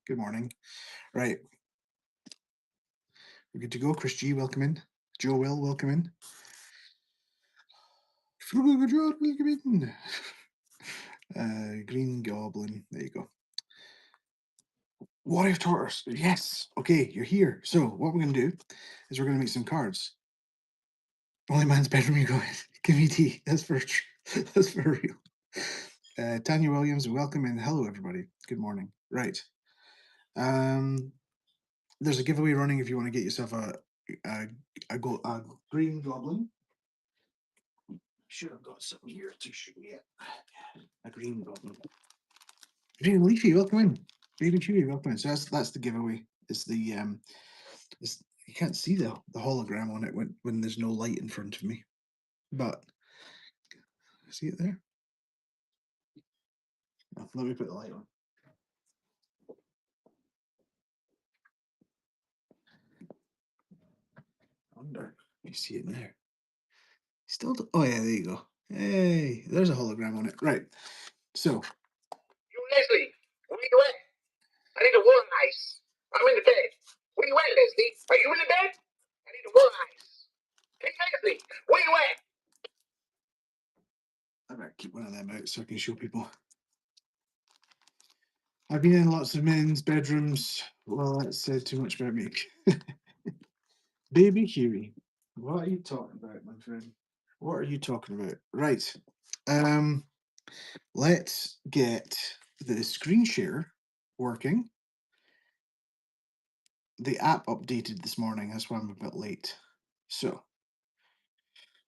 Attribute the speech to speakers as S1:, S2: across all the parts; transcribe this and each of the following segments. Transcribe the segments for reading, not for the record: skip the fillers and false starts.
S1: Good morning. Right, we're good to go. Chris G, welcome in. Joe Will, welcome in. Welcome in. Green Goblin. There you go. Warrior Tortoise. Yes. Okay, you're here. So what we're gonna do is we're gonna make some cards. Only man's bedroom you go in. Give me tea. That's for that's for real. Tanya Williams, welcome in. Hello, everybody. Good morning. Right. Um, there's a giveaway running if you want to get yourself a, a green goblin. Should have got something here to show you. A green goblin. Green Leafy, welcome in. Baby Chewy, welcome in. So that's the giveaway. It's the it's, you can't see the hologram on it when there's no light in front of me. But see it there? Oh, let me put the light on. I wonder if you see it now. Still oh yeah, there you go. Hey, there's a hologram on it. Right. So
S2: You Leslie, where you at? I need a warm ice. I'm in the bed. Where you at, Leslie? Are you in the bed? I need a warm ice. Hey, Leslie, where you at?
S1: I better keep one of them out so I can show people. I've been in lots of men's bedrooms. Well, that said too much about me. Baby Huey, what are you talking about, my friend? What are you talking about? Right. Um, let's get the screen share working. The app updated this morning, that's why I'm a bit late. So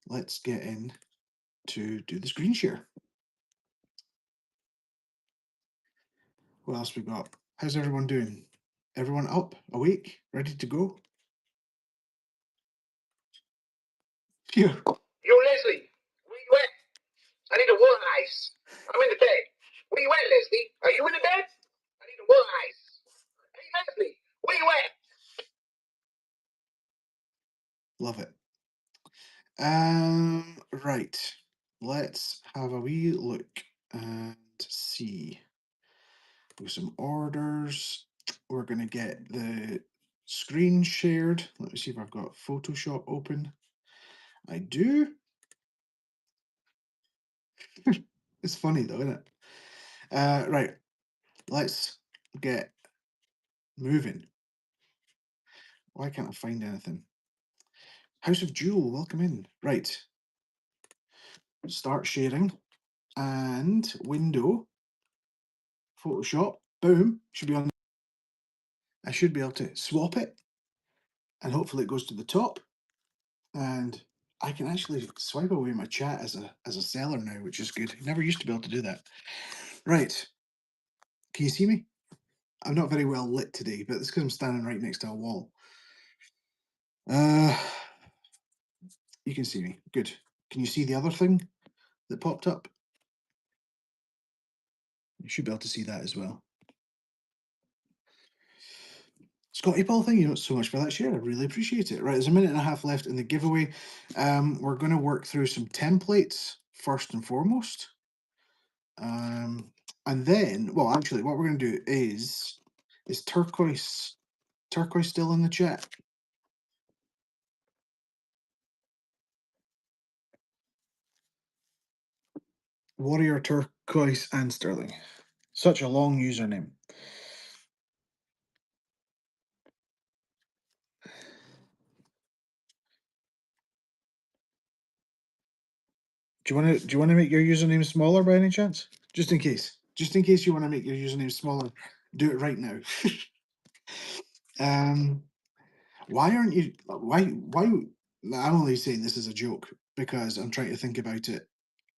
S1: let's get in to do the screen share. What else we got? How's everyone doing? Everyone up, awake, ready to go? Phew.
S2: Yo, Leslie, where you at? I need a warm ice. I'm in the bed. Where you at, Leslie? Are you in the bed? I need a warm ice. Hey, Leslie, where you at?
S1: Love it. Right. Let's have a wee look and see. With some orders. We're going to get the screen shared. Let me see if I've got Photoshop open. I do. It's funny though, isn't it? Right. Let's get moving. Why can't I find anything? House of Jewel, welcome in. Right. Start sharing and window. Photoshop. Boom. Should be on. I should be able to swap it and hopefully it goes to the top. And I can actually swipe away my chat as a seller now, which is good. Never used to be able to do that. Right. Can you see me? I'm not very well lit today, but it's because I'm standing right next to a wall. You can see me. Good. Can you see the other thing that popped up? You should be able to see that as well. Scotty Paul, thank you so much for that share. I really appreciate it. Right, there's a minute and a half left in the giveaway. We're going to work through some templates first and foremost. And then, well, actually, what we're going to do is Turquoise still in the chat? Warrior Turquoise and Sterling. Such a long username. Do you want to make your username smaller by any chance? Just in case. Just in case you want to make your username smaller, do it right now. Why aren't you why I'm only saying this as a joke because I'm trying to think about it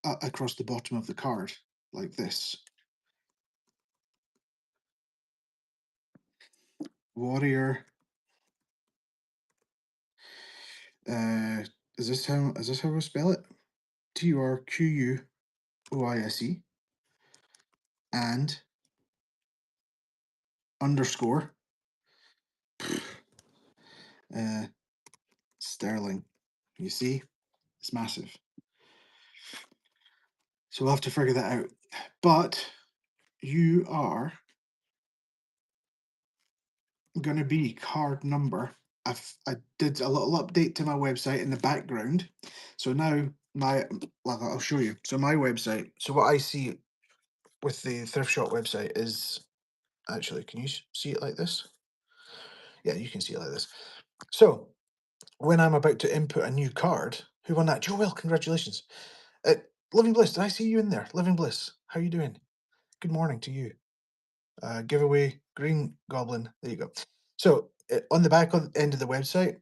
S1: across the bottom of the card like this. Warrior. Is this how I spell it? Turquoise and underscore Sterling. You see, it's massive. So we'll have to figure that out. But you are going to be card number. I did a little update to my website in the background, so now well, I'll show you. So my website. So what I see with the thrift shop website is actually. Can you see it like this? Yeah, you can see it like this. So when I'm about to input a new card, who won that? Joe Will, congratulations. Living Bliss, did I see you in there? Living Bliss, how you doing? Good morning to you. Giveaway, Green Goblin, there you go. So on the back end of the website,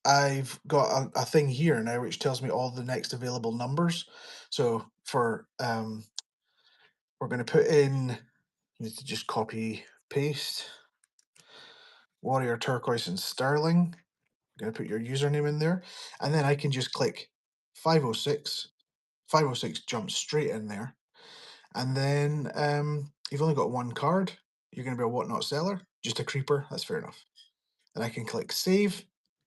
S1: I've got a thing here now which tells me all the next available numbers. So for, we're going to put in, you need to just copy, paste, Warrior, Turquoise, and Sterling. Going to put your username in there, and then I can just click 506. 506 jumps straight in there, and then you've only got one card. You're going to be a whatnot seller, just a creeper. That's fair enough. And I can click save.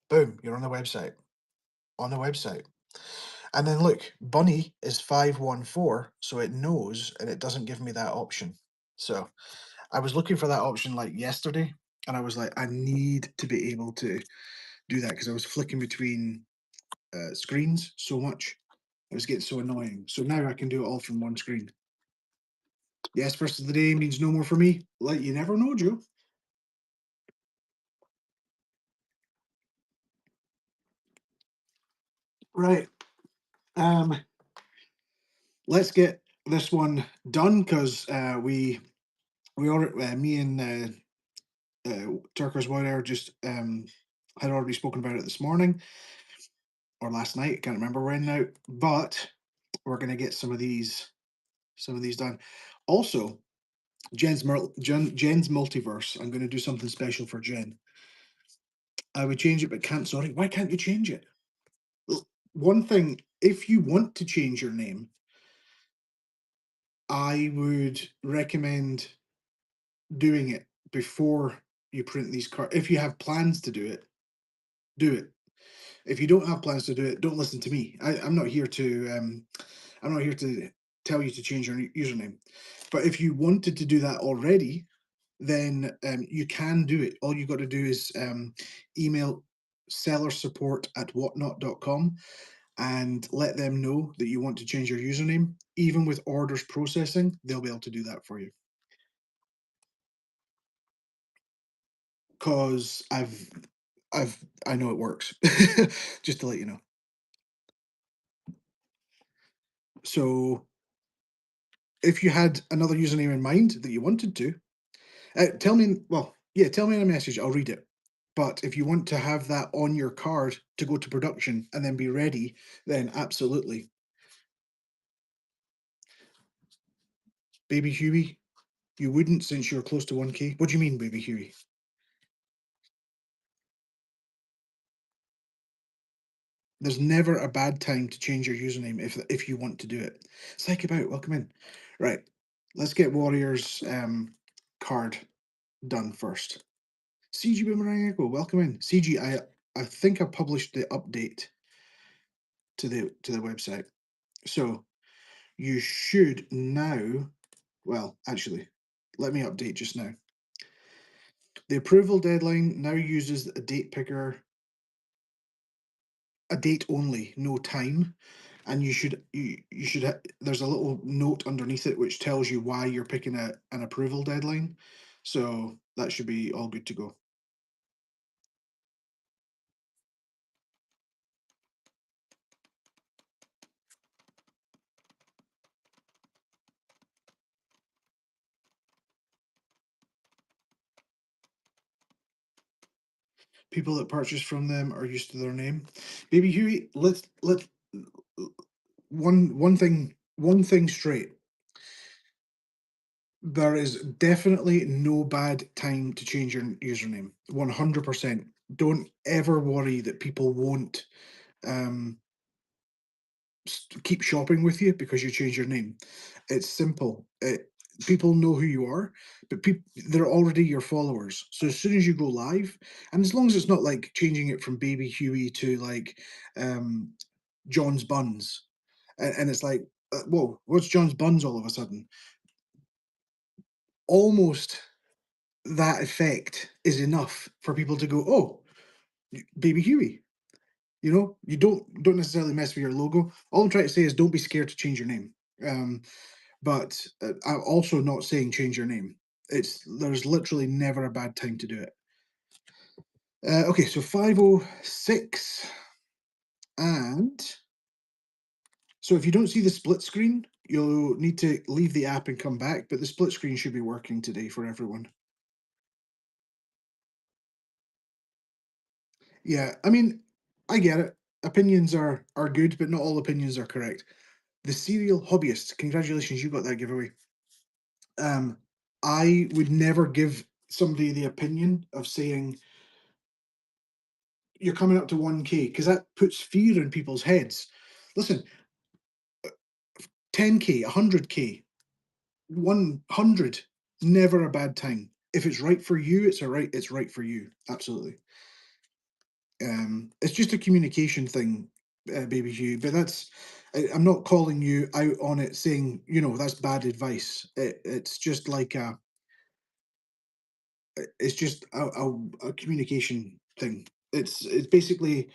S1: Boom, you're on the website. On the website. And then look, Bunny is 514, so it knows and it doesn't give me that option. So I was looking for that option like yesterday, and I was like, I need to be able to do that because I was flicking between screens so much. It was getting so annoying. So now I can do it all from one screen. Yes, first of the day means no more for me. Like you never know, Joe. Right. Let's get this one done because we already me and Turquoise Warrior just had already spoken about it this morning or last night. I can't remember when now, but we're gonna get some of these done. Also, Jen's multiverse. I'm gonna do something special for Jen. I would change it, but can't. Sorry, why can't you change it? One thing, if you want to change your name, I would recommend doing it before you print these cards. If you have plans to do it, do it. If you don't have plans to do it, don't listen to me. I'm not here to I'm not here to tell you to change your username. But if you wanted to do that already, then you can do it. All you got to do is email seller support at whatnot.com and let them know that you want to change your username. Even with orders processing, they'll be able to do that for you. Cause I know it works. Just to let you know. So if you had another username in mind that you wanted to, tell me. Well, yeah, tell me in a message. I'll read it. But if you want to have that on your card to go to production and then be ready, then absolutely. Baby Huey, you wouldn't since you're close to 1K. What do you mean, Baby Huey? There's never a bad time to change your username if you want to do it. Psych about, welcome in. Right, let's get Warriors card done first. CG Boomerang Echo, welcome in. CG, I think I published the update to the website. So you should now, well, actually, let me update just now. The approval deadline now uses a date picker, a date only, no time. And you should there's a little note underneath it which tells you why you're picking an approval deadline. So that should be all good to go. People that purchase from them are used to their name. Baby Huey, let one thing straight. There is definitely no bad time to change your username. 100%. Don't ever worry that people won't um, keep shopping with you because you change your name. It's simple. People know who you are, but they're already your followers. So as soon as you go live, and as long as it's not like changing it from Baby Huey to like um, John's Buns, and it's like, whoa, what's John's Buns all of a sudden? Almost that effect is enough for people to go, "Oh, Baby Huey." You know, you don't necessarily mess with your logo. All I'm trying to say is don't be scared to change your name. Um, but I'm also not saying change your name. There's literally never a bad time to do it. Okay, so 506, and so if you don't see the split screen, you'll need to leave the app and come back. But the split screen should be working today for everyone. Yeah, I mean, I get it. Opinions are good, but not all opinions are correct. The serial hobbyist, congratulations, you got that giveaway. Um, I would never give somebody the opinion of saying you're coming up to 1K because that puts fear in people's heads. Listen, 10K, 100K, 100, never a bad time. If it's right for you, it's right for you. Absolutely. It's just a communication thing, baby Hugh. But I'm not calling you out on it, saying that's bad advice. It's just like it's just a communication thing. It's basically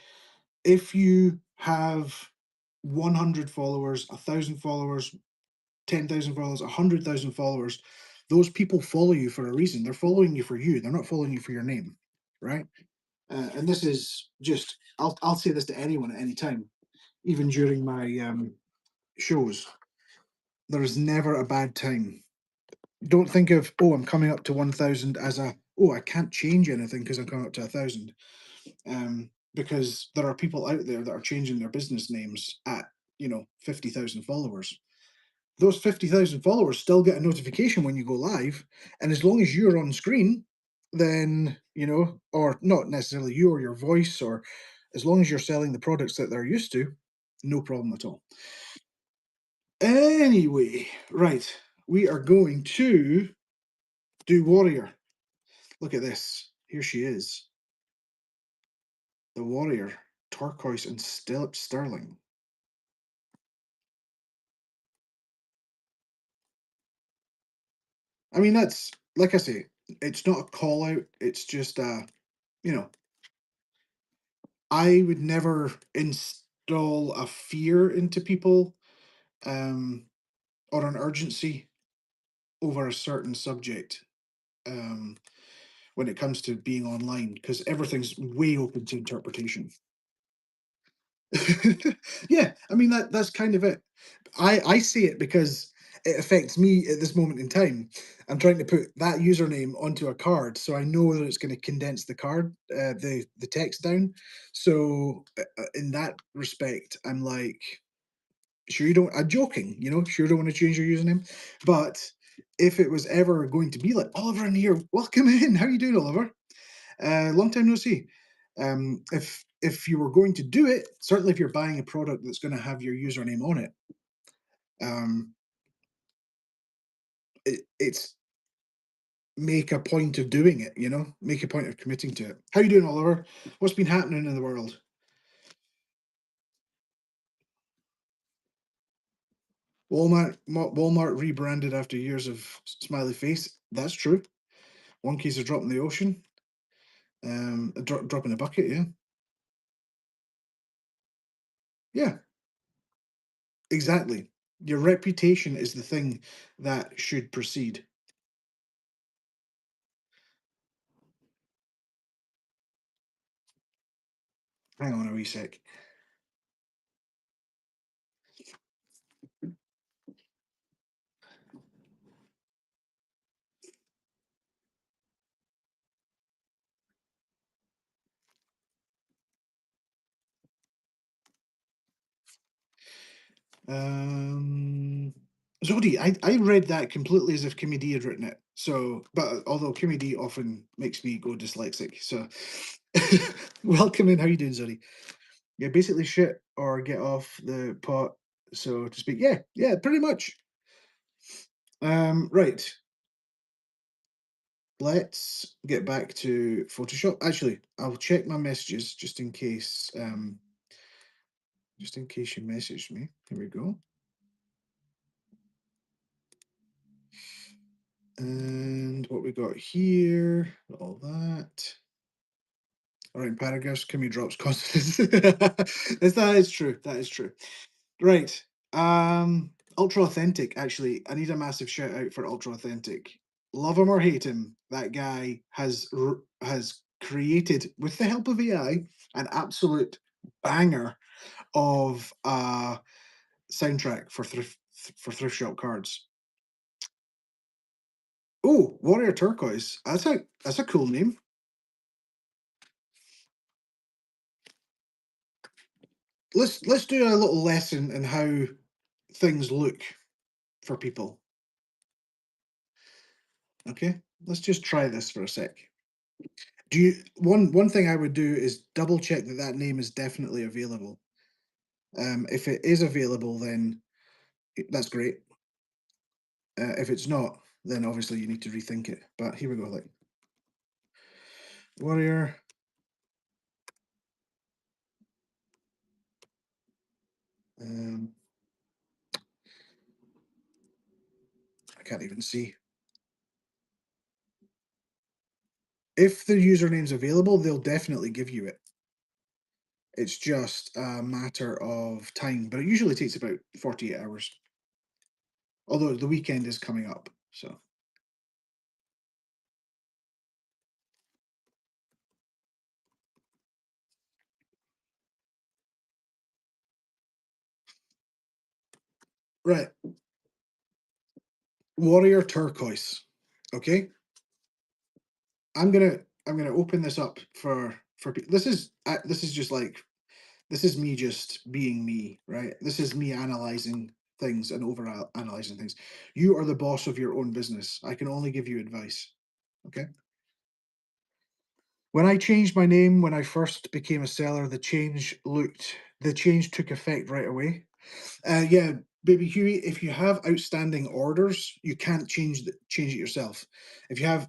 S1: if you have 100 followers, 1,000 followers, 10,000 followers, 100,000 followers, those people follow you for a reason. They're following you for you. They're not following you for your name, right? And this is just I'll say this to anyone at any time, even during my shows. There is never a bad time. Don't think of, oh, I'm coming up to 1,000 as a, oh, I can't change anything because I'm coming up to 1,000. Because there are people out there that are changing their business names at 50,000 followers. Those 50,000 followers still get a notification when you go live, and as long as you're on screen, then or not necessarily you or your voice, or as long as you're selling the products that they're used to, no problem at all. Anyway, right, we are going to do Warrior. Look at this. Here she is, the Warrior, turquoise and sterling. I mean, that's like I say, it's not a call out. It's just you know, I would never install a fear into people, um, or an urgency over a certain subject, um, when it comes to being online, because everything's way open to interpretation. Yeah, I mean that's kind of it. I see it because it affects me at this moment in time. I'm trying to put that username onto a card, so I know that it's going to condense the card, the text down. So in that respect, I'm like, sure you don't. I'm joking, sure you don't want to change your username, but if it was ever going to be like Oliver in here, welcome in. How you doing, Oliver? Long time no see. If you were going to do it, certainly if you're buying a product that's going to have your username on it, um, it's make a point of doing it. Make a point of committing to it. How you doing, Oliver? What's been happening in the world? Walmart rebranded after years of smiley face. That's true. One case of drop in the ocean. A drop in a bucket. Yeah, yeah, exactly. Your reputation is the thing that should precede. Hang on a wee sec. Um, Zodi, I read that completely as if Kimmy D had written it. So, but although Kimmy D often makes me go dyslexic, so welcome in. How you doing, Zodi? Yeah, basically shit or get off the pot, so to speak. Yeah, yeah, pretty much. Right. Let's get back to Photoshop. Actually, I'll check my messages just in case you messaged me. Here we go. And what we got here, all that. All right, in paragraphs, Kimmy drops consonants. That is true. That is true. Right. Ultra Authentic. Actually, I need a massive shout out for Ultra Authentic. Love him or hate him, that guy has created, with the help of AI, an absolute banger of soundtrack for thrift shop cards. Oh, Warrior Turquoise. That's a cool name. Let's do a little lesson in how things look for people. Okay, let's just try this for a sec. Do you one thing I would do is double check that that name is definitely available. If it is available, then that's great. If it's not, then obviously you need to rethink it. But here we go. Like Warrior. Um, I can't even see. If the username's available, they'll definitely give you it. It's just a matter of time, but it usually takes about 48 hours. Although the weekend is coming up, so. Right. Warrior Turquoise. Okay. I'm gonna I'm gonna open this up this is just like this is me just being me, right? This is me analyzing things and over analyzing things. You are the boss of your own business. I can only give you advice. Okay. When I changed my name when I first became a seller, the change took effect right away. Yeah, baby Huey, if you have outstanding orders, you can't change it yourself. If you have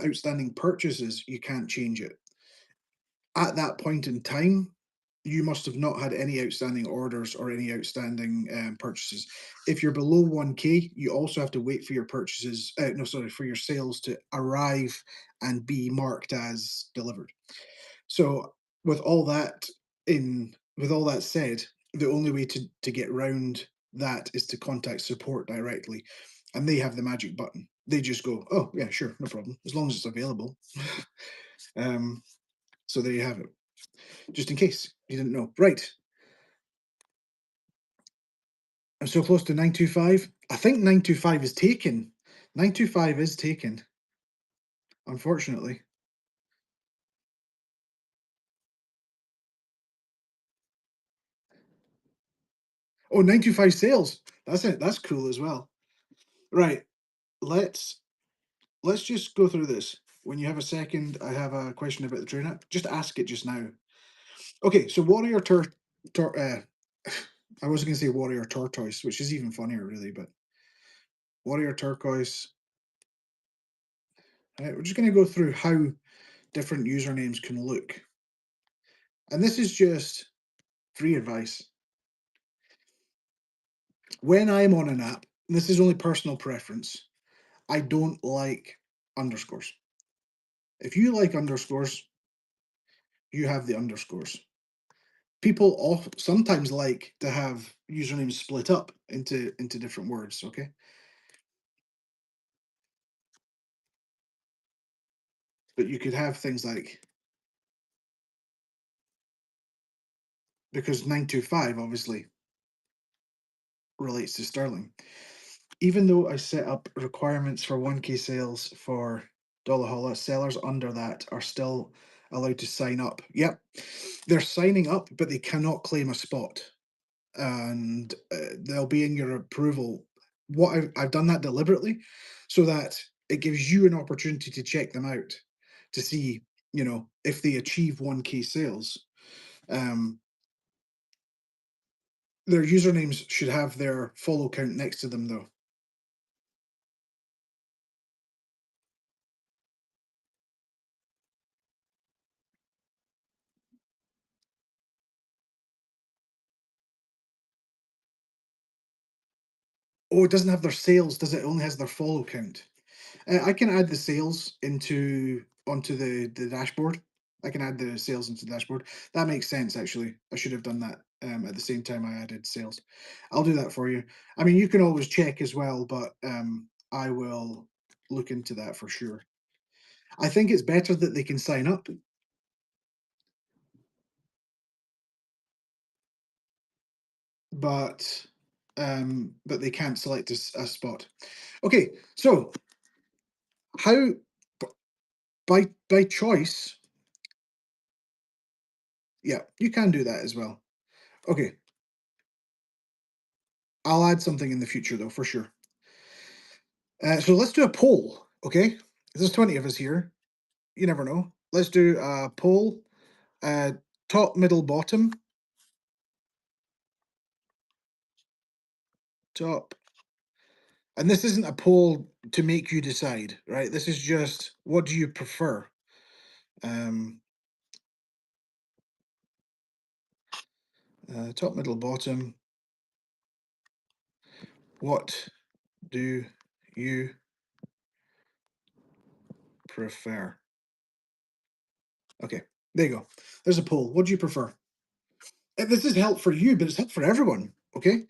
S1: outstanding purchases, you can't change it. At that point in time, you must have not had any outstanding orders or any outstanding purchases. If you're below 1K, you also have to wait for your purchases, no, sorry, for your sales to arrive and be marked as delivered. So with all that with all that said, the only way to get round that is to contact support directly, and they have the magic button. They just go, "Oh yeah, sure, no problem, as long as it's available." um, so there you have it. Just in case you didn't know. Right, I'm so close to 925. I think 925 is taken. 925 is taken, unfortunately. Oh, 925 sales. That's it. That's cool as well. Right. Let's let's just go through this. When you have a second, I have a question about the train app. Just ask it just now. Okay, so Warrior I was going to say Warrior Tortoise, which is even funnier, really, but Warrior Turquoise. Right, we're just going to go through how different usernames can look. And this is just free advice. When I'm on an app, and this is only personal preference, I don't like underscores. If you like underscores, you have the underscores. People sometimes like to have usernames split up into different words. Okay, but you could have things like, because 925 obviously relates to sterling. Even though I set up requirements for 1K sales for Dollar Holla, sellers under that are still allowed to sign up. Yep, they're signing up, but they cannot claim a spot, and they'll be in your approval. I've done that deliberately, so that it gives you an opportunity to check them out to see, if they achieve 1K sales. Um, their usernames should have their follow count next to them, though. Oh, it doesn't have their sales, does it? It only has their follow count. I can add the sales into onto the dashboard. I can add the sales into the dashboard. That makes sense, actually. I should have done that at the same time I added sales. I'll do that for you. I mean, you can always check as well, but I will look into that for sure. I think it's better that they can sign up, but they can't select a spot. Okay, so how by choice, yeah, you can do that as well. Okay, I'll add something in the future though, for sure. So let's do a poll, okay? There's 20 of us here. You never know. Let's do a poll. Uh, top, middle, bottom. Top. And this isn't a poll to make you decide, right? This is just what do you prefer? Um, top, middle, bottom. What do you prefer? Okay, there you go. There's a poll. What do you prefer? This is help for you, but it's help for everyone. Okay,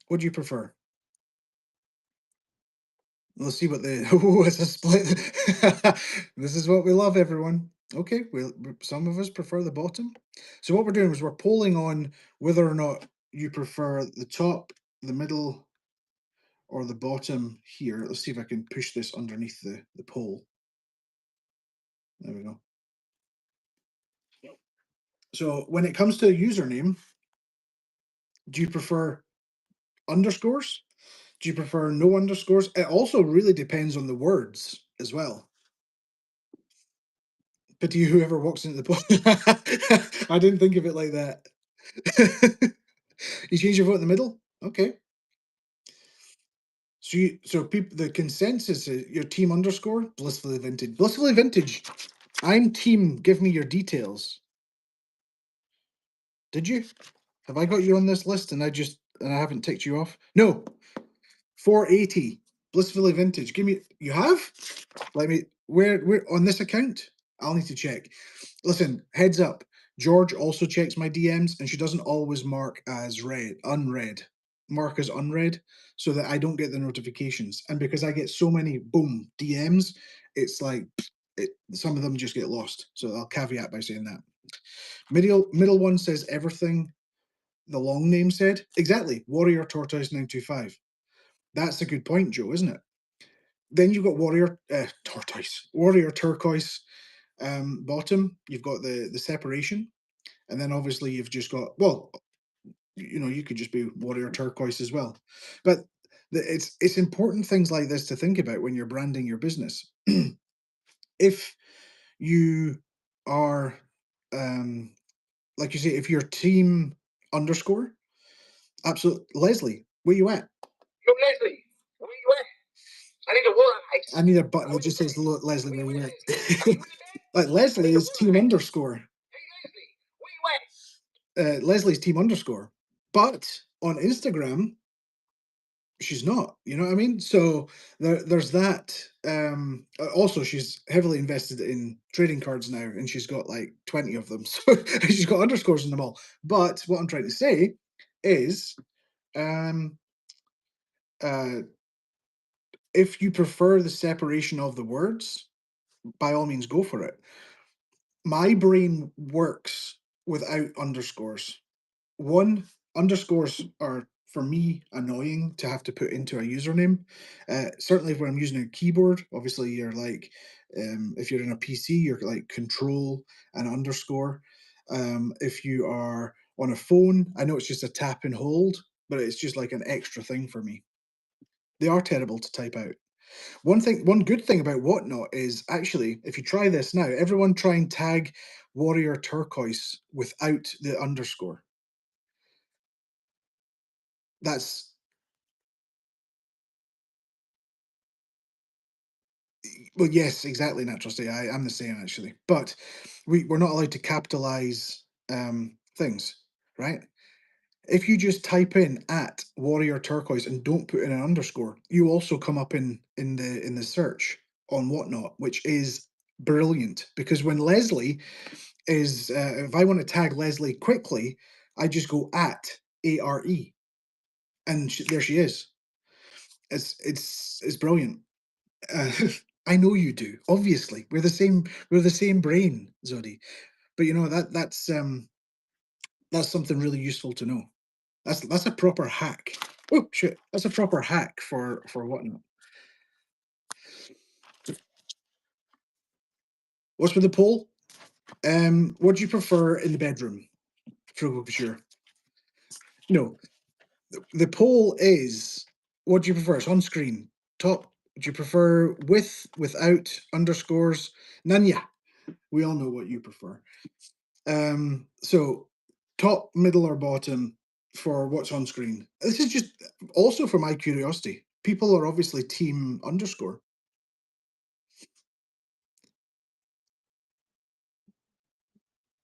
S1: what do you prefer? Let's see what the oh, it's a split. This is what we love, everyone. Okay, some of us prefer the bottom. So what we're doing is we're polling on whether or not you prefer the top, the middle, or the bottom here. Let's see if I can push this underneath the poll. There we go. So when it comes to a username, do you prefer underscores? Do you prefer no underscores? It also really depends on the words as well. But to you, whoever walks into the poll, I didn't think of it like that. You change your vote in the middle? Okay. So people, the consensus is your team underscore blissfully vintage. Blissfully vintage. I'm team. Give me your details. Did you? Have I got you on this list and I haven't ticked you off? No. 480. Blissfully vintage. Give me. You have? Let me. Where on this account? I'll need to check. Listen, heads up. George also checks my DMs, and she doesn't always mark as unread. Mark as unread, so that I don't get the notifications. And because I get so many boom DMs, it's like some of them just get lost. So I'll caveat by saying that. Middle one says everything the long name said. Exactly. Warrior Tortoise 925. That's a good point, Joe, isn't it? Then you've got Warrior Turquoise bottom. You've got the separation, and then obviously you've just got you could just be Warrior Turquoise as well. But it's important things like this to think about when you're branding your business. If you are like you say, if you're team underscore, absolutely. Leslie, where you at?
S2: Yo, Leslie, where you at? I need a water ice.
S1: I need a button that just says Leslie where you at. Like Leslie is team underscore.
S2: Hey, Leslie, where you at?
S1: Leslie's team underscore. But on Instagram, she's not. You know what I mean? So there's that. Also, she's heavily invested in trading cards now, and she's got like 20 of them. So she's got underscores in them all. But what I'm trying to say is, um, uh, if you prefer the separation of the words, by all means, go for it. My brain works without underscores. One, underscores are for me annoying to have to put into a username. Certainly when I'm using a keyboard, obviously you're like, if you're in a PC, you're like control and underscore. If you are on a phone, I know it's just a tap and hold, but it's just like an extra thing for me. They are terrible to type out. One good thing about Whatnot is actually, if you try this now, everyone try and tag Warrior Turquoise without the underscore. That's well, yes, exactly, natural state. I'm the same actually, but we're not allowed to capitalize things, right? If you just type in at Warrior Turquoise and don't put in an underscore, you also come up in the search on Whatnot, which is brilliant because when Leslie is, if I want to tag Leslie quickly, I just go at ARE, and there she is. It's brilliant. Uh, I know you do. Obviously, we're the same. We're the same brain, Zodi. But you know that's something really useful to know. That's a proper hack. Oh shit! That's a proper hack for Whatnot. What's with the poll? What do you prefer in the bedroom? Frugal for sure. No, the poll is what do you prefer? It's on screen. Top. Do you prefer with, without, underscores? None. Yeah, we all know what you prefer. So top, middle, or bottom for what's on screen. This is just also for my curiosity. People are obviously team underscore.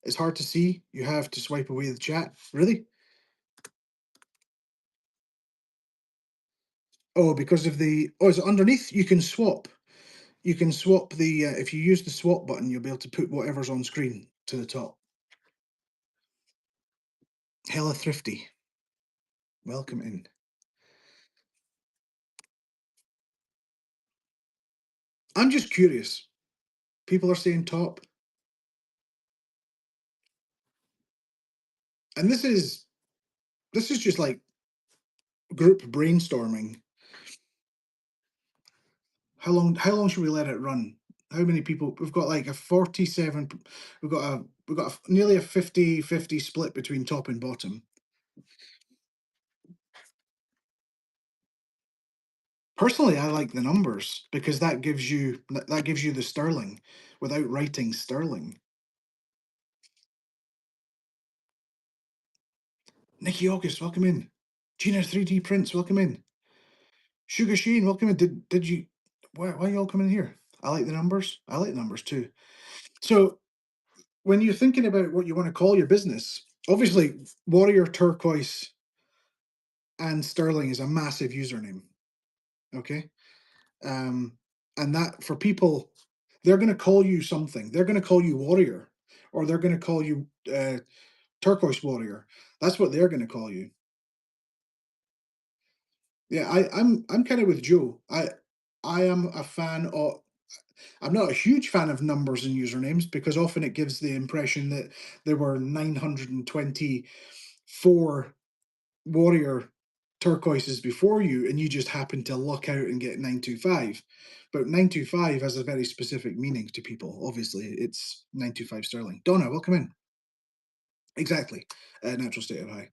S1: It's hard to see. You have to swipe away the chat. Really? Oh, because of the, oh, is it underneath? You can swap. You can swap the, if you use the swap button, you'll be able to put whatever's on screen to the top. Hella thrifty. Welcome in. I'm just curious. People are saying top. And this is just like group brainstorming. How long should we let it run? How many people? We've got like a 47, we've got nearly a 50-50 split between top and bottom. Personally, I like the numbers because that gives you the sterling without writing sterling. Nikki August, welcome in. Gina 3D Prints, welcome in. Sugar Sheen, welcome in. Did you why y'all come in here? I like the numbers. I like numbers too. So when you're thinking about what you want to call your business, obviously Warrior Turquoise and Sterling is a massive username. Okay. And that for people, they're going to call you something. They're going to call you Warrior, or they're going to call you Turquoise Warrior. That's what they're going to call you. Yeah, I'm kind of with Joe. I am a fan of. I'm not a huge fan of numbers and usernames because often it gives the impression that there were 924 warrior turquoises before you and you just happen to luck out and get 925. But 925 has a very specific meaning to people. Obviously, it's 925 sterling. Donna, welcome in. Exactly. Natural state of high.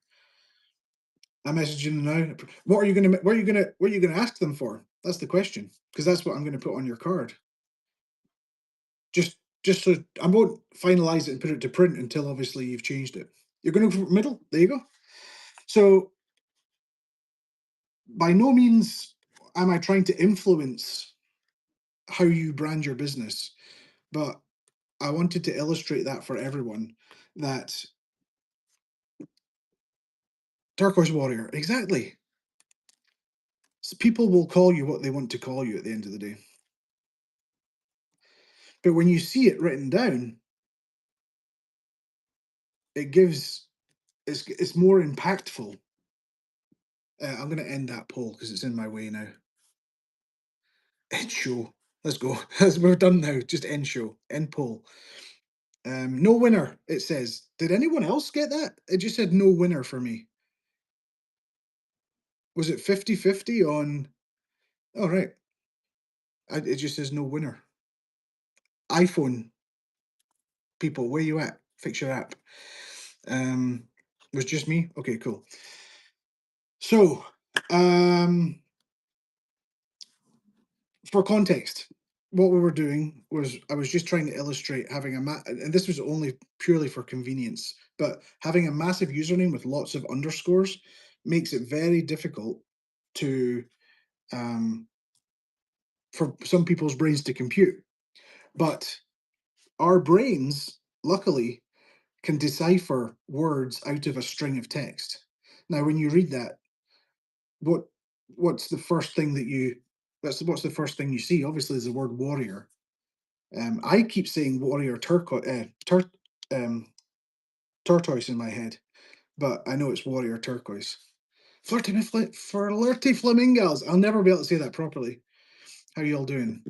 S1: I'm messaging now. What are you gonna ask them for? That's the question. Because that's what I'm gonna put on your card. Just so I won't finalize it and put it to print until obviously you've changed it. You're going to go for middle. There you go. So by no means am I trying to influence how you brand your business, but I wanted to illustrate that for everyone that Turquoise Warrior, exactly. So people will call you what they want to call you at the end of the day. But when you see it written down, it gives it's more impactful. I'm going to end that poll because it's in my way now. End show. Let's go. We're done now. Just end show. End poll. No winner, it says. Did anyone else get that? It just said no winner for me. Was it 50-50 on? Oh, right. It just says no winner. iPhone people, where you at? Fix your app. Was just me? Okay, cool. So, for context, what we were doing was I was just trying to illustrate having and this was only purely for convenience, but having a massive username with lots of underscores makes it very difficult to for some people's brains to compute. But our brains, luckily, can decipher words out of a string of text. Now, when you read that, what what's the first thing that you what's the first thing you see? Obviously, is the word warrior. I keep saying warrior tortoise in my head, but I know it's warrior turquoise. Flirty flamingos. I'll never be able to say that properly. How you all doing?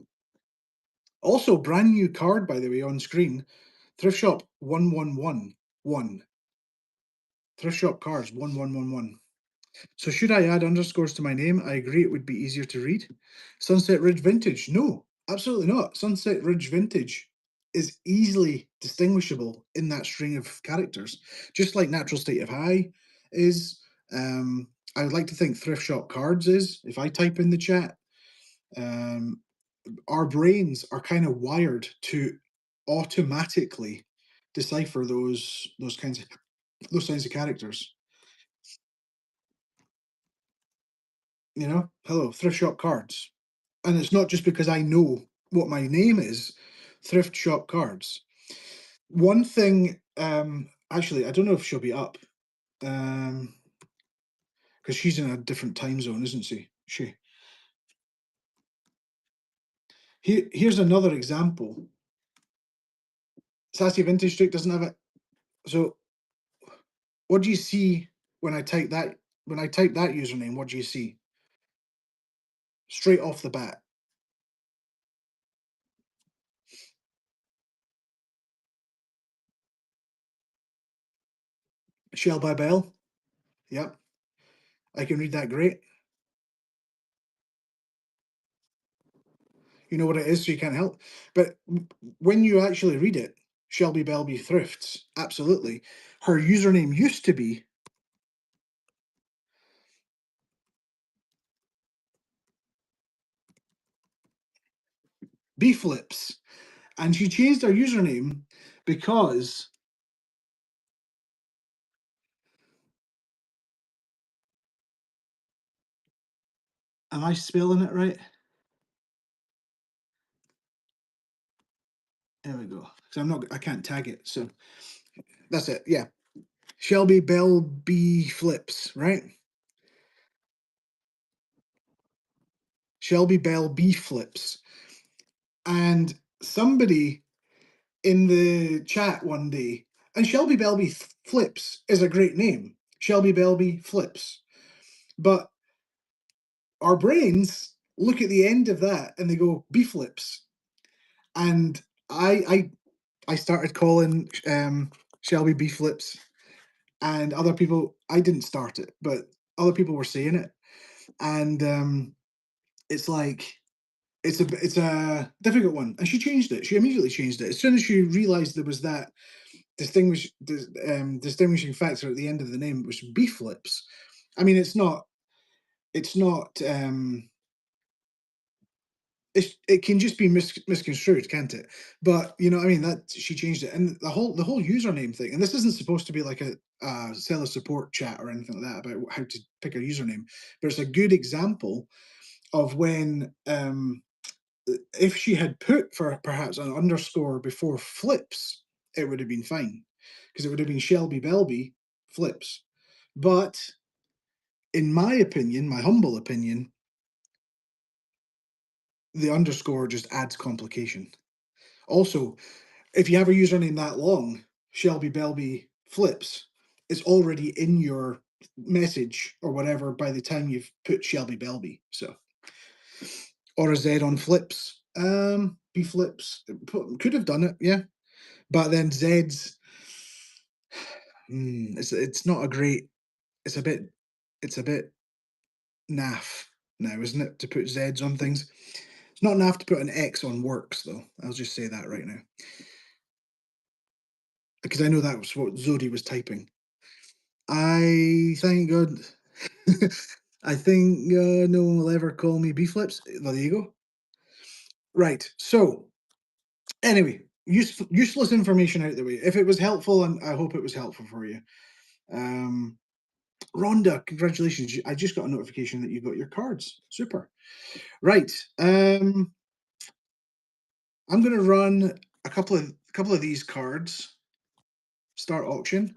S1: Also, brand new card, by the way, on screen. Thrift shop 1111. Thrift shop cards 1111. So should I add underscores to my name? I agree it would be easier to read. Sunset Ridge Vintage. No, absolutely not. Sunset Ridge Vintage is easily distinguishable in that string of characters, just like Natural State of High is. I would like to think Thrift Shop Cards is, if I type in the chat. Um, our brains are kind of wired to automatically decipher those kinds of characters. You know, hello, thrift shop cards. And it's not just because I know what my name is, thrift shop cards. One thing, actually, I don't know if she'll be up, because she's in a different time zone, isn't she? Here's another example. Sassy Vintage Streak doesn't have it. So what do you see when I type that? When I type that username, what do you see? Straight off the bat. Shell by Bell. Yep. I can read that great. You know what it is, so you can't help. But when you actually read it, Shelby Belby Thrifts, absolutely. Her username used to be B-Flips, and she changed her username because am I spelling it right? There we go. So I can't tag it. So that's it. Yeah. Shelby Bell B Flips, right? Shelby Bell B Flips. And somebody in the chat one day, and Shelby Belby Flips is a great name. Shelby Belby Flips. But our brains look at the end of that and they go B Flips. And I started calling Shelby B Flips, and other people, I didn't start it, but other people were saying it. And it's like it's a difficult one, and she changed it. She immediately changed it as soon as she realized there was that distinguishing factor at the end of the name, which was B Flips. I mean, it's not it can just be misconstrued, can't it? But you know, I mean, that she changed it, and the whole username thing. And this isn't supposed to be like a seller support chat or anything like that about how to pick a username, but it's a good example of when if she had put for perhaps an underscore before flips, it would have been fine because it would have been Shelby Belby Flips. But in my opinion, my humble opinion, the underscore just adds complication. Also, if you have a username that long, Shelby Belby Flips, it's already in your message or whatever by the time you've put Shelby Belby. So, or a Z on Flips. B Flips could have done it, yeah. But then Z's, it's not a great. It's a bit naff now, isn't it, to put Z's on things? It's not naff to put an X on works, though. I'll just say that right now because I know that was what Zodi was typing. I thank God. I think no one will ever call me B Flips. Well, there you go. Right. So, anyway, useless information out the way. If it was helpful, and I hope it was helpful for you. Um, Rhonda, congratulations. I just got a notification that you got your cards. Super. Right. I'm going to run a couple of these cards. Start auction.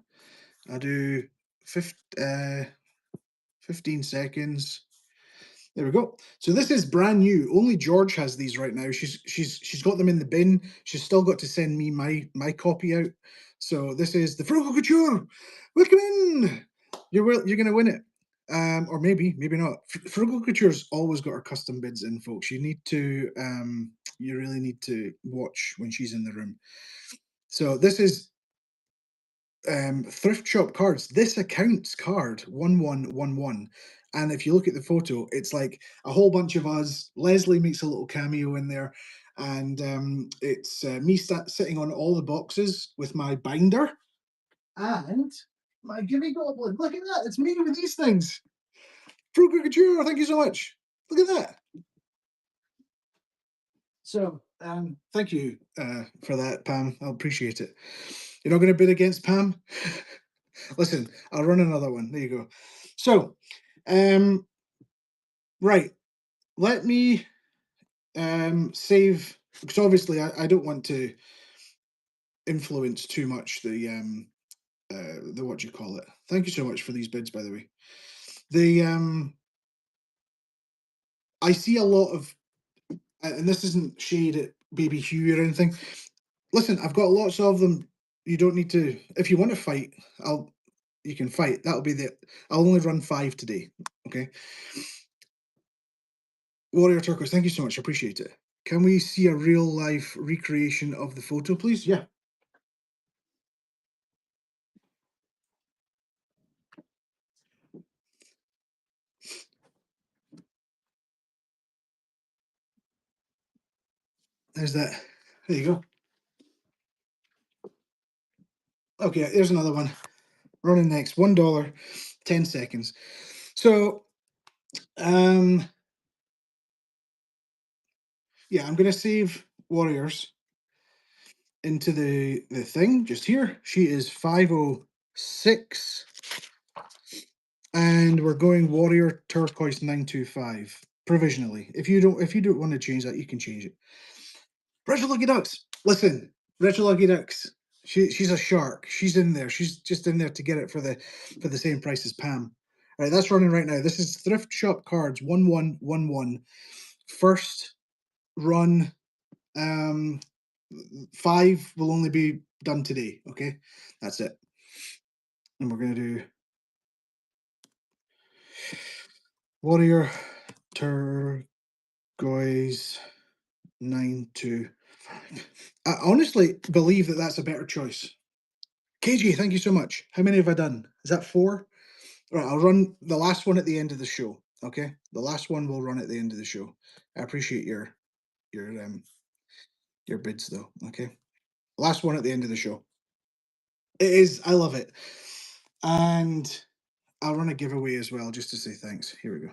S1: I do 50. 15 seconds. There we go. So this is brand new. Only George has these right now. She's got them in the bin. She's still got to send me my copy out. So this is the Frugal Couture. Welcome in. You're gonna win it. Or maybe not. Frugal Couture's always got her custom bids in, folks. You need to you really need to watch when she's in the room. So this is thrift shop cards. This accounts card 1111. And if you look at the photo, it's like a whole bunch of us. Leslie makes a little cameo in there, and it's me sitting on all the boxes with my binder and my Gimme Goblin. Look at that! It's me with these things. Frugal Couture, thank you so much. Look at that. So, thank you for that, Pam. I appreciate it. You're not going to bid against Pam? Listen, I'll run another one. There you go. So, right. Let me save, because obviously I don't want to influence too much the what do you call it. Thank you so much for these bids, by the way. The I see a lot of, and this isn't shade at Baby Hugh or anything. Listen, I've got lots of them. You don't need to. If you want to fight, you can fight. That'll be the. I'll only run 5 today. Okay. Warrior Turquoise, thank you so much. I appreciate it. Can we see a real life recreation of the photo, please? Yeah. There's that. There you go. Okay, there's another one. Running next. $1, 10 seconds. So, yeah, I'm gonna save Warriors into the thing just here. She is 506. And we're going Warrior Turquoise 925 provisionally. If you don't want to change that, you can change it. Retro Lucky Ducks. Listen, Retro Lucky Ducks. She's a shark. She's in there. She's just in there to get it for the same price as Pam. All right, that's running right now. This is Thrift Shop Cards 1111. First run. 5 will only be done today. Okay, that's it. And we're gonna do Warrior Turquoise 925. I honestly believe that that's a better choice. KG, thank you so much. How many have I done? Is that 4? Right, I'll run the last one at the end of the show. Okay, the last one will run at the end of the show. I appreciate your your bids though. Okay, last one at the end of the show. It is. I love it, and I'll run a giveaway as well just to say thanks. Here we go.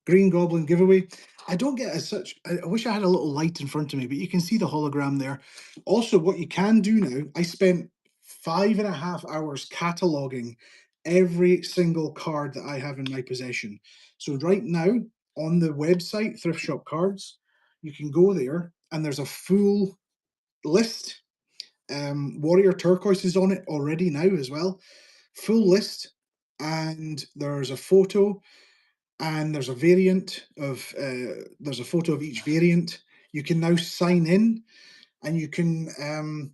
S1: Green Goblin giveaway. I don't get as such. I wish I had a little light in front of me, but you can see the hologram there. Also, what you can do now, I spent 5.5 hours cataloging every single card that I have in my possession. So right now on the website, Thrift Shop Cards, you can go there and there's a full list. Warrior Turquoise is on it already now as well. Full list. And there's a photo and there's a variant of there's a photo of each variant. You can now sign in and you can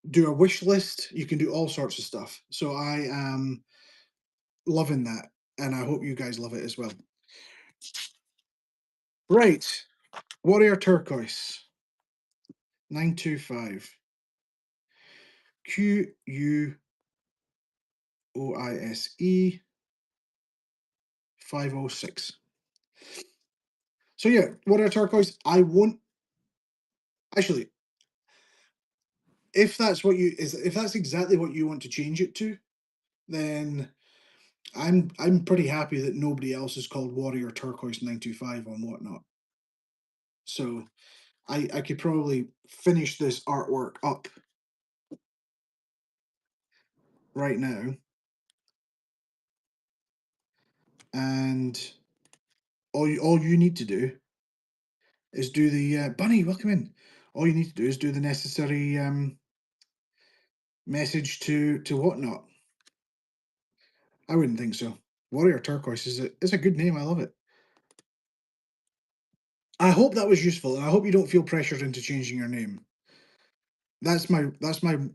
S1: do a wish list. You can do all sorts of stuff. So I am loving that, and I hope you guys love it as well. Right, Warrior Turquoise 925 QUOISE 506. So yeah, Warrior Turquoise. I won't actually. If that's what you is, if that's exactly what you want to change it to, then I'm pretty happy that nobody else is called Warrior Turquoise 925 on Whatnot. So I could probably finish this artwork up right now, and all you need to do is do the Bunny, welcome in. All you need to do is do the necessary message to Whatnot. I wouldn't think so. Warrior Turquoise is a good name. I love it. I hope that was useful, and I hope you don't feel pressured into changing your name. That's my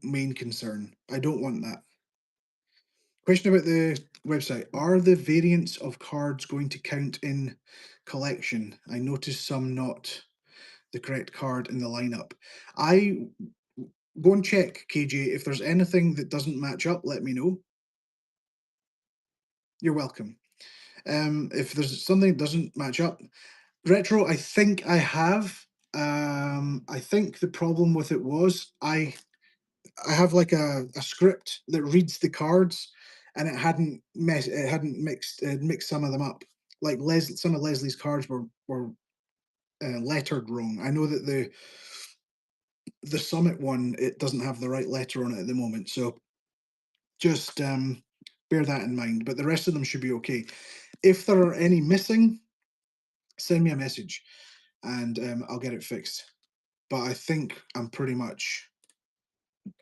S1: main concern. I don't want that. Question about the website. Are the variants of cards going to count in collection? I noticed some not the correct card in the lineup. I go and check, KJ. If there's anything that doesn't match up, let me know. You're welcome. If there's something that doesn't match up, Retro, I think I have. I think the problem with it was I have like a script that reads the cards, and it hadn't mixed it had mixed some of them up. Like some of Leslie's cards were lettered wrong. I know that the Summit one, it doesn't have the right letter on it at the moment, so just bear that in mind. But the rest of them should be okay. If there are any missing, send me a message, and I'll get it fixed. But I think I'm pretty much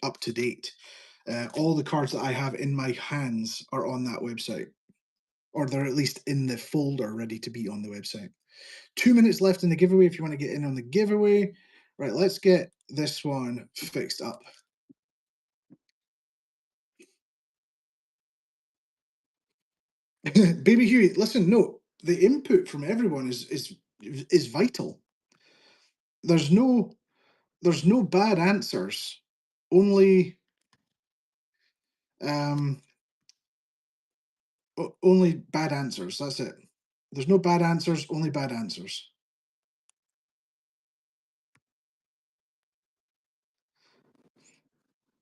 S1: up to date. All the cards that I have in my hands are on that website, or they're at least in the folder ready to be on the website. 2 minutes left in the giveaway if you want to get in on the giveaway. Right, let's get this one fixed up. Baby Huey, listen, no, the input from everyone is vital. There's no bad answers, only only bad answers. That's it. There's no bad answers, only bad answers.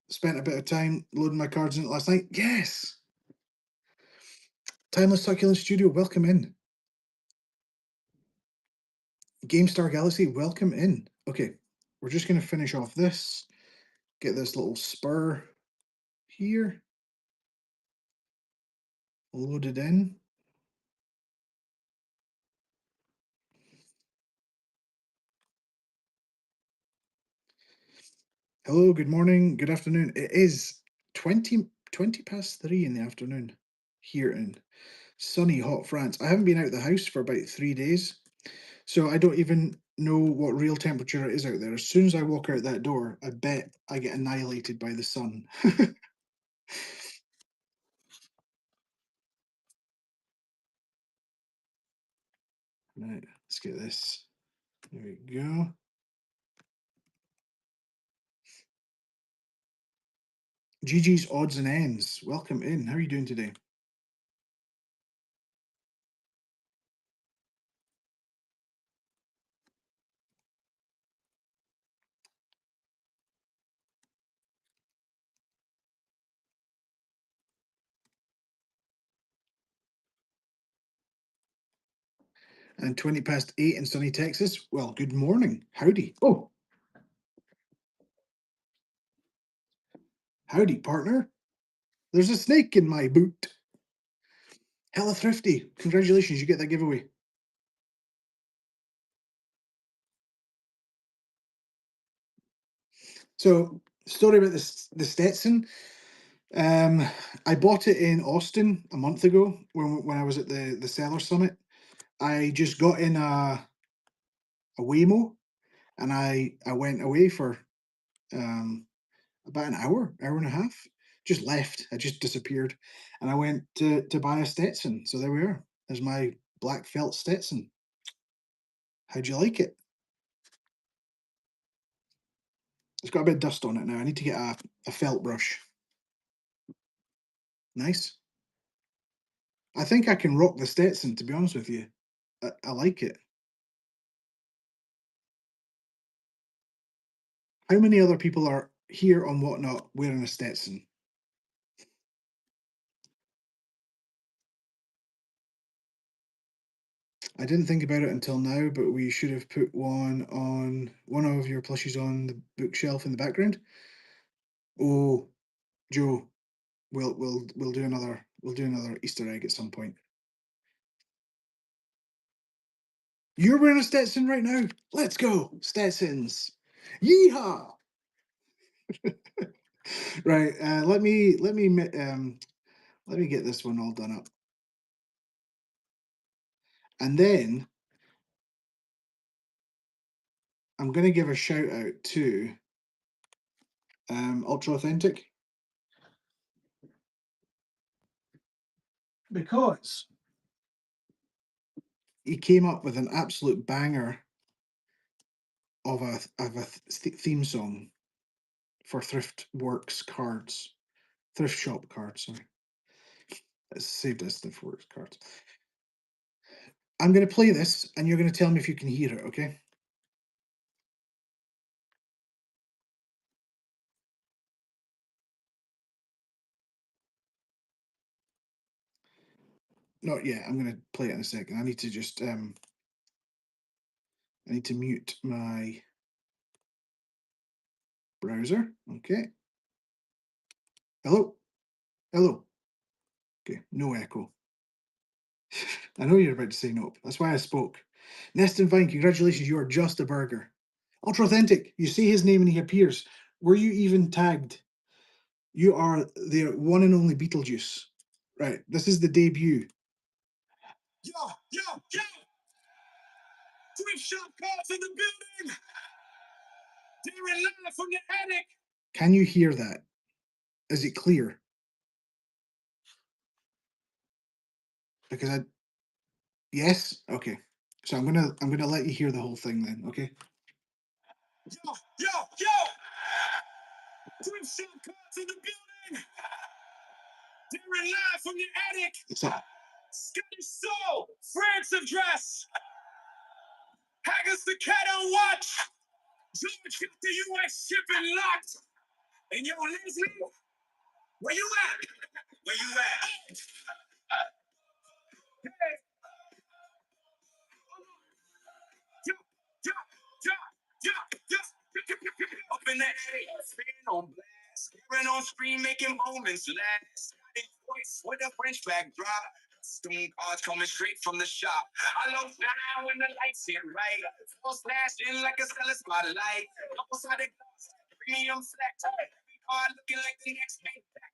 S1: Spent a bit of time loading my cards in it last night. Yes. Timeless Succulent Studio, welcome in. GameStar Galaxy, welcome in. Okay, we're just going to finish off this. Get this little spur here. Loaded in. Hello, good morning, good afternoon. It is 20 past 3 in the afternoon here in sunny, hot France. I haven't been out of the house for about 3 days, so I don't even know what real temperature it is out there. As soon as I walk out that door, I bet I get annihilated by the sun. Right, let's get this. There we go. GG's Odds and Ends. Welcome in. How are you doing today? And 20 past 8 in sunny Texas. Well, good morning. Howdy. Oh, howdy, partner. There's a snake in my boot. Hella thrifty. Congratulations, you get that giveaway. So, story about this the Stetson. I bought it in Austin a month ago when I was at the Seller Summit. I just got in a Waymo, and I went away for about an hour and a half. Just left. I just disappeared, and I went to buy a Stetson. So there we are. There's my black felt Stetson. How'd you like it? It's got a bit of dust on it now. I need to get a felt brush. Nice. I think I can rock the Stetson, to be honest with you. I like it. How many other people are here on Whatnot wearing a Stetson? I didn't think about it until now, but we should have put one of your plushies on the bookshelf in the background. Oh, Joe, we'll do another Easter egg at some point. You're wearing a Stetson right now. Let's go, Stetsons! Yeehaw! Right. Let me Let me get this one all done up. And then I'm going to give a shout out to Ultra Authentic, because he came up with an absolute banger of a theme song for Thrift Works cards, thrift shop cards. Sorry, it's saved as Thrift Works cards. I'm going to play this, and you're going to tell me if you can hear it. Okay. Not yet. I'm going to play it in a second. I need to just I need to mute my browser. Okay. Hello. Hello. Okay. No echo. I know you're about to say nope. That's why I spoke. Nest and Vine, congratulations. You are just a burger. Ultra Authentic. You say his name and he appears. Were you even tagged? You are the one and only Beetlejuice. Right. This is the debut.
S3: Yo, yo, yo! Thrift shop cards in the building! They're live from the attic!
S1: Can you hear that? Is it clear? Because I yes? Okay. So I'm gonna let you hear the whole thing then, okay?
S3: Yo, yo, yo! Thrift shop cards in the building! They're live from the attic!
S1: It's up.
S3: Scottish Soul! France of Dress! Haggis the Cat on Watch! George got the US shipping locked! And yo, Leslie, where you at? Where you at? Hey! Yo, yo, yo, yo, yo! Up in the attic, spin on blast, staring on screen, making moments last. Voice with a French backdrop. Stone cards coming straight from the shop. I look down when the lights hit right. Full slashed in like a stellar spotlight. Outside the glass, premium flex. Every card looking like the next payback.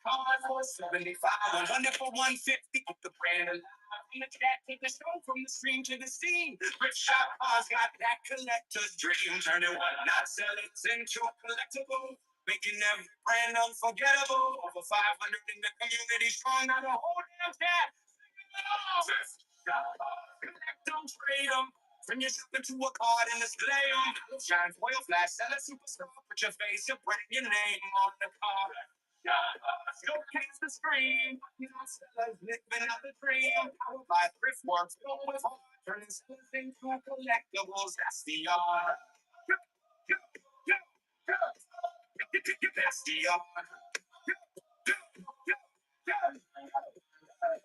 S3: Card for 75, 100 for 150. Up the brand alive. In the chat, take the show from the stream to the scene. Rip shop cards got that collector's dream. Turn it what not sell it into a collectible. Making every brand unforgettable. Over 500 in the community, strong, not a whole damn cat. Collect them, trade them. Turn your shop into a card and display them. Shine, foil, flash, sell a superstar. Put your face, your brand, your name on the card. Showcase the screen. Sellers living out the dream. Powered by Thrift Works, filled with heart. Turning sellers into collectibles. That's the art. That's the art.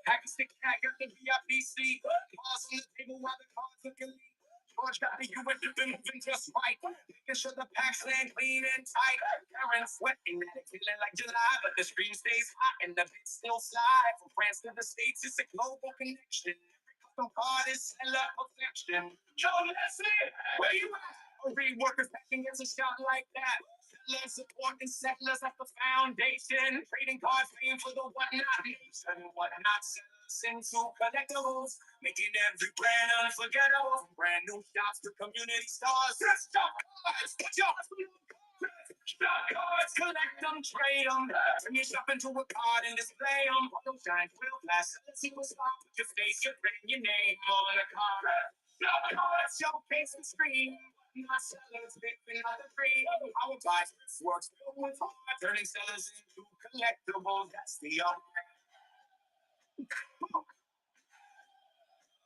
S3: Hack a stick, hack got the VIP seat. Pause on the table while the cards look elite. George got the US been moving just right. Making sure the packs land clean and tight. Karen sweating at it, feeling like July, but the screen stays hot and the bits still slide. From France to the States, it's a global connection. Every custom card is seller perfection. Yo, Leslie, where you at? Reworkers packing is a shot like that. Sellers supporting settlers at the foundation. Trading cards, paying for the whatnot nation. Whatnot sellers into collectibles. Making every brand unforgettable. From brand new shops to community stars. Just stop cards. Stock cards, collect them, trade them. Turn your shop into a card and display them. Auto shine, real fast. Let's see what's up. Put your face, your brand, your name on the card. Stock cards, showcase the screen. My sellers living out the dream. Our buys works filled with heart. Turning sellers into collectibles. That's the art.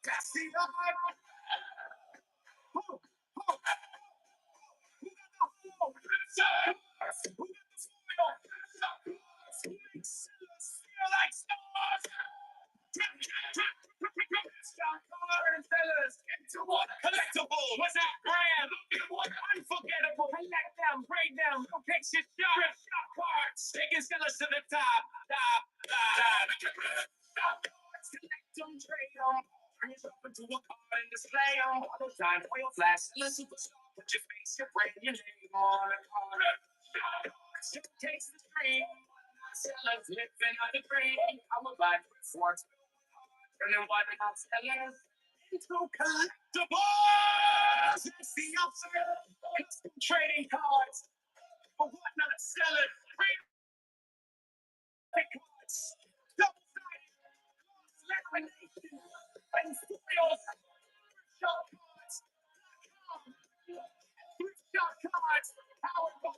S3: That's the art. Feel like stars. Sellers into one collectible. What's that brand? Unforgettable. Collect them, trade them. Location shop. Shop cards. Taking sellers to the top. Top. Collect them, trade them. Turn yourself into a card and display them. Auto shine, oil flash, sellers superstar. Put your face, your brand, your name on a card. Showcase the screen. Sellers living on the green. I'm a black force. And then what I'm sellers into collectibles. That's the upside. Custom trading cards. For what not sellers. Free cards. Double-sided. Lamination. And foils. Shop cards. Shop cards. Powered by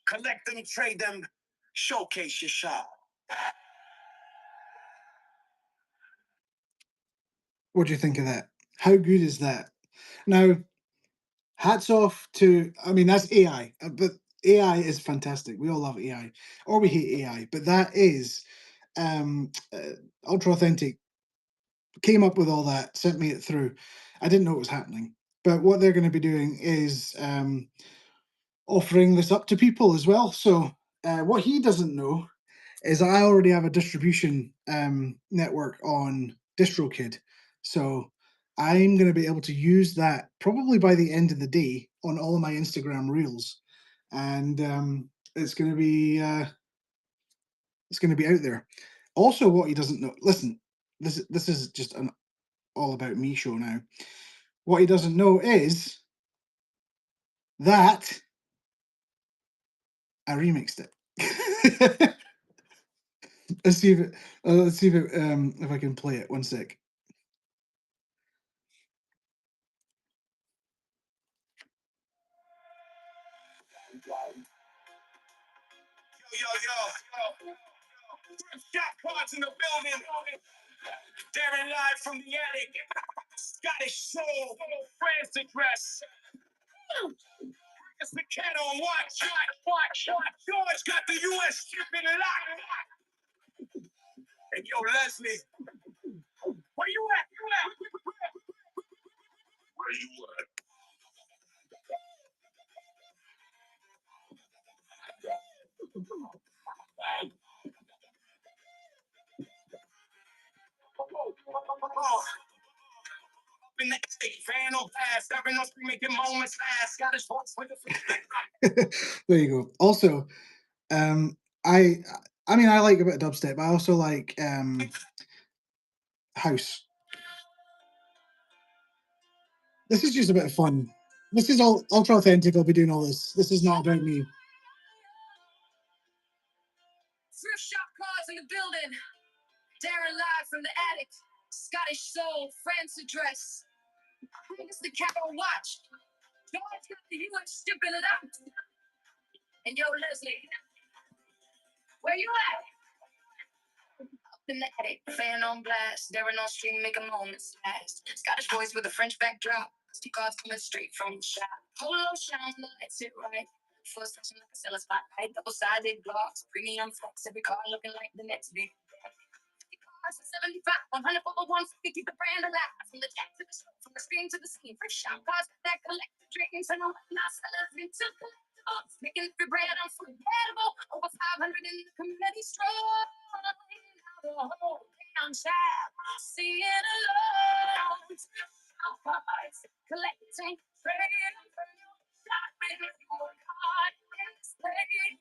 S3: collect them, trade them, showcase your shop.
S1: What do you think of that? How good is that? Now, hats off to, I mean, that's AI, but AI is fantastic. We all love AI, or we hate AI, but that is Ultra Authentic came up with all that, sent me it through. I didn't know it was happening, but what they're going to be doing is offering this up to people as well. So what he doesn't know is I already have a distribution network on DistroKid. So I'm going to be able to use that probably by the end of the day on all of my Instagram reels, and it's going to be out there. Also, what he doesn't know, listen, this is just an all about me show now. What he doesn't know is that I remixed it. Let's see if I can play it. One sec.
S3: Yo. Shop cards in the building. Darren live from the attic. Scottish soul. France address. It's the cat on watch. George got the U.S. shipping locked. And yo, Leslie, where you at? Where you at? Oh. In the fan or pass, having us making moments last. Got his voice with the
S1: There you go. Also, I mean I like a bit of dubstep. I also like house. This is just a bit of fun. This is all Ultra Authentic. I'll be doing all this. This is not about me.
S3: Thrift shop cars in the building. Darren live from the attic. Scottish soul, France address. It's the cat on watch. George got the U.S. shipping it out. And yo, Leslie, where you at? Up in the attic, fan on blast. Darren on stream, making moments last. Scottish voice with a French backdrop. Stick cards coming straight from the shop. Polo shine lights it right. First section like a seller spotlight. Double-sided blocks. Premium flex. Every car looking like the next big. 75, 100 for 150, keep the brand alive. From the jack to the show, from the screen to the scene. Fresh shop cars that collect the dreams. And all my sellers into collectibles. Making every brand unforgettable. Over 500 in the committee stroll. The whole damn shop. Seeing alone. Shop cars, collecting, trading for you. Shopping with your card. And stay.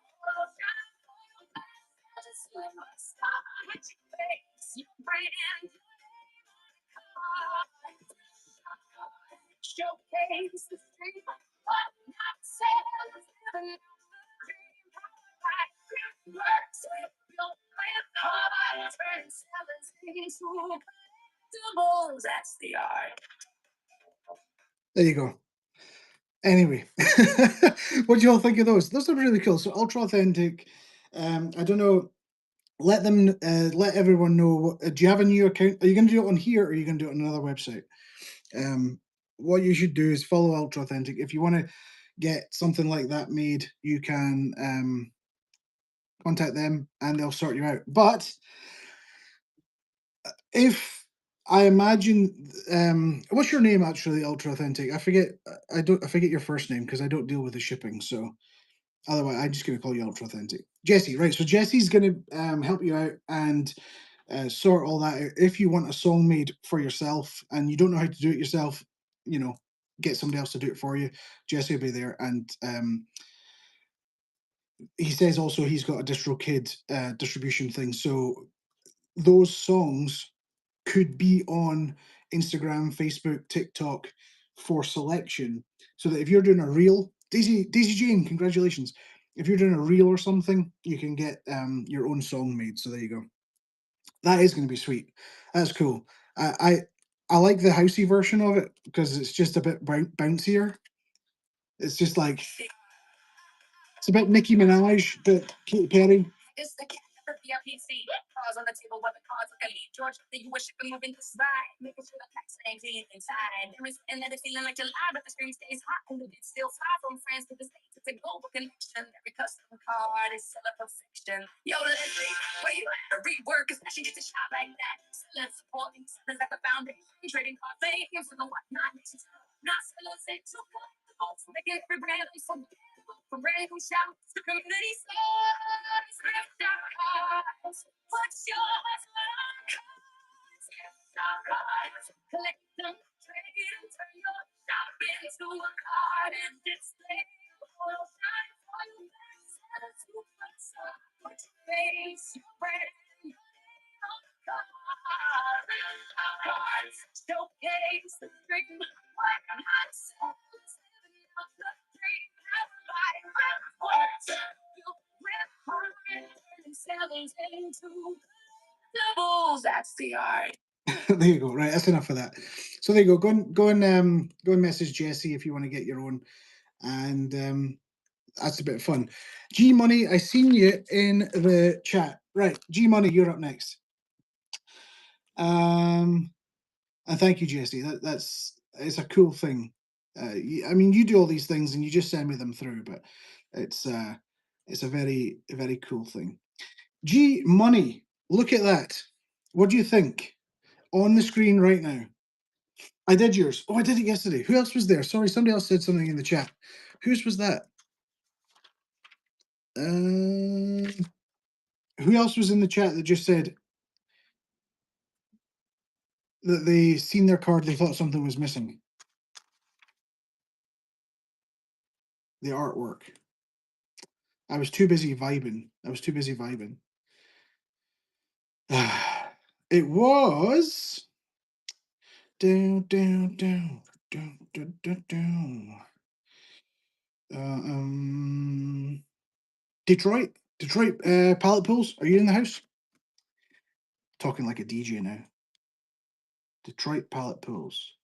S3: Showcase the street, but not sales. Works built by turn sellers into doubles. That's the art.
S1: There you go. Anyway, what do you all think of those? Those are really cool. So Ultra Authentic. I don't know. Let them let everyone know. Do you have a new account? Are you going to do it on here, or are you going to do it on another website? What you should do is follow Ultra Authentic. If you want to get something like that made, you can contact them and they'll sort you out. But if I imagine, what's your name actually, Ultra Authentic? I forget. I forget your first name because I don't deal with the shipping. So otherwise, I'm just going to call you Ultra Authentic. Jesse, right? So Jesse's going to help you out and sort all that out. If you want a song made for yourself and you don't know how to do it yourself, you know, get somebody else to do it for you. Jesse will be there, and he says also he's got a DistroKid distribution thing, so those songs could be on Instagram, Facebook, TikTok for selection, so that if you're doing a reel, Daisy Jane, congratulations. If you're doing a reel or something, you can get your own song made. So there you go. That is going to be sweet. That's cool. I like the housey version of it because it's just a bit bouncier. It's just like it's a bit Nicki Minaj, but Katy Perry.
S3: It's the cat for PLPC. Cards on the table, what the cards look at. George, the US shipping moving this ride. Making sure the packs ain't inside. There is another feeling like July, but the screen stays hot and it's still far from France to the States. It's a global connection. Every custom card is still a perfection. Yo, Leslie, where you at? Rework, cause now she gets a shot like that. Let's support these at the foundation. Trading card fame for the whatnot. Not selling it to collectibles. Make every brand from brand new shouts to community stores. What's yours? Collect them, trade them, turn your shop into a card and display. Will shine for you. Put your face, your brand, your name on the card. Showcase the dream. Why not sell? Living out the dream. Everybody works. You rip hard and sellers into doubles. That's the art.
S1: There you go. Right, that's enough of that. So there you go. Go and message Jesse if you want to get your own, and that's a bit of fun. G Money, I seen you in the chat. Right, G Money, you're up next. And thank you, Jesse. That's it's a cool thing. I mean, you do all these things and you just send me them through, but it's a very cool thing. G Money, look at that. What do you think? On the screen right now. I did yours. Oh, I did it yesterday. Who else was there? Sorry, somebody else said something in the chat. Whose was that? Who else was in the chat that just said that they seen their card, they thought something was missing? The artwork. I was too busy vibing. It was down, down, down, down, down, down, down. Detroit Pallet Pools. Are you in the house? Talking like a DJ now. Detroit Pallet Pools.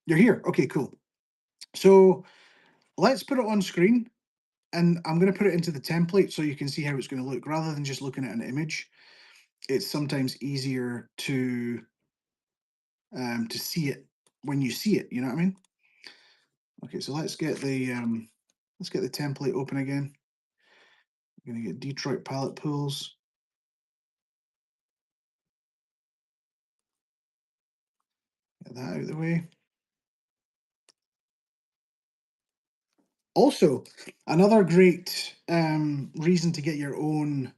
S1: You're here. Okay, cool. So let's put it on screen, and I'm going to put it into the template so you can see how it's going to look rather than just looking at an image. It's sometimes easier to see it when you see it. You know what I mean? Okay, so let's get the template open again. I'm going to get Detroit Pallet Pools. Get that out of the way. Also, another great reason to get your own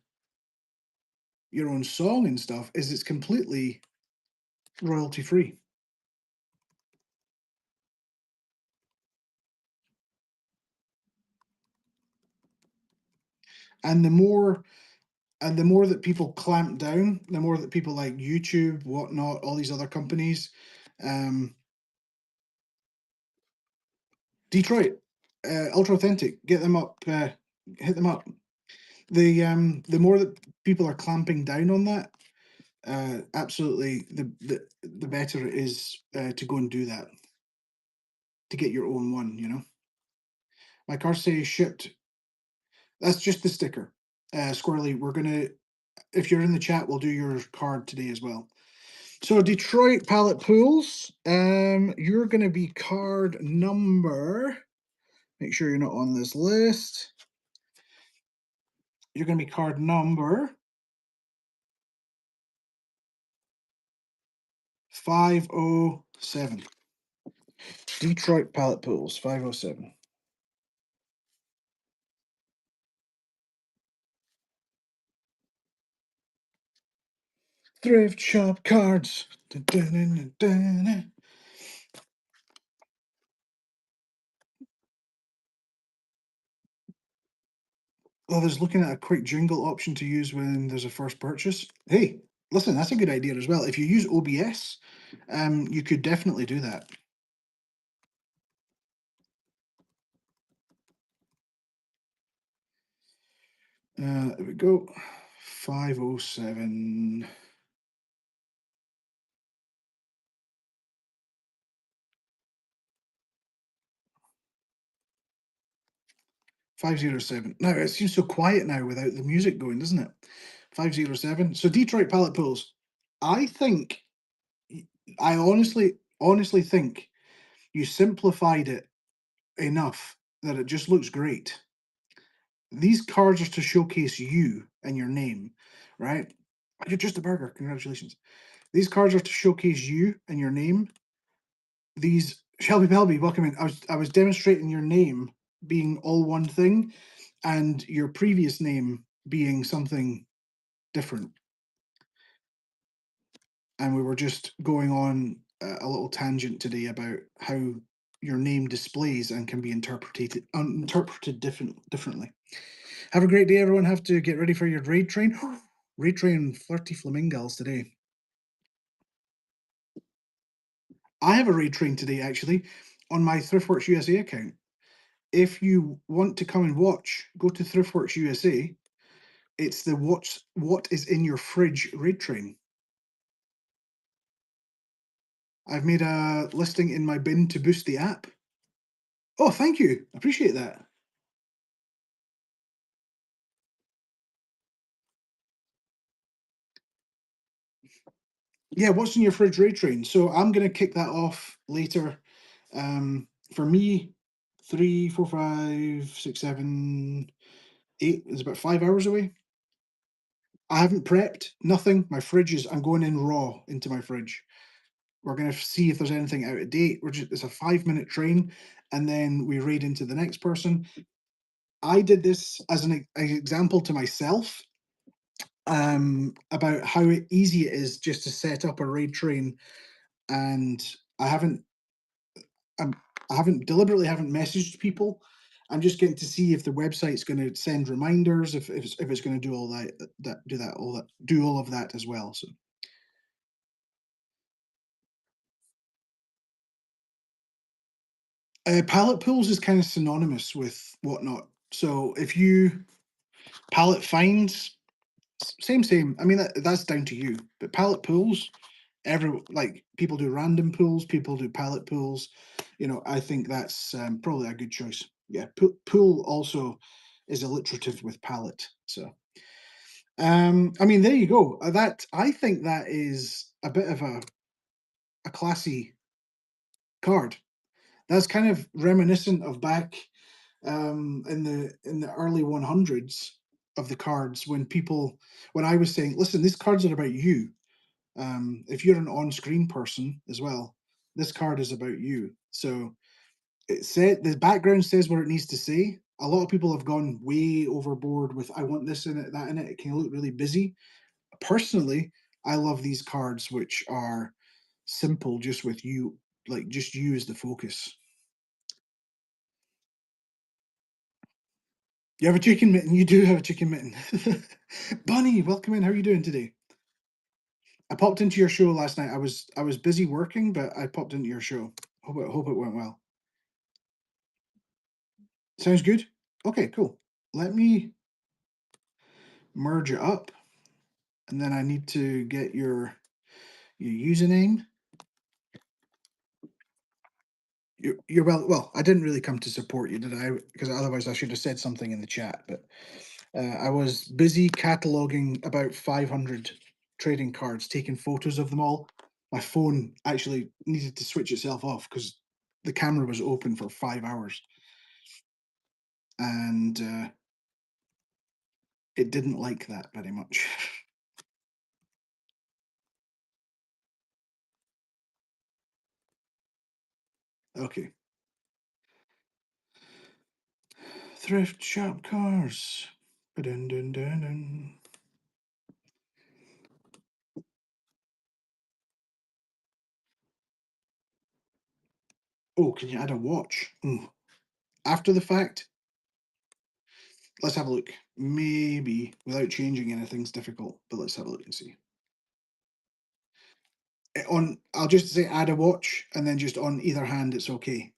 S1: song and stuff is it's completely royalty free. And the more that people clamp down, the more that people like YouTube, whatnot, all these other companies, Detroit, Ultra Authentic, get them up, hit them up. The more that people are clamping down on that, absolutely, the better it is to go and do that, to get your own one. You know, my car says shipped. That's just the sticker. Squirrely, we're gonna, if you're in the chat, we'll do your card today as well. So Detroit Pallet Pools, you're going to be card number, make sure you're not on this list. You're going to be card number 507. Detroit Pallet Pools, 507. Thrift shop cards. Dun, dun, dun, dun, dun. Oh, there's looking at a quick jingle option to use when there's a first purchase. Hey, listen, that's a good idea as well. If you use OBS, you could definitely do that. There we go. 507. $507. Now it seems so quiet now without the music going, doesn't it? 507. So Detroit pallet pools. I think I honestly think you simplified it enough that it just looks great. These cards are to showcase you and your name, right? You're just a burger. Congratulations. These cards are to showcase you and your name. These Shelby Belby, welcome in. I was demonstrating your name being all one thing and your previous name being something different. And we were just going on a little tangent today about how your name displays and can be interpreted differently. Have a great day, everyone. Have to get ready for your raid train. Raid train flirty flamingals today. I have a raid train today, actually, on my ThriftWorks USA account. If you want to come and watch, go to ThriftWorks USA. It's the what is in your fridge raid train. I've made a listing in my bin to boost the app. Oh, thank you. Appreciate that. Yeah, what's in your fridge raid train? So I'm going to kick that off later. For me, 3, 4, 5, 6, 7, 8 is about 5 hours away. I haven't prepped, nothing. My fridge is, I'm going in raw into my fridge. We're going to see if there's anything out of date. It's a 5-minute train, and then we raid into the next person. I did this as an example to myself about how easy it is just to set up a raid train, and I haven't I haven't deliberately haven't messaged people. I'm just getting to see if the website's going to send reminders, if it's going to do all do all of that as well. So pallet pools is kind of synonymous with whatnot. So if you pallet finds, same. I mean that's down to you. But pallet pools, like people do random pools, people do pallet pools. I think that's probably a good choice. Yeah, pool also is alliterative with pallet. So I mean, there you go. That I think that is a bit of a classy card. That's kind of reminiscent of back in the early 100s of the cards when I was saying, listen, these cards are about you. If you're an on-screen person as well, this card is about you. So it said the background says what it needs to say. A lot of people have gone way overboard with I want this in it, that in it. It can look really busy. Personally, I love these cards which are simple, just with you, like just you as the focus. You have a chicken mitten. You do have a chicken mitten. Bunny, welcome in. How are you doing today? I popped into your show last night. I was busy working, but I popped into your show. Hope it went well. Sounds good. Okay, cool. Let me merge it up, and then I need to get your username. You're well. I didn't really come to support you, did I? Because otherwise, I should have said something in the chat. But I was busy cataloging about 500 trading cards, taking photos of them all. My phone actually needed to switch itself off because the camera was open for 5 hours, and it didn't like that very much. Okay. Thrift shop cars. Ba-dun-dun-dun-dun. Oh, can you add a watch? Ooh. After the fact? let's have a look. Maybe without changing anything's difficult, but let's have a look and see. I'll just say add a watch, and then just on either hand, it's okay.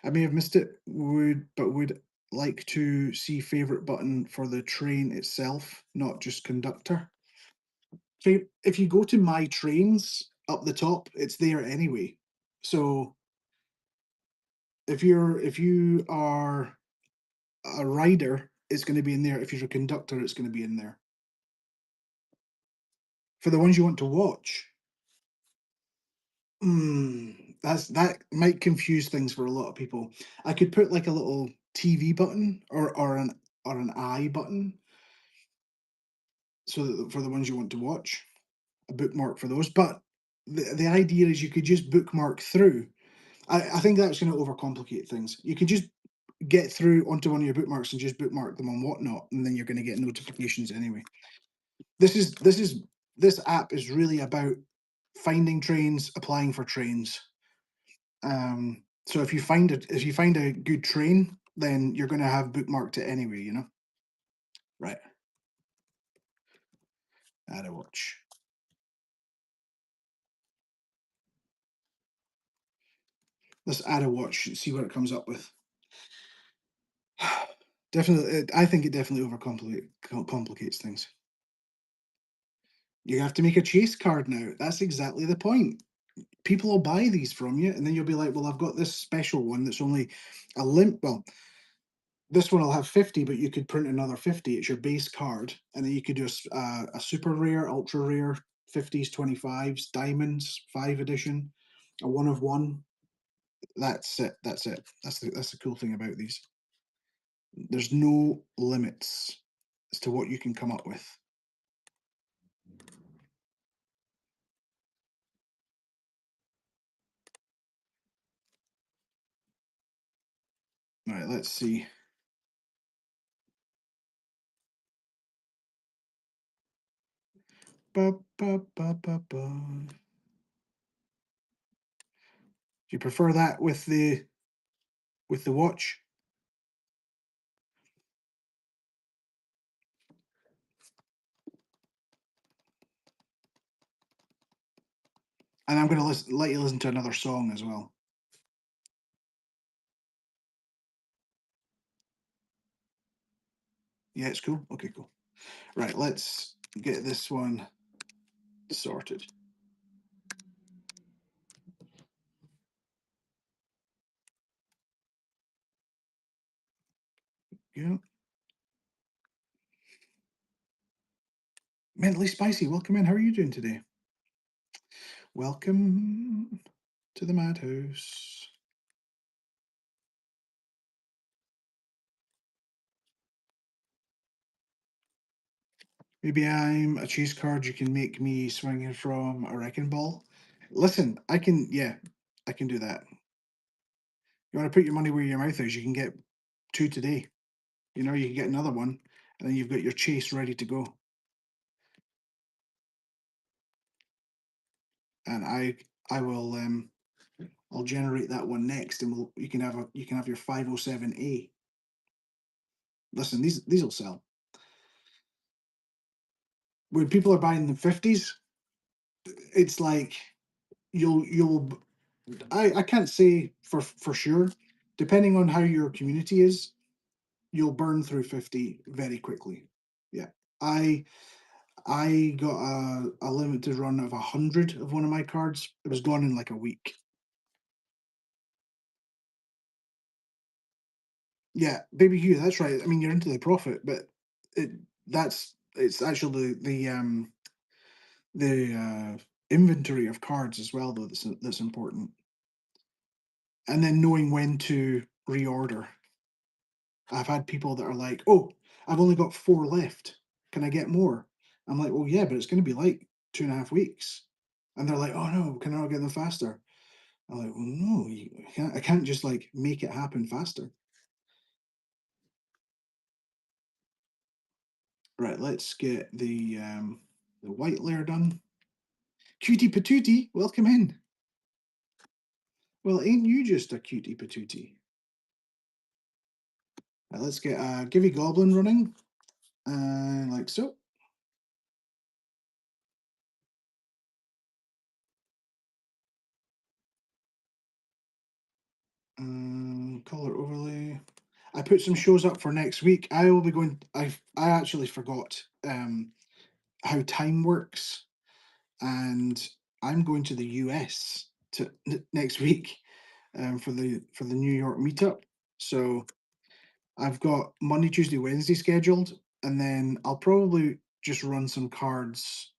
S1: I may have missed it. Would like to see favorite button for the train itself, not just conductor. Okay, if you go to my trains up the top, it's there anyway. So if you are a rider, it's going to be in there. If you're a conductor, it's going to be in there. For the ones you want to watch, that might confuse things for a lot of people. I could put like a little TV button or an I button, so that for the ones you want to watch, a bookmark for those. But the idea is you could just bookmark through. I think that's going to overcomplicate things. You can just get through onto one of your bookmarks and just bookmark them on Whatnot, and then you're going to get notifications anyway. This app is really about finding trains, applying for trains. So if you find a good train, then you're going to have bookmarked it anyway. Right? Add a watch. Let's add a watch and see what it comes up with. Definitely, I think it definitely complicates things. You have to make a chase card now. That's exactly the point. People will buy these from you, and then you'll be like, "Well, I've got this special one that's only a limp. Well, this one will have 50, but you could print another 50. It's your base card, and then you could do a super rare, ultra rare, 50s, 25s, diamonds, 5 edition, a one of one. That's it. That's it. That's the cool thing about these. There's no limits as to what you can come up with. All right, let's see. Ba, ba, ba, ba, ba. Do you prefer that with the watch? And I'm going to let you listen to another song as well. Yeah, it's cool. Okay, cool. Right, let's get this one sorted. Yeah. Mentally Spicy, welcome in. How are you doing today? Welcome to the madhouse. Maybe I'm a chase card you can make me swinging from a wrecking ball. Listen, I can do that. You want to put your money where your mouth is, you can get 2 today. You can get another one, and then you've got your chase ready to go. And I will I'll generate that one next, and you can have your 507A. Listen, these will sell. When people are buying the 50s, it's like you'll I can't say for sure. Depending on how your community is, you'll burn through 50 very quickly. Yeah. I got a limited run of 100 of one of my cards. It was gone in like a week. Yeah, Baby Hugh, that's right. I mean, you're into the profit, but it's actually the inventory of cards as well, though, that's important. And then knowing when to reorder. I've had people that are like, "Oh, I've only got 4 left. Can I get more?" I'm like, "Well, yeah, but it's going to be like 2.5 weeks." And they're like, "Oh no, can I not get them faster?" I'm like, "Well, no, you can't. I can't just like make it happen faster." Right, let's get the white layer done. Cutie patootie, welcome in. Well, ain't you just a cutie patootie? Let's get a Givey Goblin running, like so. Color overlay. I put some shows up for next week. I will be going. I actually forgot how time works, and I'm going to the US next week for the New York meetup. So I've got Monday, Tuesday, Wednesday scheduled, and then I'll probably just run some cards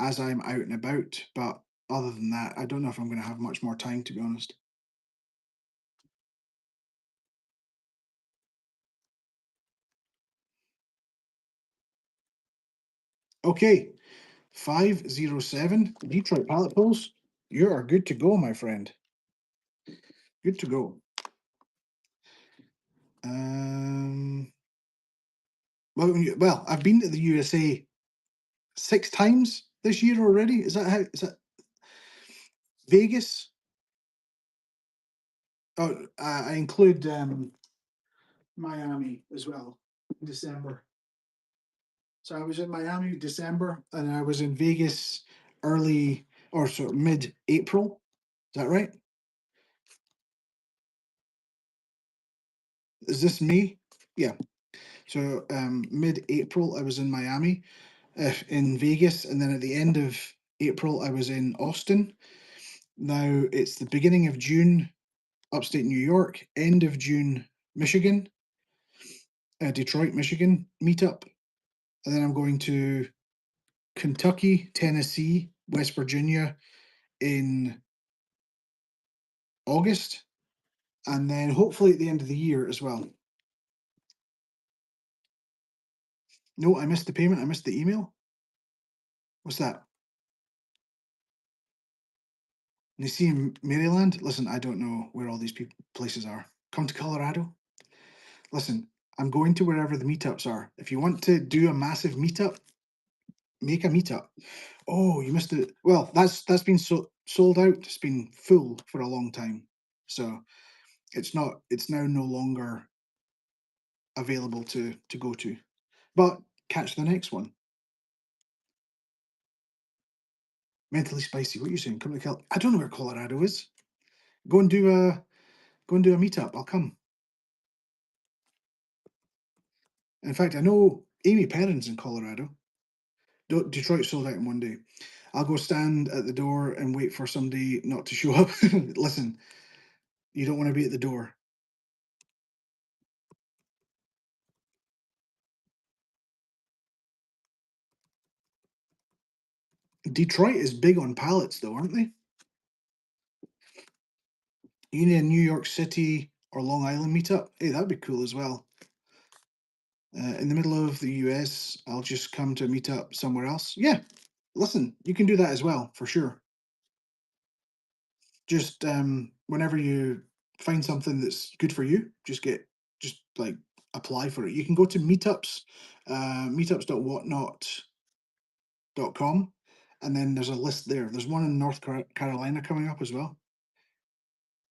S1: as I'm out and about. But other than that, I don't know if I'm going to have much more time, to be honest. Okay, 507 Detroit pallet pulls. You are good to go, my friend. Good to go. Well, I've been to the USA 6 times this year already. Is that Vegas? Oh, I include Miami as well in December. So I was in Miami December, and I was in Vegas early or sort of mid-April. Is that right? Is this me? Yeah. So mid-April, I was in Miami, in Vegas, and then at the end of April, I was in Austin. Now it's the beginning of June, upstate New York, end of June, Michigan, Detroit, Michigan meetup, and then I'm going to Kentucky, Tennessee, West Virginia in August, and then hopefully at the end of the year as well. No, I missed the payment. I missed the email. What's that? Nissim, Maryland. Listen, I don't know where all these places are. Come to Colorado. Listen, I'm going to wherever the meetups are. If you want to do a massive meetup, make a meetup. Oh, you missed it. Well, that's been sold out. It's been full for a long time. So it's now no longer available to go to. But catch the next one. Mentally spicy. What are you saying? Come to I don't know where Colorado is. Go and do a meetup. I'll come. In fact, I know Amy Perrin's in Colorado. Detroit sold out in one day. I'll go stand at the door and wait for somebody not to show up. Listen, you don't want to be at the door. Detroit is big on pallets, though, aren't they? You need a New York City or Long Island meetup. Hey, that'd be cool as well. In the middle of the US, I'll just come to a meetup somewhere else. Yeah, listen, you can do that as well, for sure. Just whenever you find something that's good for you, just like apply for it. You can go to meetups, meetups.whatnot.com, and then there's a list there. There's one in North Carolina coming up as well.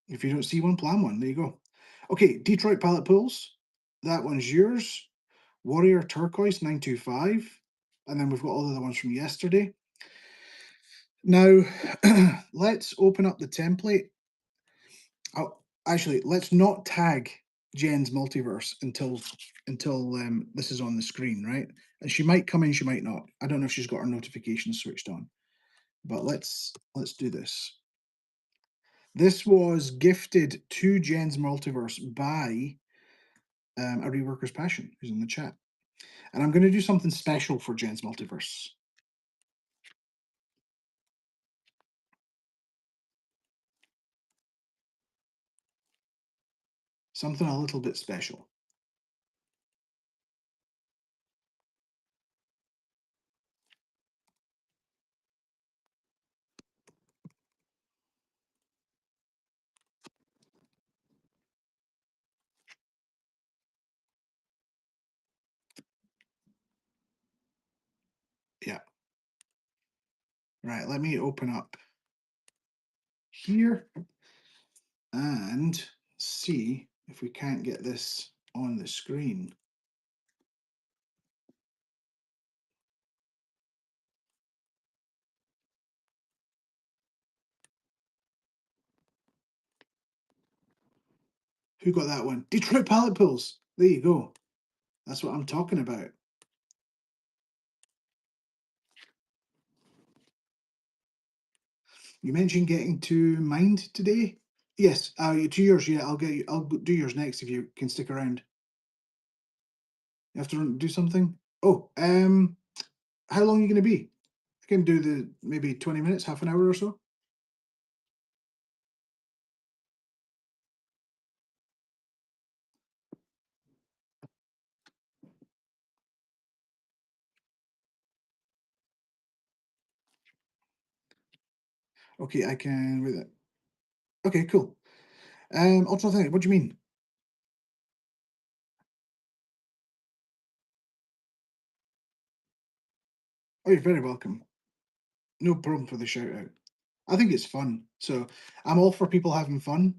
S1: If you don't see one, plan one. There you go. Okay, Detroit pallet pulls. That one's yours. Warrior Turquoise 925. And then we've got all the other ones from yesterday. Now, let's open up the template. Oh, actually, let's not tag Jen's Multiverse until this is on the screen, right? And she might come in, she might not. I don't know if she's got her notifications switched on. But let's do this. This was gifted to Jen's Multiverse by a Reworker's Passion, who's in the chat. And I'm going to do something special for Jen's Multiverse. Something a little bit special. Yeah. Right, let me open up here and see if we can't get this on the screen. Who got that one? Detroit Pallet Pools. There you go. That's what I'm talking about. You mentioned getting to Mind today. Yes, to yours. Yeah, I'll get you. I'll do yours next if you can stick around. You have to do something. Oh, how long are you going to be? I can do the maybe 20 minutes, half an hour or so. Okay, I can with it. Okay, cool. Ultra, what do you mean? Oh, you're very welcome. No problem for the shout out. I think it's fun. So I'm all for people having fun.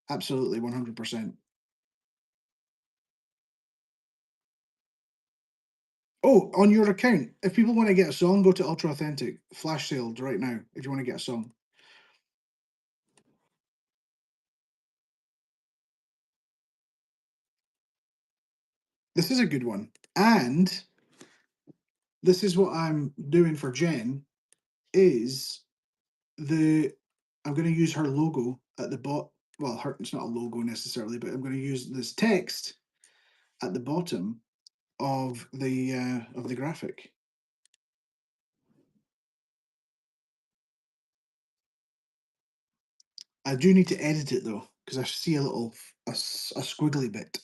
S1: Absolutely, 100%. Oh, on your account, if people want to get a song, go to Ultra Authentic flash sale right now. If you want to get a song, this is a good one, and this is what I'm doing for Jen. Is the I'm going to use her logo at the bot. Well, her it's not a logo necessarily, but I'm going to use this text at the bottom of the graphic. I do need to edit it though, because I see a little a squiggly bit.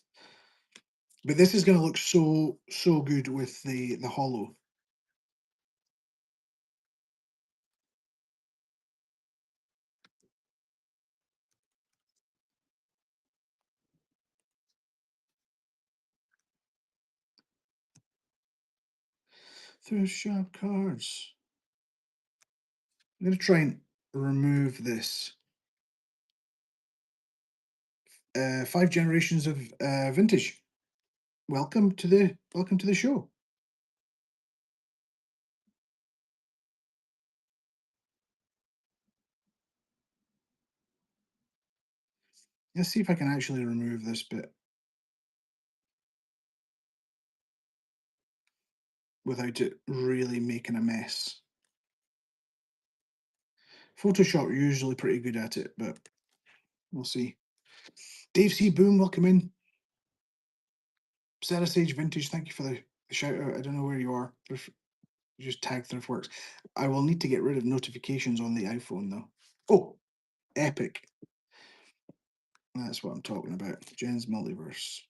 S1: But this is going to look so good with the hollow. Thrift shop cards. I'm going to try and remove this. 5 generations of vintage. Welcome to the show. Let's see if I can actually remove this bit without it really making a mess. Photoshop are usually pretty good at it, but we'll see. Dave C. Boom, welcome in. Sarah Sage Vintage, thank you for the shout out. I don't know where you are. Just tag Thriftworks. I will need to get rid of notifications on the iPhone though. Oh, epic. That's what I'm talking about. Jen's Multiverse.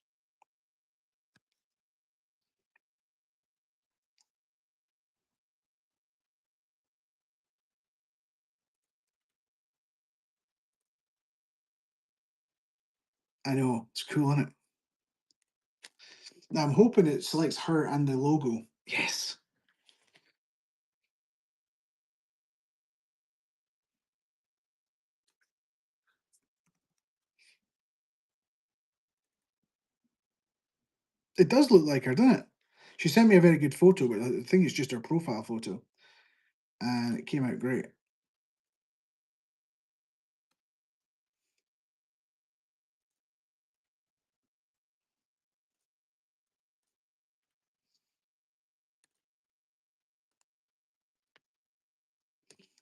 S1: I know, it's cool, isn't it? Now I'm hoping it selects her and the logo. Yes. It does look like her, doesn't it? She sent me a very good photo, but I think it's just her profile photo. And it came out great.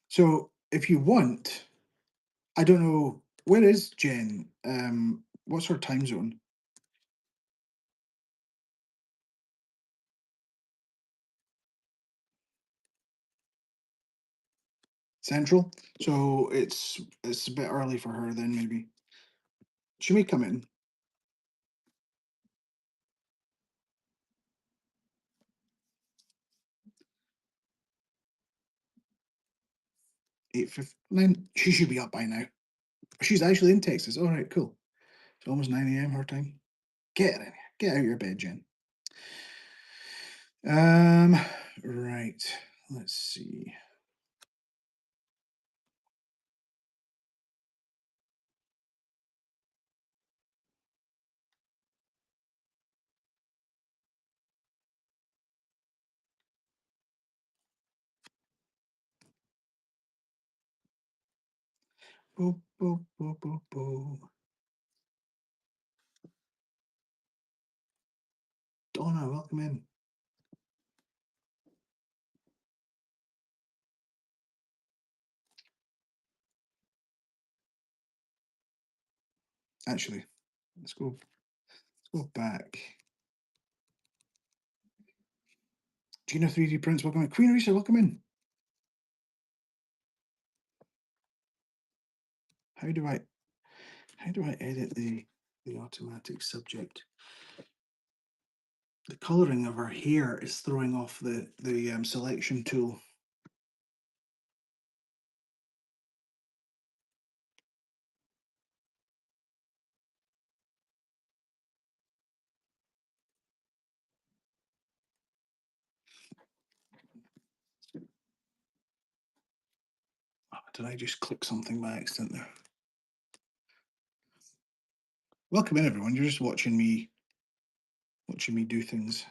S1: So if you want, I don't know, where is Jen? What's her time zone? Central. So it's a bit early for her then maybe. She may come in. 8:59. She should be up by now. She's actually in Texas. All right, cool. It's almost 9 a.m. her time. Get in here. Get out of your bed, Jen. Right. Let's see. Boop, boop, boop, boop, boop. Donna, welcome in. Actually, let's go back. Gina 3D Prints, welcome in. Queen Risa, welcome in. How do I edit the automatic subject? The coloring of her hair is throwing off the selection tool. Oh, did I just click something by accident there? Welcome in, everyone. You're just watching me do things.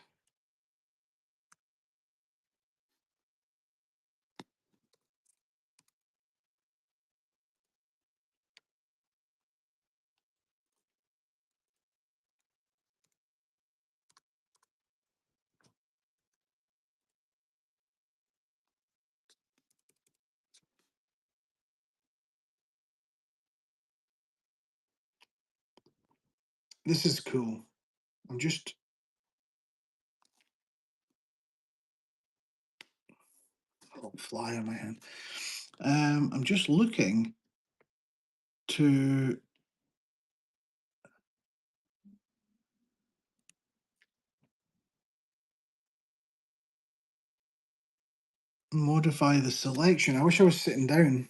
S1: This is cool. I'm just fly on my hand. I'm just looking to modify the selection. I wish I was sitting down.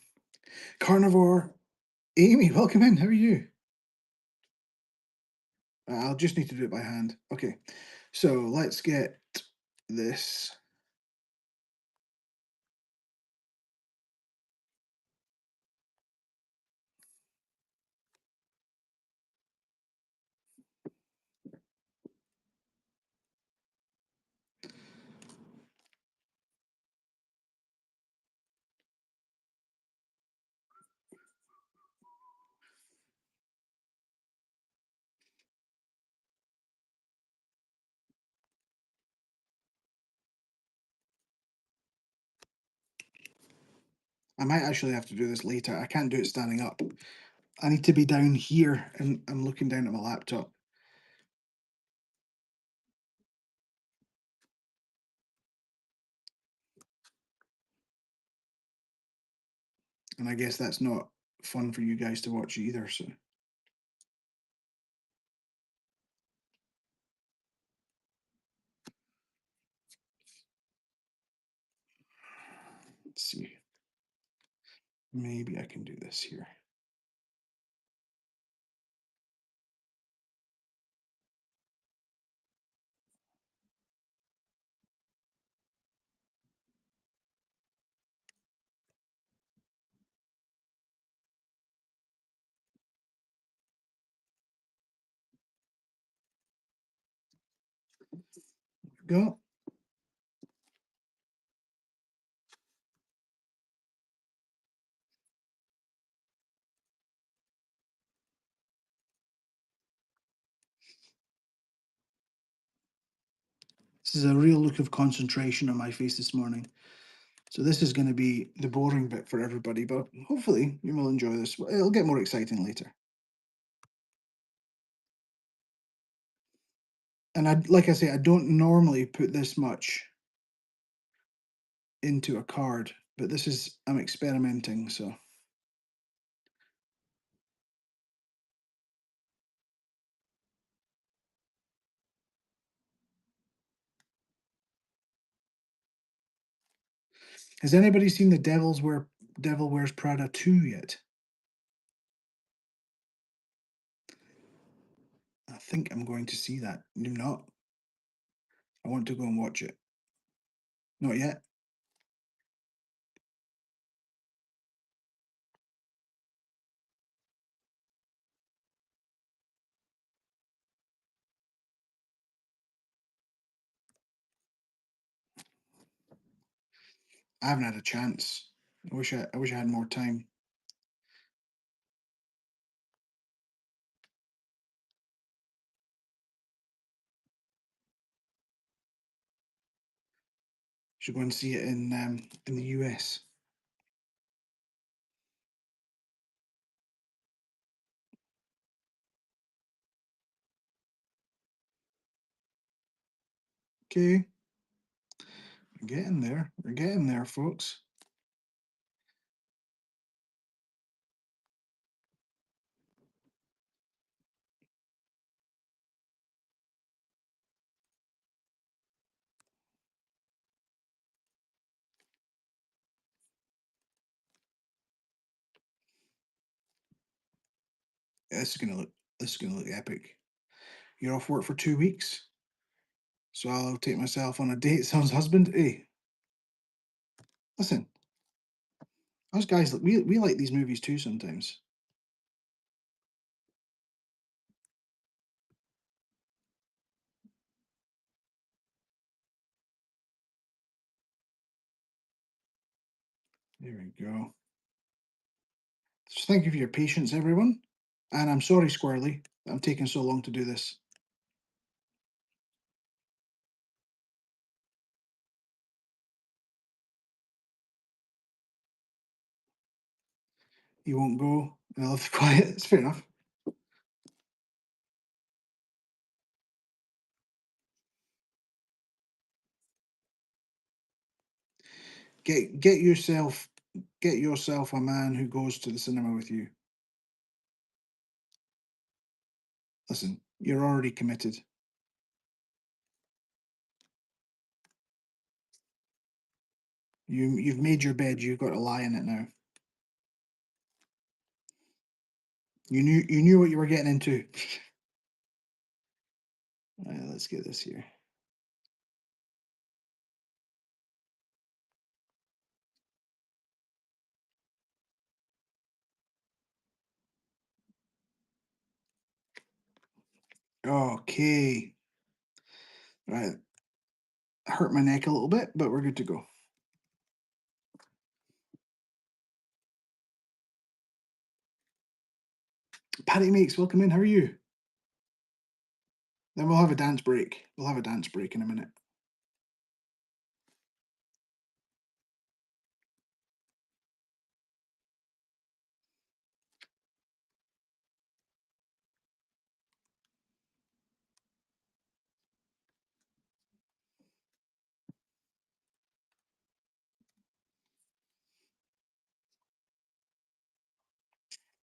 S1: Carnivore, Amy, welcome in. How are you? I'll just need to do it by hand. Okay, so let's get this. I might actually have to do this later. I can't do it standing up. I need to be down here and I'm looking down at my laptop. And I guess that's not fun for you guys to watch either. So let's see. Maybe I can do this here. Go. This is a real look of concentration on my face this morning. So this is going to be the boring bit for everybody, but hopefully you will enjoy this. It'll get more exciting later. And like I say, I don't normally put this much into a card, but I'm experimenting, so. Has anybody seen the Devil Wears Prada 2 yet? I think I'm going to see that. No, not. I want to go and watch it. Not yet. I haven't had a chance. I wish I had more time. Should go and see it in the US. Okay. We're getting there. We're getting there, folks. This is gonna look epic. You're off work for 2 weeks, so I'll take myself on a date. Someone's husband. Hey, listen, us guys, we like these movies too sometimes. There we go. So thank you for your patience, everyone. And I'm sorry, Squirrely, that I'm taking so long to do this. You won't go, and I love the quiet. It's fair enough. Get yourself a man who goes to the cinema with you. Listen, you're already committed. You've made your bed. You've got to lie in it now. You knew what you were getting into. Let's get this here. Okay. Right. I hurt my neck a little bit, but we're good to go. Patty Makes, welcome in. How are you? Then we'll have a dance break. We'll have a dance break in a minute.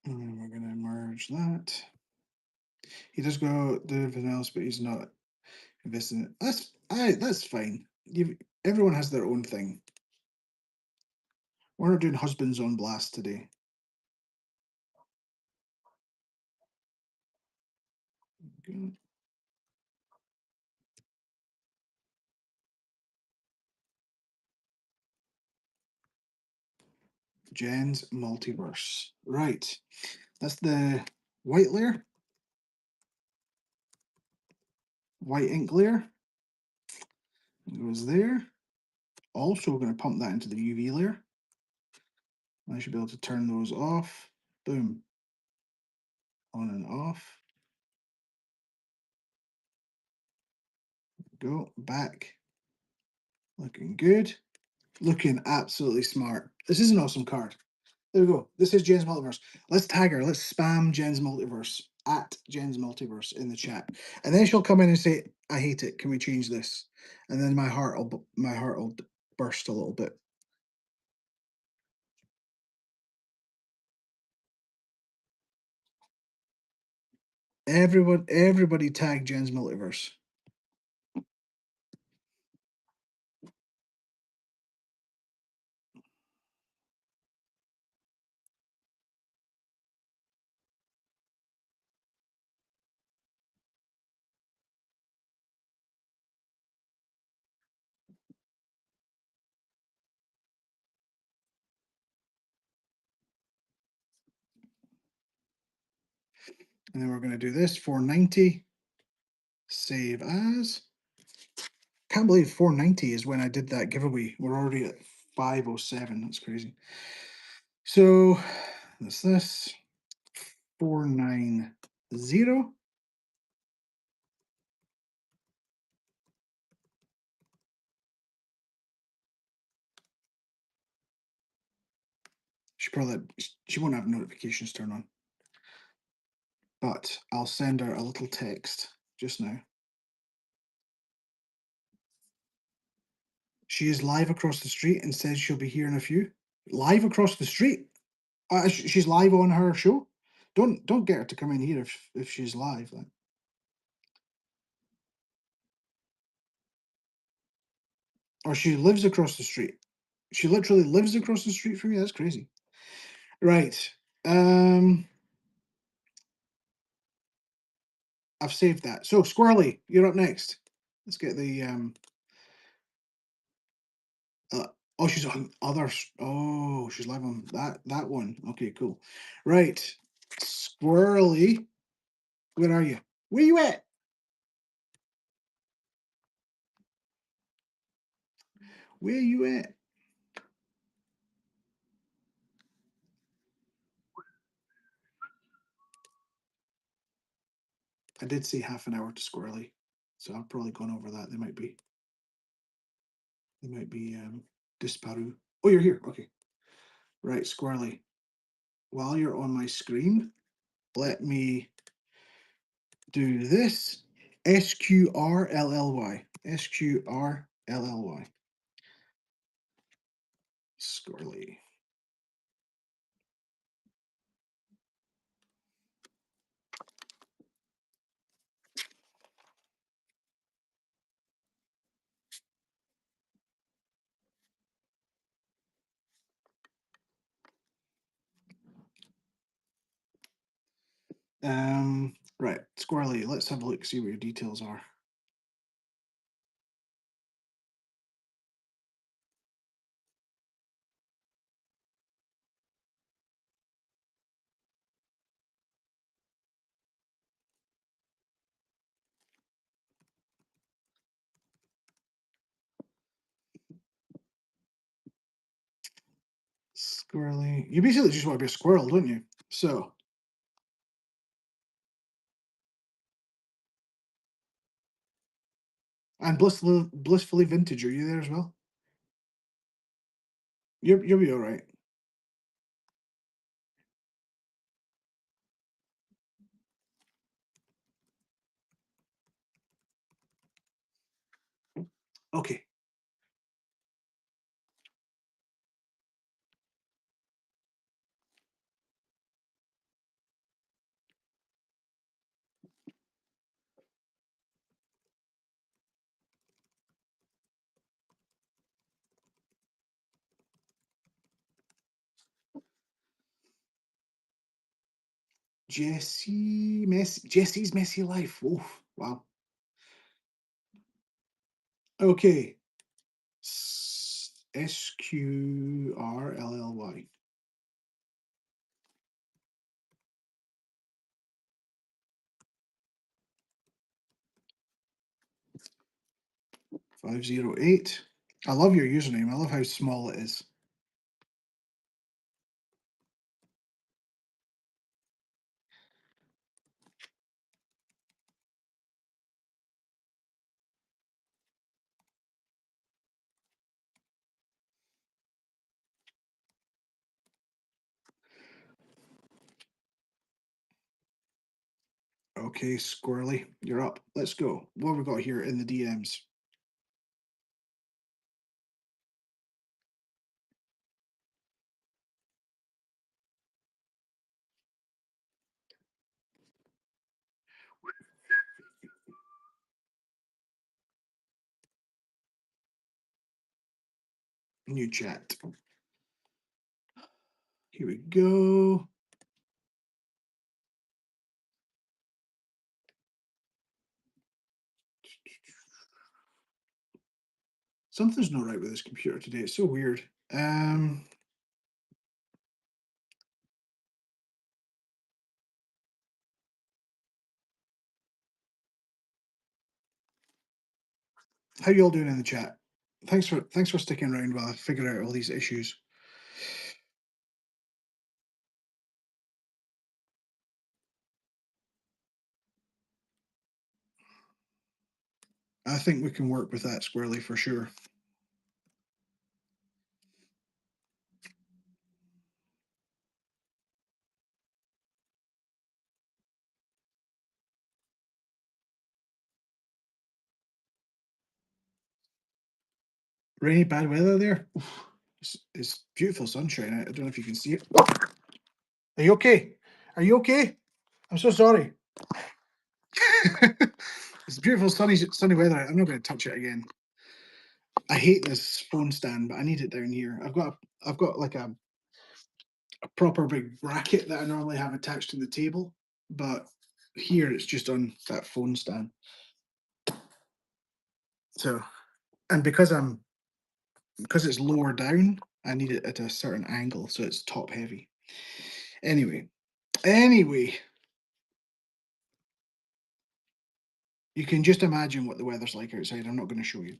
S1: And then we're going to merge that. He does go do everything else, but he's not investing. That's fine. Everyone has their own thing. We're not doing husbands on blast today. Good. Jen's multiverse. Right. That's the white layer. White ink layer. It goes there. Also, we're going to pump that into the UV layer. I should be able to turn those off. Boom. On and off. Go back. Looking good. Looking absolutely smart. This is an awesome card. There we go. This is Jen's Multiverse. Let's tag her. Let's spam Jen's Multiverse at Jen's Multiverse in the chat, and then she'll come in and say, "I hate it. Can we change this?" And then my heart will burst a little bit. Everybody tag Jen's Multiverse. And then we're going to do this 490. Save as. Can't believe 490 is when I did that giveaway. We're already at 507. That's crazy. So that's this 490. She won't have notifications turned on. But I'll send her a little text just now. She is live across the street and says she'll be here in a few. Live across the street. She's live on her show. Don't get her to come in here if she's live. Like. Or she lives across the street. She literally lives across the street from me. That's crazy. Right. I've saved that. So Squirrely, you're up next. Let's get the oh, she's on others. Oh, she's live on that one. Okay, cool. Right. Squirrely. Where are you? Where you at? Where you at? I did say half an hour to Squirrely, so I've probably gone over that. They might be disparu. Oh, you're here. Okay. Right, Squirrely. While you're on my screen, let me do this. SQRLLY. SQRLLY. Squirrely. Right, Squirrely, let's have a look, see what your details are. Squirrely. You basically just want to be a squirrel, don't you? So. And blissfully vintage, are you there as well? You'll be all right. Okay. Jesse's messy life. Oh, wow. Okay. SQRLLY. 508. I love your username. I love how small it is. Okay, Squirrely, you're up. Let's go. What have we got here in the DMs? New chat. Here we go. Something's not right with this computer today. It's so weird. How you all doing in the chat? Thanks for sticking around while I figure out all these issues. I think we can work with that Squirrely for sure. Rainy, bad weather there. Oof, it's beautiful sunshine. I don't know if you can see it. Are you okay? Are you okay? I'm so sorry. It's beautiful sunny weather. I'm not going to touch it again. I hate this phone stand, but I need it down here. I've got like a proper big bracket that I normally have attached to the table, but here it's just on that phone stand. So, and because it's lower down, I need it at a certain angle, so it's top heavy. Anyway, you can just imagine what the weather's like outside. I'm not going to show you.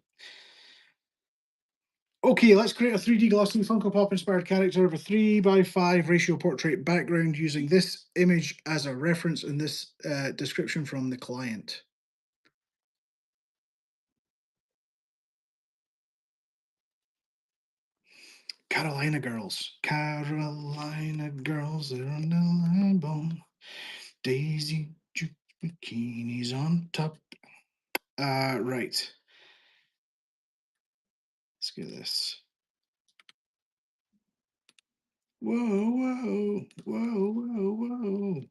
S1: Okay, let's create a 3D glossy Funko Pop inspired character of a 3:5 ratio portrait background using this image as a reference in this description from the client. Carolina girls, they're on the line bone. Daisy Duke bikinis on top. Right. Let's get this. Whoa, whoa, whoa, whoa, whoa.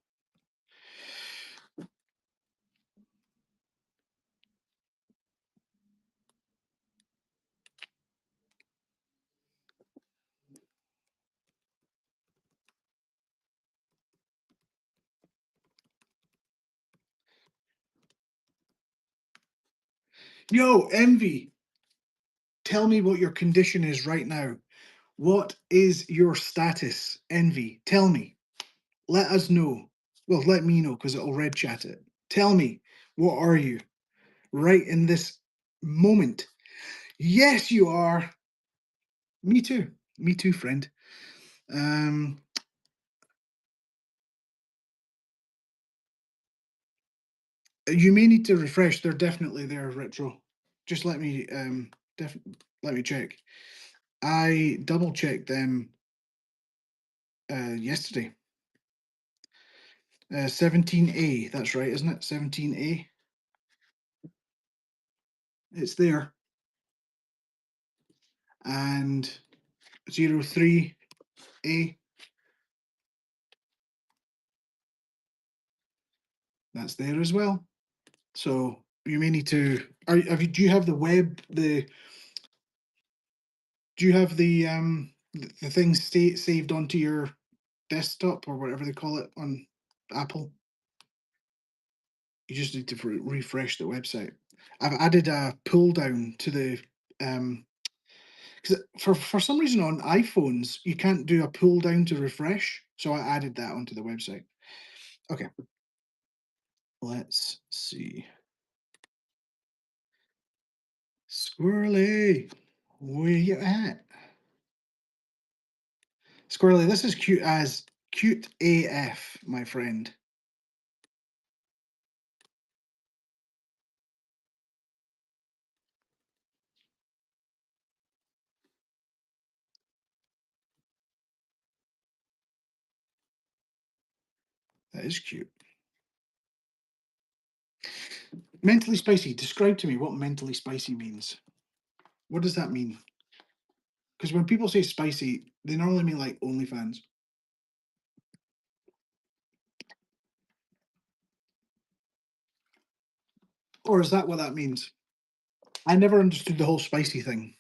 S1: Yo, Envy, tell me what your condition is right now. What is your status, Envy? Tell me. Let us know. Well, let me know because it'll red chat it. Tell me, what are you right in this moment? Yes, you are. Me too. Me too, friend. You may need to refresh. They're definitely there, Retro. Just let me let me check. I double checked them yesterday. 17A, that's right, isn't it? 17A. It's there. And 03A. That's there as well. So you may need to. Do you have the web? Do you have the things saved onto your desktop or whatever they call it on Apple? You just need to refresh the website. I've added a pull down to the because for some reason on iPhones you can't do a pull down to refresh, so I added that onto the website. Okay, let's see. Squirrely, where you at? Squirrely, this is cute AF, my friend. That is cute. Mentally spicy. Describe to me what mentally spicy means. What does that mean? Because when people say spicy, they normally mean like OnlyFans. Or is that what that means? I never understood the whole spicy thing.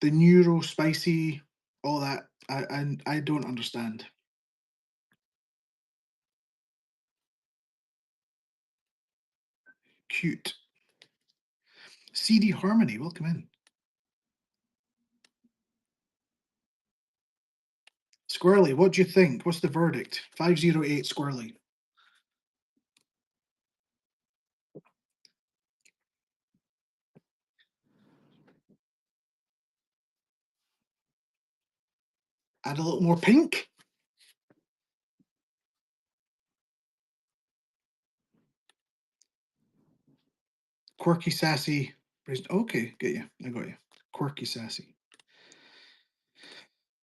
S1: The neuro spicy, all that. I don't understand. Cute. CD Harmony, welcome in. Squirrely, what do you think? What's the verdict? 508 Squirrely. Add a little more pink. Quirky, sassy. Okay, get you. I got you. Quirky, sassy.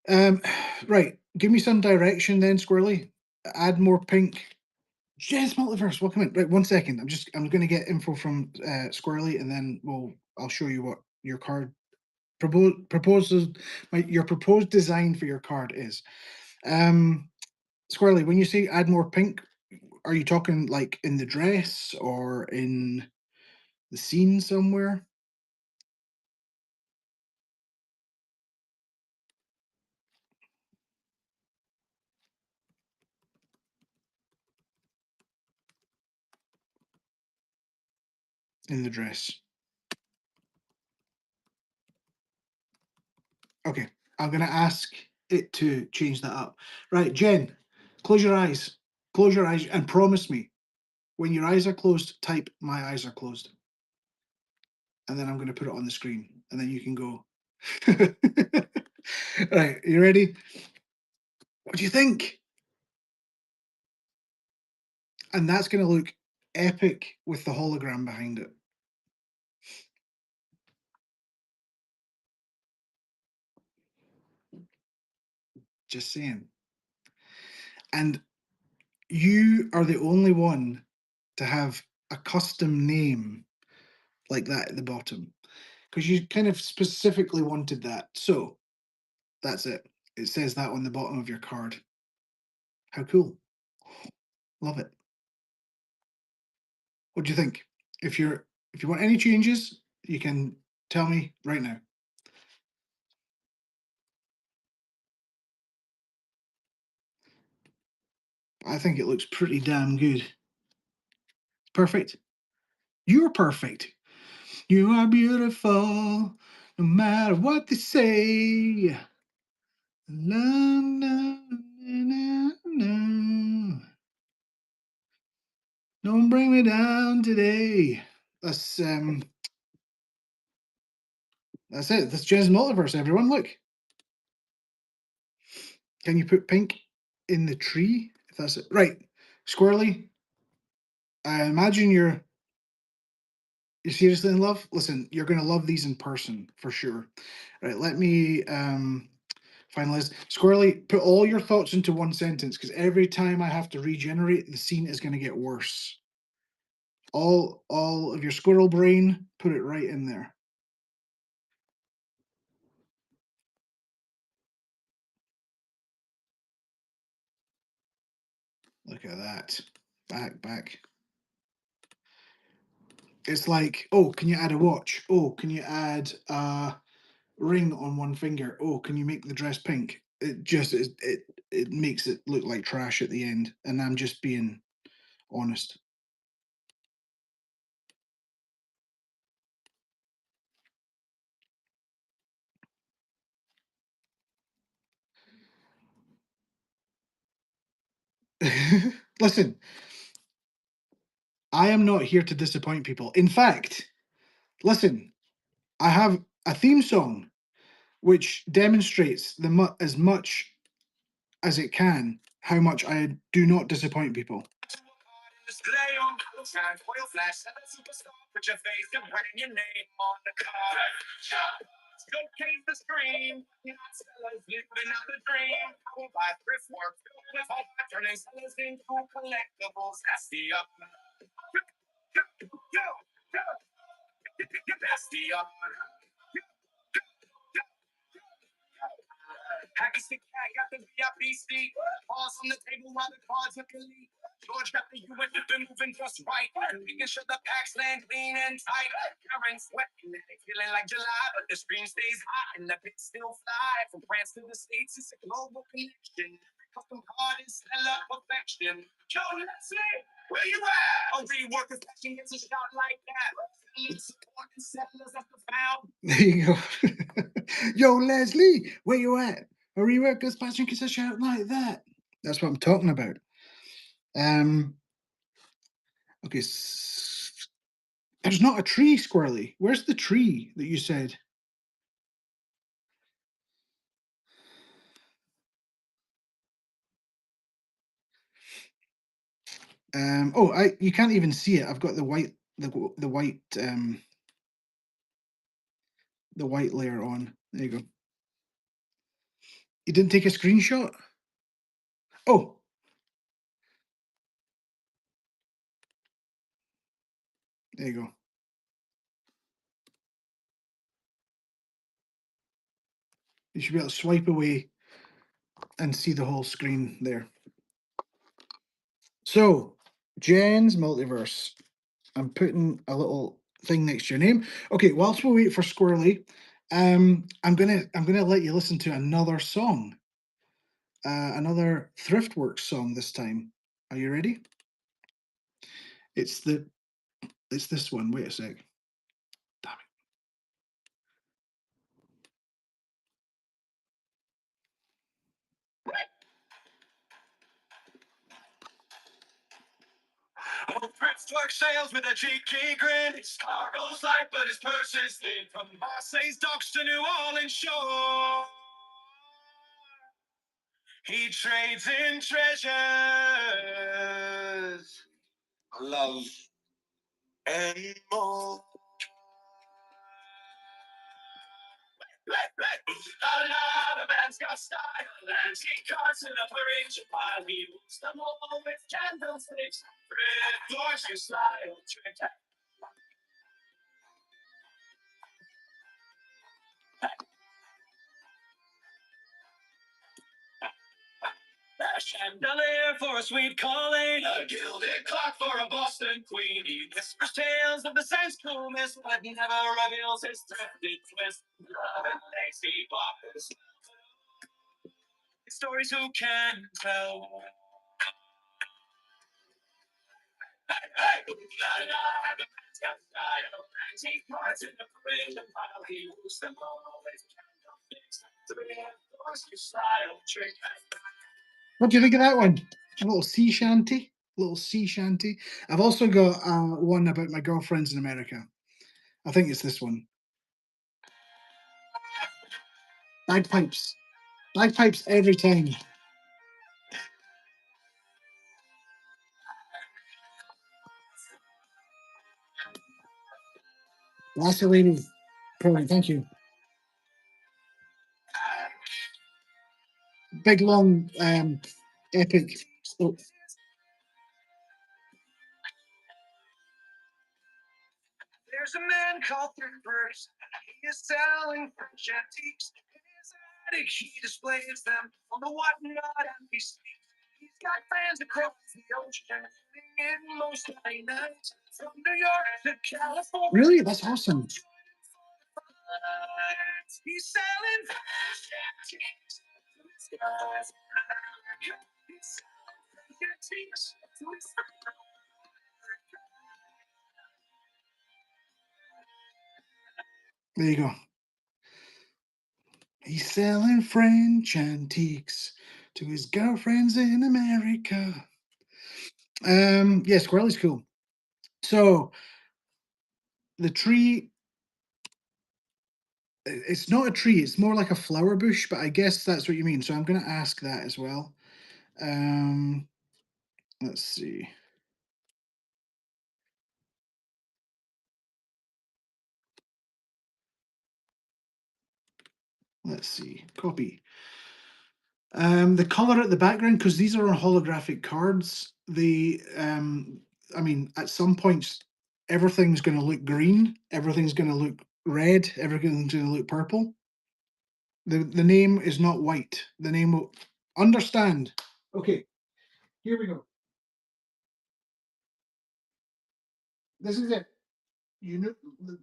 S1: Right. Give me some direction then, Squirrely. Add more pink. Jazz Multiverse, welcome in. Right, 1 second. I'm going to get info from Squirrely, and then I'll show you what your card Your proposed design for your card is. Squirrely, when you say add more pink, are you talking like in the dress or in the scene somewhere? In the dress. Okay, I'm gonna ask it to change that up. Right, Jen, close your eyes. Close your eyes and promise me when your eyes are closed, type my eyes are closed. And then I'm gonna put it on the screen and then you can go. Right, you ready? What do you think? And that's gonna look epic with the hologram behind it. Just saying. And you are the only one to have a custom name like that at the bottom because you kind of specifically wanted that. So that's it. It says that on the bottom of your card. How cool. Love it. What do you think? If you want any changes, you can tell me right now. I think it looks pretty damn good. Perfect. You're perfect. You are beautiful, no matter what they say. La, na, na, na. Don't bring me down today. That's that's it. That's Jen's multiverse, everyone. Look. Can you put pink in the tree? If that's it. Right. Squirrely, I imagine you're seriously in love. Listen, you're gonna love these in person for sure. Right, let me finalize. Squirrely, put all your thoughts into one sentence because every time I have to regenerate, the scene is gonna get worse. All of your squirrel brain, put it right in there. Look at that. Back. It's like, oh, can you add a watch? Oh, can you add a ring on one finger? Oh, can you make the dress pink? It makes it look like trash at the end, and I'm just being honest. Listen, I am not here to disappoint people. In fact, listen, I have a theme song which demonstrates as much as it can how much I do not disappoint people.
S3: Display on shine foil flash, have a superstar, put your face and writing your name on the card. Showcase the screen, not sellers living out the dream. Powered by thrift work, filled with hope, turning sellers into collectibles. That's the up. Yo, that's the up. Hackers the cat, got the VIP seat. Pause on the table while the cards are elite. George got the UN, been moving just right. Making sure the packs land clean and tight. Karen sweating, feeling like July, but the screen stays hot and the pits still fly. From France to the States, it's a global connection. Custom card is stellar perfection. Yo, Leslie, where you at? Oh, rework fashion gets a shot like that. Supporting settlers at the found.
S1: There you go. Yo, Leslie, where you at? A rework this passion gets a shout like that. That's what I'm talking about. Okay. There's not a tree, Squirrely. Where's the tree that you said? Oh, you can't even see it. I've got the white the white layer on. There you go. You didn't take a screenshot? Oh, there you go. You should be able to swipe away and see the whole screen there. So, Jen's Multiverse. I'm putting a little thing next to your name. Okay, whilst we wait for Squirrely, I'm gonna let you listen to another song. Another Thriftworks song this time. Are you ready? It's this one. Wait a sec. Damn it.
S3: Oh, Thriftwork sales with a cheeky grin. His cargo's light, but his purse is thin. From Marseille's docks to New Orleans shore, he trades in treasures, love, and more. The man's got style, antique cards in a parade while he moves them all with candlesticks. Thriftworks your style, trick. A chandelier for a sweet calling, a gilded clock for a Boston queen. He whispers tales of the Saints coolness, but he never reveals his thrifted twist. Love and lacy boppers, stories who can tell. Antique parts in the fridge, and while he moves them all with candlesticks. Thriftworks your style, trick.
S1: What do you think of that one? A little sea shanty. Little sea shanty. I've also got one about my girlfriends in America. I think it's this one. Bagpipes. Bagpipes every time. Last lady. Brilliant, thank you. Big long epic. Oh,
S3: There's a man called Thriftworks. He is selling French antiques. In his attic, he displays them on the whatnot and he speaks. He's got fans across the ocean, in most nights, from New York to California.
S1: really? That's awesome.
S3: He's selling French antiques to his guys in America. He's selling French antiques to his
S1: There you go. He's selling French antiques to his girlfriends in America. Yeah, Squirrely's cool. So the tree, it's not a tree, it's more like a flower bush, but I guess that's what you mean. So I'm going to ask that as well. Let's see. Let's see. Copy. The color at the background, because these are on holographic cards, I mean, at some points, everything's going to look green, everything's going to look red, everything's going to look purple. The name is not white. The name will understand. Okay, here we go. This is it. You know,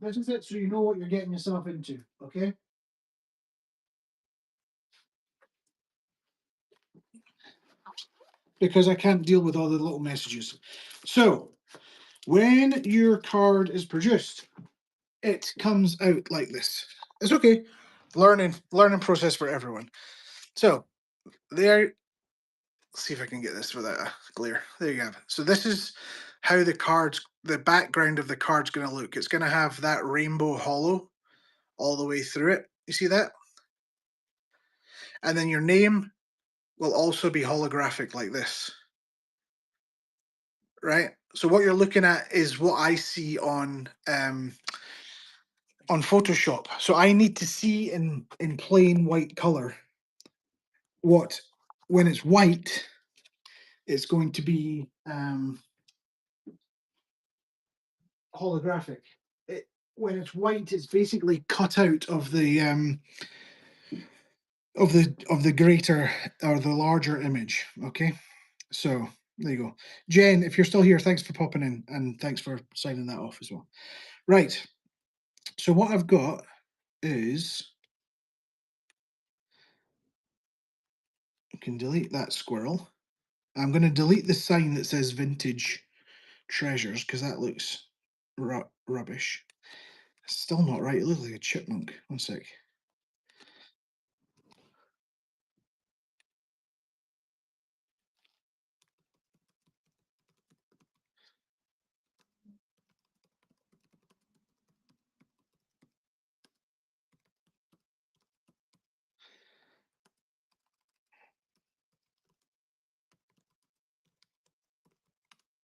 S1: this is it. So you know what you're getting yourself into. Okay. Because I can't deal with all the little messages. So when your card is produced, it comes out like this. It's okay. Learning process for everyone. So there. Let's see if I can get this without a glare. There you have it. So this is how the background of the card's going to look. It's going to have that rainbow hollow all the way through it. You see that? And then your name will also be holographic like this. Right? So what you're looking at is what I see on Photoshop. So I need to see in plain white color what, when it's white, it's going to be holographic. When it's white, it's basically cut out of the of the greater or the larger image. Okay, so there you go. Jen, if you're still here, thanks for popping in and thanks for signing that off as well. Right. So what I've got is you can delete that squirrel. I'm going to delete the sign that says vintage treasures because that looks rubbish. It's still not right. It looks like a chipmunk. One sec.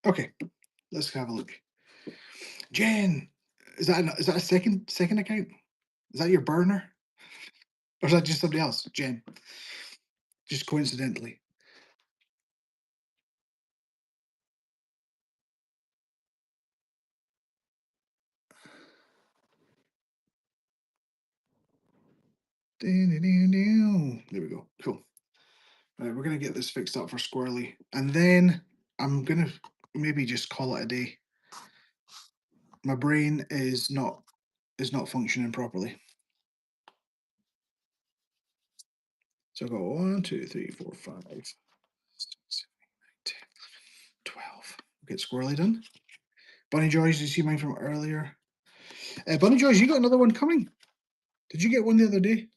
S1: Okay, let's have a look. Jen, is that a second account? Is that your burner? Or is that just somebody else? Jen. Just coincidentally. There we go. Cool. Right, we're gonna get this fixed up for Squirrely. And then I'm gonna maybe just call it a day. My brain is not functioning properly. So I've got 1, 2, 3, 4, 5, 6, 7, 8, 9, 10, 12. Get Squirrely done. Bunny Joys, did you see mine from earlier? Bunny Joys, you got another one coming. Did you get one the other day?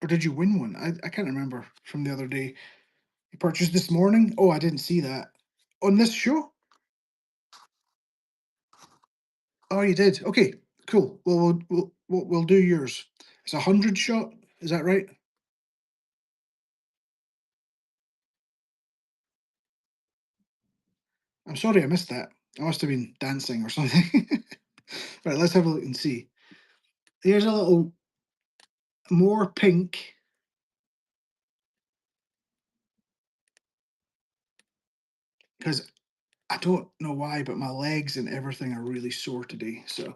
S1: Or did you win one? I can't remember from the other day. You purchased this morning? Oh, I didn't see that. On this show? Oh, you did. Okay, cool. Well, we'll do yours. It's 100 shot. Is that right? I'm sorry I missed that. I must have been dancing or something. Right, let's have a look and see. Here's a little more pink. Because I don't know why, but my legs and everything are really sore today. So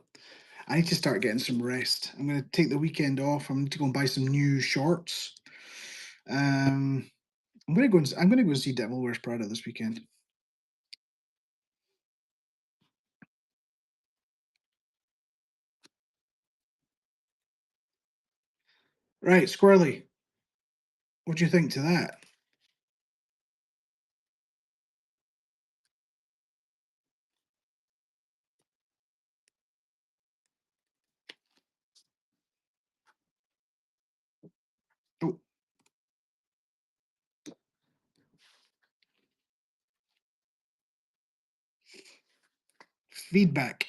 S1: I need to start getting some rest. I'm going to take the weekend off. I'm going to go and buy some new shorts. I'm going to go and see Devil Wears Prada this weekend. Right, Squirrely. What do you think to that? Oh, feedback.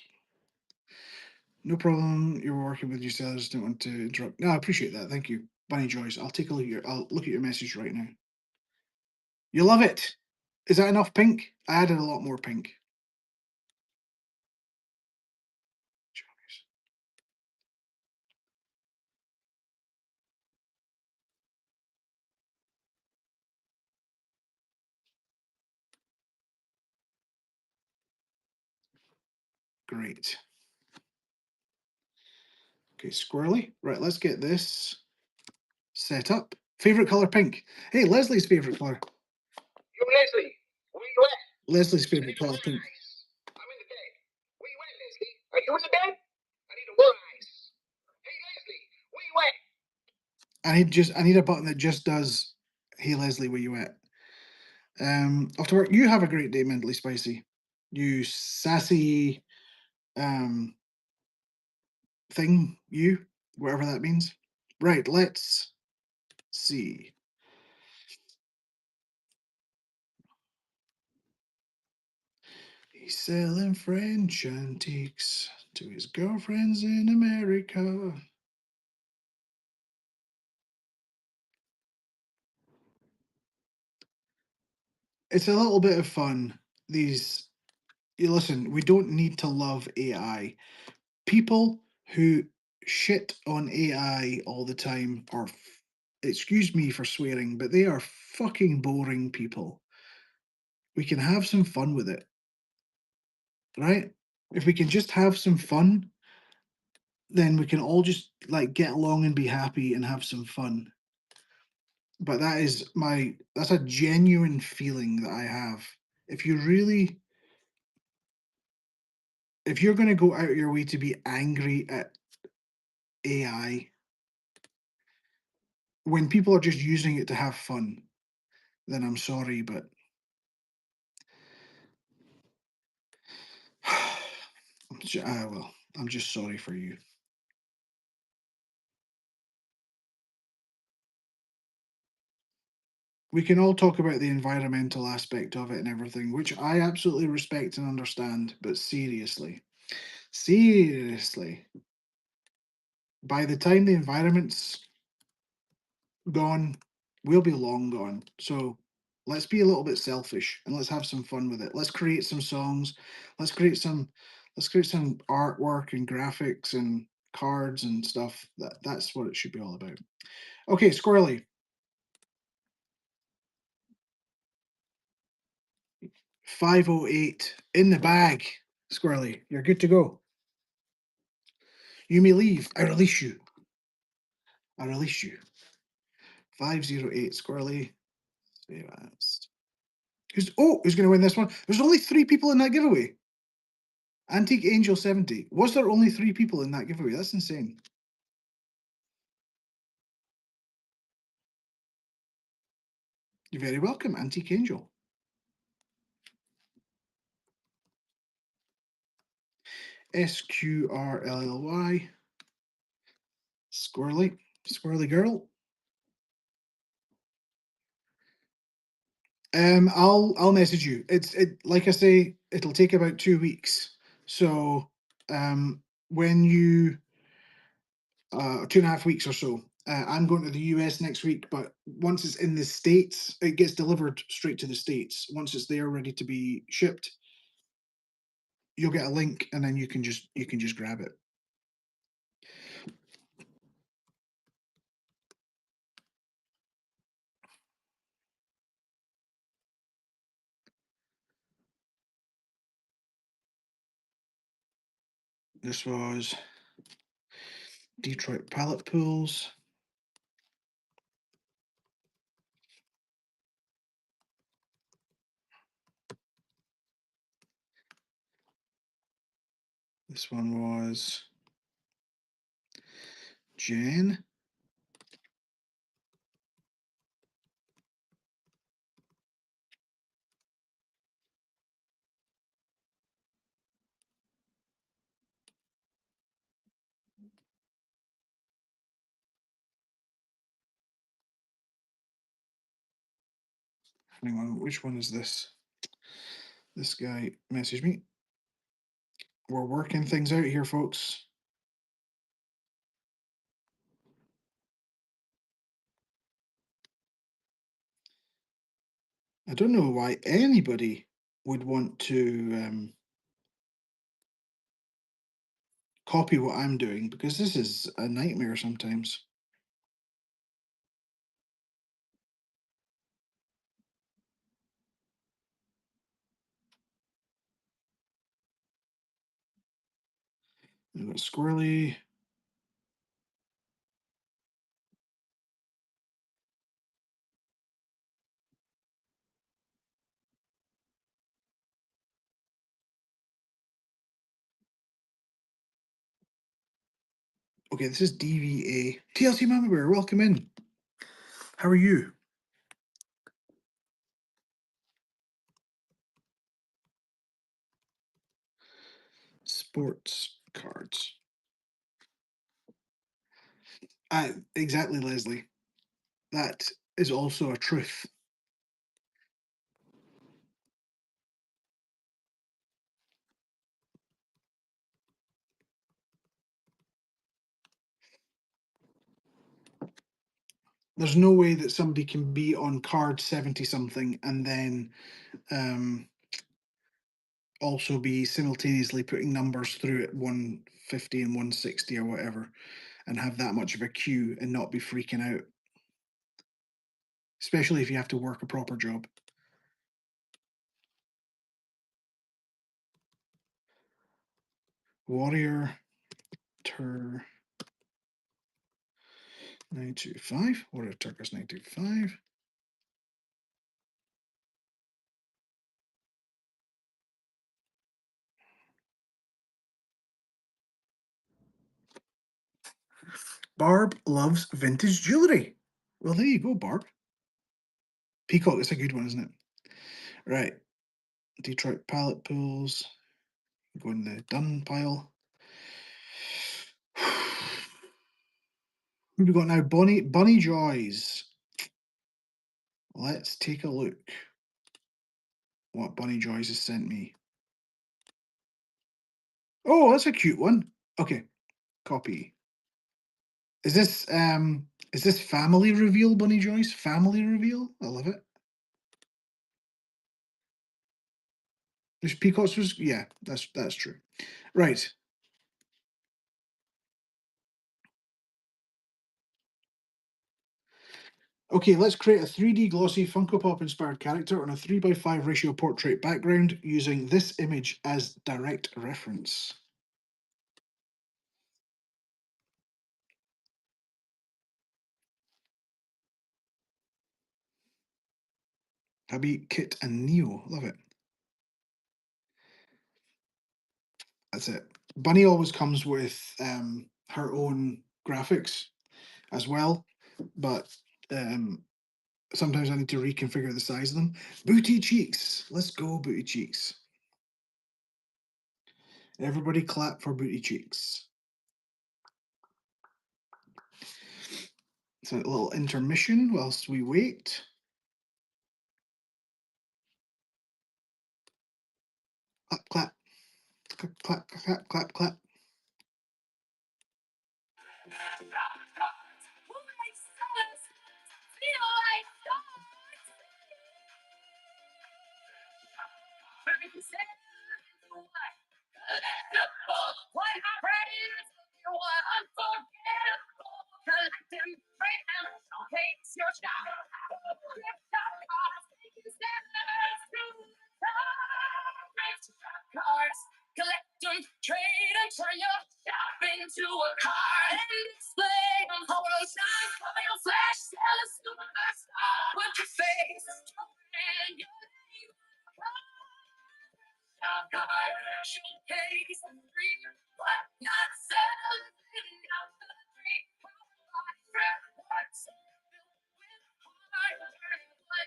S1: No problem. You're working with your sellers. Don't want to interrupt. No, I appreciate that. Thank you, Bunny Joyce. I'll look at your message right now. You love it. Is that enough pink? I added a lot more pink. Great. Okay, Squirrely. Right, let's get this set up. Favorite color pink. Hey, Leslie's favorite color.
S2: Yo, Leslie, where you at?
S1: Leslie's
S2: I
S1: favorite
S2: need
S1: color
S2: water
S1: pink.
S2: ice. I'm in the bed. Where you at, Leslie? Are you in the bed? I need a water ice. Hey, Leslie, where you at?
S1: I need a button that just does hey Leslie, where you at? Off to work. You have a great day, Mentally Spicy. You sassy thing, you, whatever that means. Right, let's see. He's selling French antiques to his girlfriends in America. It's a little bit of fun. Listen, we don't need to love AI. People who shit on AI all the time are, excuse me for swearing, but they are fucking boring people. we can have some fun with it, right? If we can just have some fun, then we can all just like get along and be happy and have some fun. But that's a genuine feeling that I have. If you really if you're going to go out of your way to be angry at AI when people are just using it to have fun, then I'm sorry, but well, I'm just sorry for you. We can all talk about the environmental aspect of it and everything, which I absolutely respect and understand, but seriously, by the time the environment's gone, we'll be long gone. So let's be a little bit selfish and let's have some fun with it. Let's create some songs. Let's create some let's create some artwork and graphics and cards and stuff. That's what it should be all about. Okay, Squirrely, 508 in the bag. Squirrely, you're good to go. You may leave. I release you. I release you. 508 Squirrely. Save as. Who's going to win this one? There's only 3 people in that giveaway. Antique Angel 70. Was there only 3 people in that giveaway? That's insane. You're very welcome, Antique Angel. SQRLLY. Squirrely. Squirrely girl. I'll message you. It like I say, it'll take about 2 weeks. So when you 2.5 weeks or so. I'm going to the US next week, but once it's in the States, it gets delivered straight to the States. Once it's there ready to be shipped, you'll get a link and then you can just grab it. This was Detroit Pallet Pools. This one was Jen. Hang on, which one is this? This guy messaged me. We're working things out here, folks. I don't know why anybody would want to copy what I'm doing because this is a nightmare sometimes. We've got Squirrely. Okay, this is DVA. TLC Mama Bear, welcome in. How are you? Sports cards. Exactly, Leslie. That is also a truth. There's no way that somebody can be on card 70 something and then also be simultaneously putting numbers through at 150 and 160 or whatever and have that much of a queue and not be freaking out. Especially if you have to work a proper job. Warrior Tur 925. Warrior Turkers 925. Barb loves vintage jewelry. Well, there you go, Barb. Peacock is a good one, isn't it? Right. Detroit pallet pools. Go in the done pile. Who we got now? Bunny Joys. Let's take a look what Bunny Joys has sent me. Oh, that's a cute one. Okay, copy. Is this family reveal, Bunny Joyce? Family reveal? I love it. There's peacocks was yeah, that's true. Right. Okay, let's create a 3D glossy Funko Pop inspired character on a 3x5 ratio portrait background using this image as direct reference. Hubby, Kit, and Neo. Love it. That's it. Bunny always comes with her own graphics as well, but sometimes I need to reconfigure the size of them. Booty Cheeks. Let's go, Booty Cheeks. Everybody clap for Booty Cheeks. So a little intermission whilst we wait. Clap, clap. Clap, clap, clap, clap, clap.
S3: Collect them, trade them, turn your shop into a car and display them. Hold on, shine, cover your flash, sell a superstar. Put your face and your name. Shop card, showcase the dream, but not sell living out the dream. But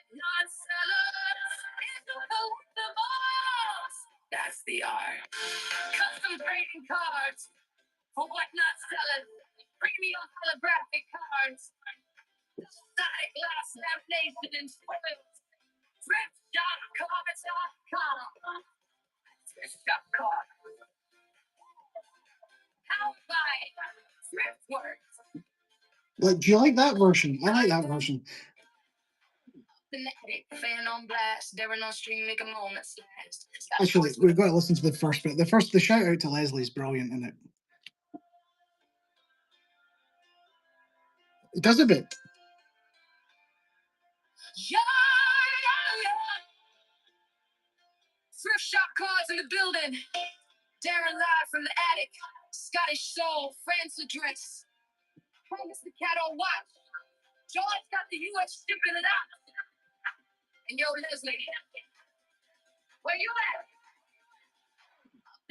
S3: not sellers. It's the collectibles. That's the art. Custom trading cards for what not sellers. Premium holographic cards. Static glass lamination and foils. Thrift.cards.com. Thrift.com. How by Thriftworks.
S1: Like, do you like that version? I like that version.
S3: Fan on blast, Darren on stream, make a moment last.
S1: Actually, we've got to listen to the first bit. The shout out to Leslie's brilliant in it. It does a bit.
S3: Yeah. Thrift shop cards in the building. Darren live from the attic. Scottish soul, France address. Promise the cat on watch. George got the US shipping it out. And yo, Leslie, where you at?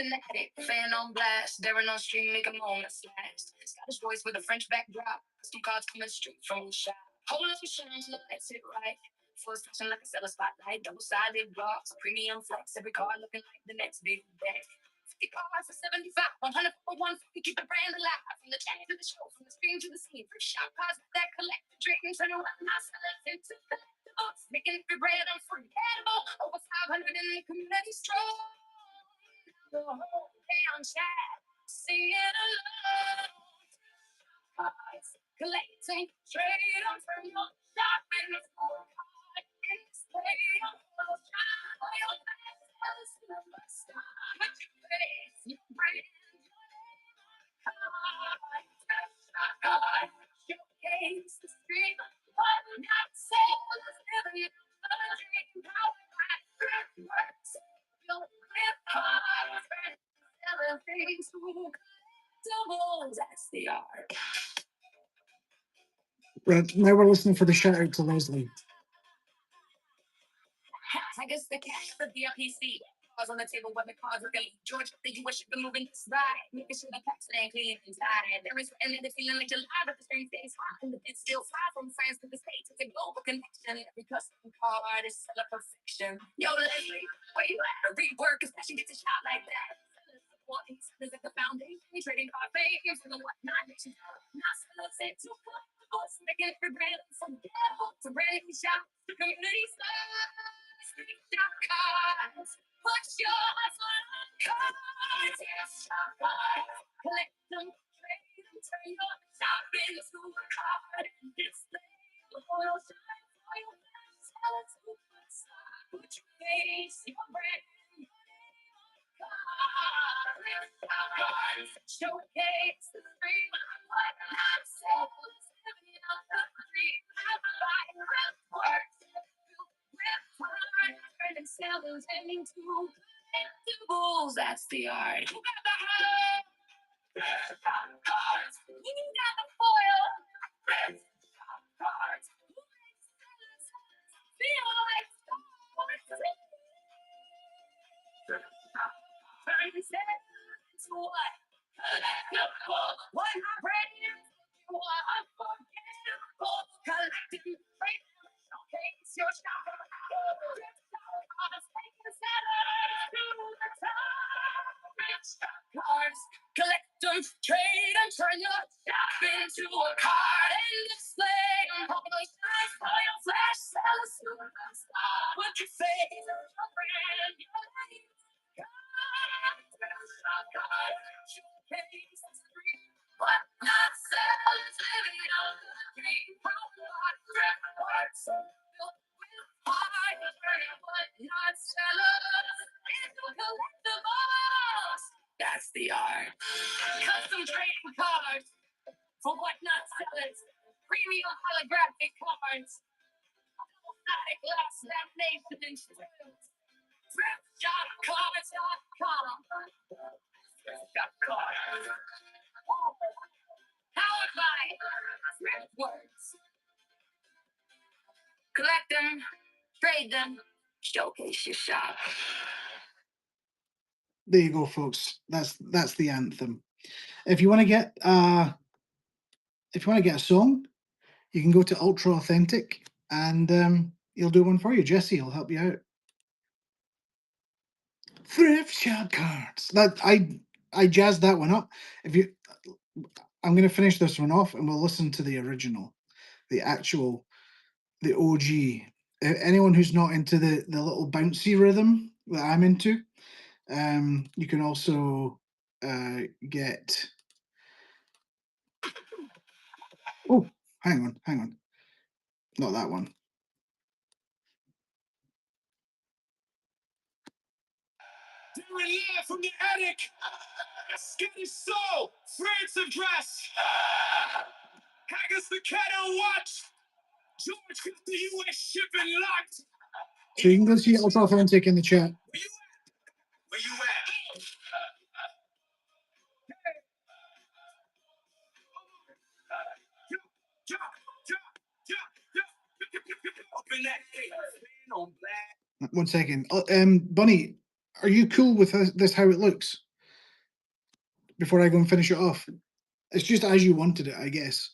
S3: In the attic, fan on blast, Darren on stream, make a moment last. Scottish voice with a French backdrop. Some cards coming straight from the shop. Hold on, shine, lights it right. First fashion like a seller spotlight, double-sided blocks, premium flex, every card looking like the next big deck. 50 cards for 75, 100 for 150, keep the brand alive. From the chat to the show, from the stream to the scene. Free shop cards that collect the dreams, turn around my sellers into collectibles. Making every brand unforgettable. Over 500 in the community strong. The whole damn chat, singing along. Collecting, trade on from your shopping for card. Display on your shine, your fast superstar. Put your face, your brand, your name on card. Showcase the street, but not sell. Living the dream, powered by Thriftworks. Built with cards, selling things to Collectibles, that's the art.
S1: Right, now we're listening for the shout out to Leslie.
S3: I guess the cash for the PC. Cards on the table where the cards are going. George, think you wish you could move in this ride. Making sure the packs ain't clean inside. There is and the feeling like July, but the screen stays fine. It's still far from France to the States. It's a global connection. Every custom card is still a perfection. Yo, Leslie, where you at? Rework, especially gets a shot like that. Supporting sellers at the foundation, trading card favors and the whatnot. Not sellers and two collectibles, making every brand from ghetto to brand new shop to community style. Cards. Put your eyes on cards. Yes, cards. Collect them, trade them, turn your shop into a card and display. Oil shine, oil flash, tell us who puts put your face, your brand, your name on cards. Showcase the dream. What not sales. Living out the dream. Life works. And sellers ending to collectibles, that's the art. Who got the high? Red cards. Who got the foil? Red cards. Who makes sellers feel like stars? Turn sellers into what? Collectible. What my brand? What unforgettable. Collecting, break, showcase your shop. Cards, collect them, trade them, turn your shop into a card and display them. Oil shine, oil flash, sell a superstar. Put your face, your brand, your name. Cards, showcase the street. What not sells, living on the dream. Robot records, built with heart. What not sellers, into collectibles. That's the art. Custom trading cards for what not sellers. Premium holographic cards. Double-sided glass lamination and strips. Thriftshopcards.com. Thriftshopcards. Powered by Thriftworks. Collect them, trade them, showcase your shop.
S1: There you go, folks. That's the anthem. If you want to get a song, you can go to Ultra Authentic and he'll do one for you. Jesse will help you out. Thrift shop cards. That I jazzed that one up. I'm gonna finish this one off and we'll listen to the original, the OG. Anyone who's not into the little bouncy rhythm that I'm into, you can also get. Oh, hang on. Not that one.
S3: Doing live from the attic. Skinny soul, France of dress. Haggis the cat on watch. George got the US shipping locked.
S1: So you can go see Ultra Authentic in the chat.
S3: Where you at? Open that gate. On black.
S1: One second. Bunny, are you cool with this how it looks? Before I go and finish it off. It's just as you wanted it, I guess.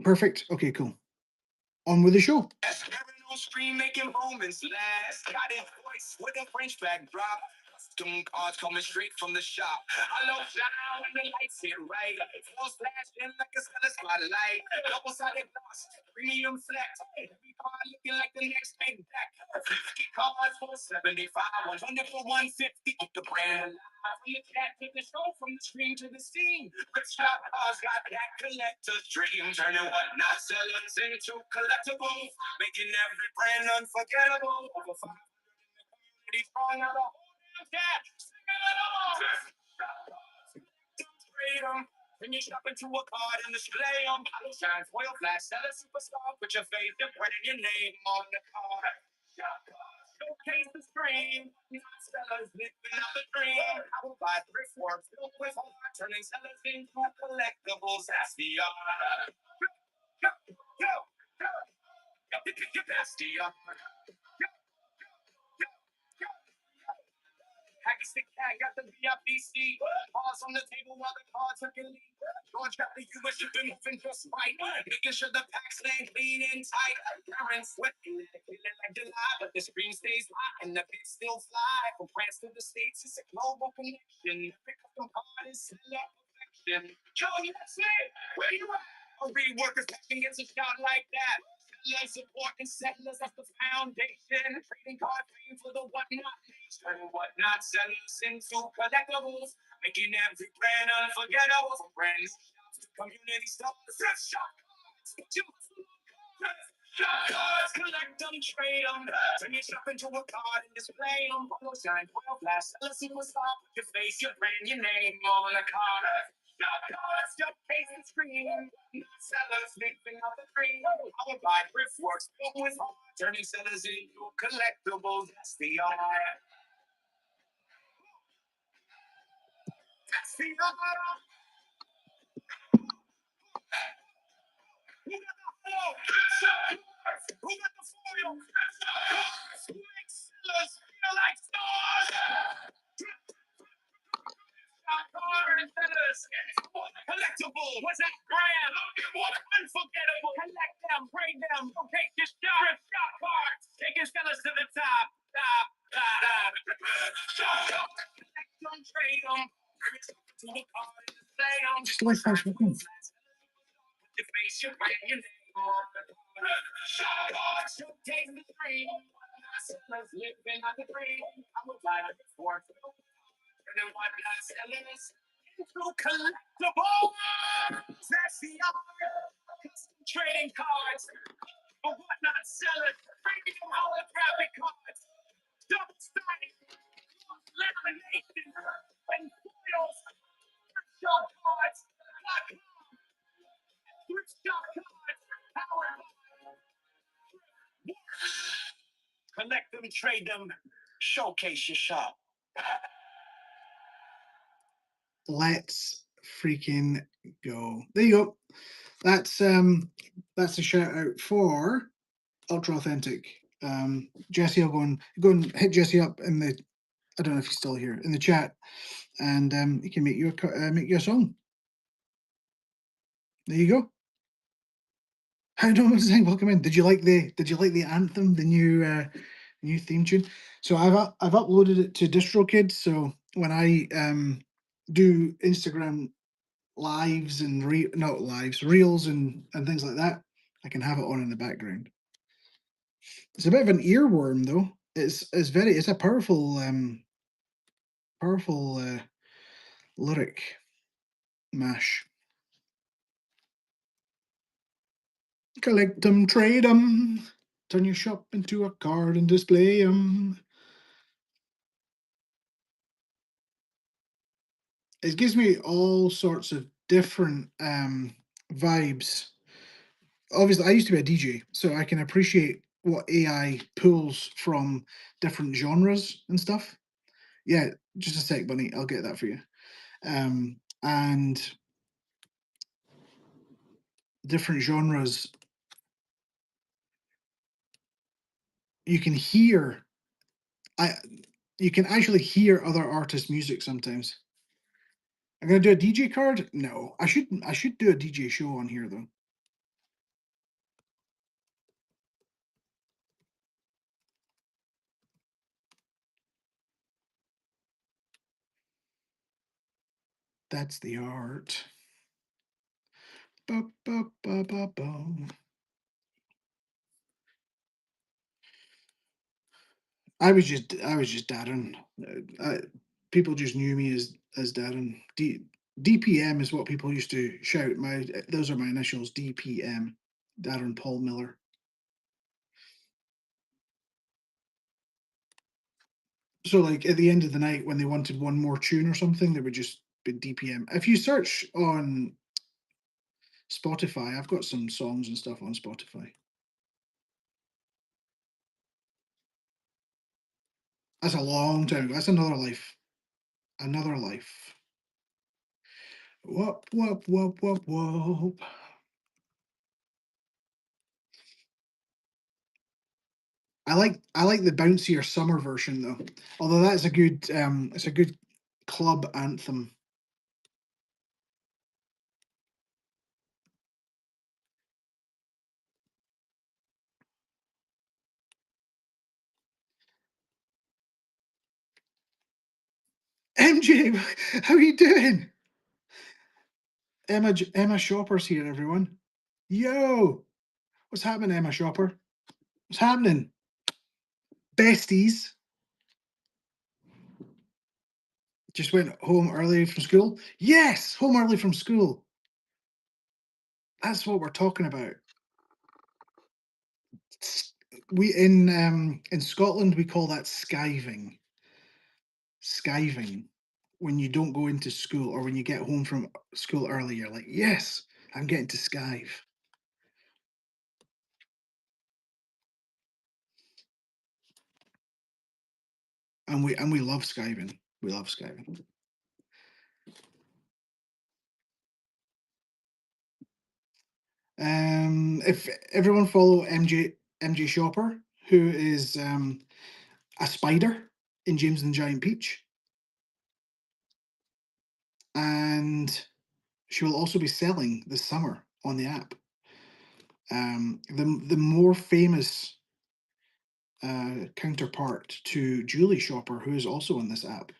S1: Perfect. Okay, cool. On with the show.
S3: On screen making moments last. Got it voice with a French backdrop. Custom cards coming straight from the shop. I love down when the lights hit right. Full flashing like a stellar spotlight. Double-sided gloss, premium flex. Every card looking like the next big deck. 50 cards for 75, 100 for 150. Keep the brand alive. From the chat to the show, from the screen to the scene. Rich shop cards got that collector's dream. Turning what not sellers into collectibles. Making every brand unforgettable. Over 500 strong out of when you step into a card and display them, hollow shines, foil flash, sell a superstar, put your face, your brand, and your name on the card. Showcase the stream. Not sellers living out the dream. How about brickwork built with heart, turning sellers into collectibles? That's the art. Go, go, go. That's the art. Hacky stick cat got the VIP seat. Pause on the table while the cards are lead. George got the US shipping moving just right. Making sure the packs stay clean and tight. Parents sweating, feeling like July, but the screen stays high and the bits still fly. From France to the States, it's a global connection. Pick up the card and sell out perfection. Joey, that's it. Where you at? I'll read workers packing gets a shout like that. Settlers supporting settlers, that's the foundation. Trading card fame for the whatnot nation. Whatnot sellers into collectibles, making every brand unforgettable. From brands to community stores, thrift shop cards, collect them, trade them. Turn your shop into a card and display them. Polo shine, 12 flash, sellers superstar. Put your face, your brand, your name all on a card. Shop cards, showcase the screen. Not sellers living out the dream. Powered by Brickworks, built with heart. Turning sellers into collectibles. That's the art. That's the art. Who got the hollow? Who got the foil? Who makes sellers feel like stars? Collectible, what's that brand? Unforgettable, collect them, trade them, showcase your shop, shop cards, taking sellers to the top, collect them, trade them, to the card and display them.
S1: Just like that.
S3: Your face, your brand, your name on the card. Shop cards, showcase the dream. Sellers living on the dream. I would buy it for and then what not sellers into collectibles. That's the art. Custom trading cards. But what not sellers? Premium holographic cards. Double sided lamination and foils. Thrift shop cards. Thrift shop cards. Powered by collect them, trade them, showcase your shop.
S1: Let's freaking go. There you go. That's a shout out for Ultra Authentic. Jesse, I'll go and hit Jesse up in the, I don't know if he's still here, in the chat, and he can make you a song. There you go. Hi, Dominic saying welcome in. Did you like the anthem, the new theme tune? So I've uploaded it to DistroKid. So when I do Instagram lives and not lives, reels and things like that, I can have it on in the background. It's a bit of an earworm though. It's a powerful lyric mash. Collect them, trade them, turn your shop into a card and display them. It gives me all sorts of different vibes. Obviously, I used to be a DJ, so I can appreciate what AI pulls from different genres and stuff. Yeah, just a sec, Bunny. I'll get that for you. And different genres, you can hear. You can actually hear other artists' music sometimes. I'm gonna do a DJ card. No, I should do a DJ show on here though. That's the art. Ba, ba, ba, ba, ba. I was just Darren. People just knew me as Darren. DPM is what people used to shout. Those are my initials. DPM, Darren Paul Miller. So like at the end of the night, when they wanted one more tune or something, they would just be DPM. If you search on Spotify, I've got some songs and stuff on Spotify. That's a long time ago. That's another life. Another life. Whoop, whoop, whoop, whoop, whoop. I like the bouncier summer version though. Although that's a good it's a good club anthem. MJ, how are you doing? Emma Shopper's here, everyone. Yo, what's happening, Emma Shopper? What's happening? Besties. Just went home early from school. Yes, home early from school. That's what we're talking about. We in Scotland we call that skiving. Skiving. When you don't go into school or when you get home from school early, you're like, yes, I'm getting to skive. And we love skiving. We love skiving. If everyone follow MJ Shopper, who is a spider in James and the Giant Peach, and she will also be selling this summer on the app. The more famous counterpart to Julie Shopper, who is also on this app.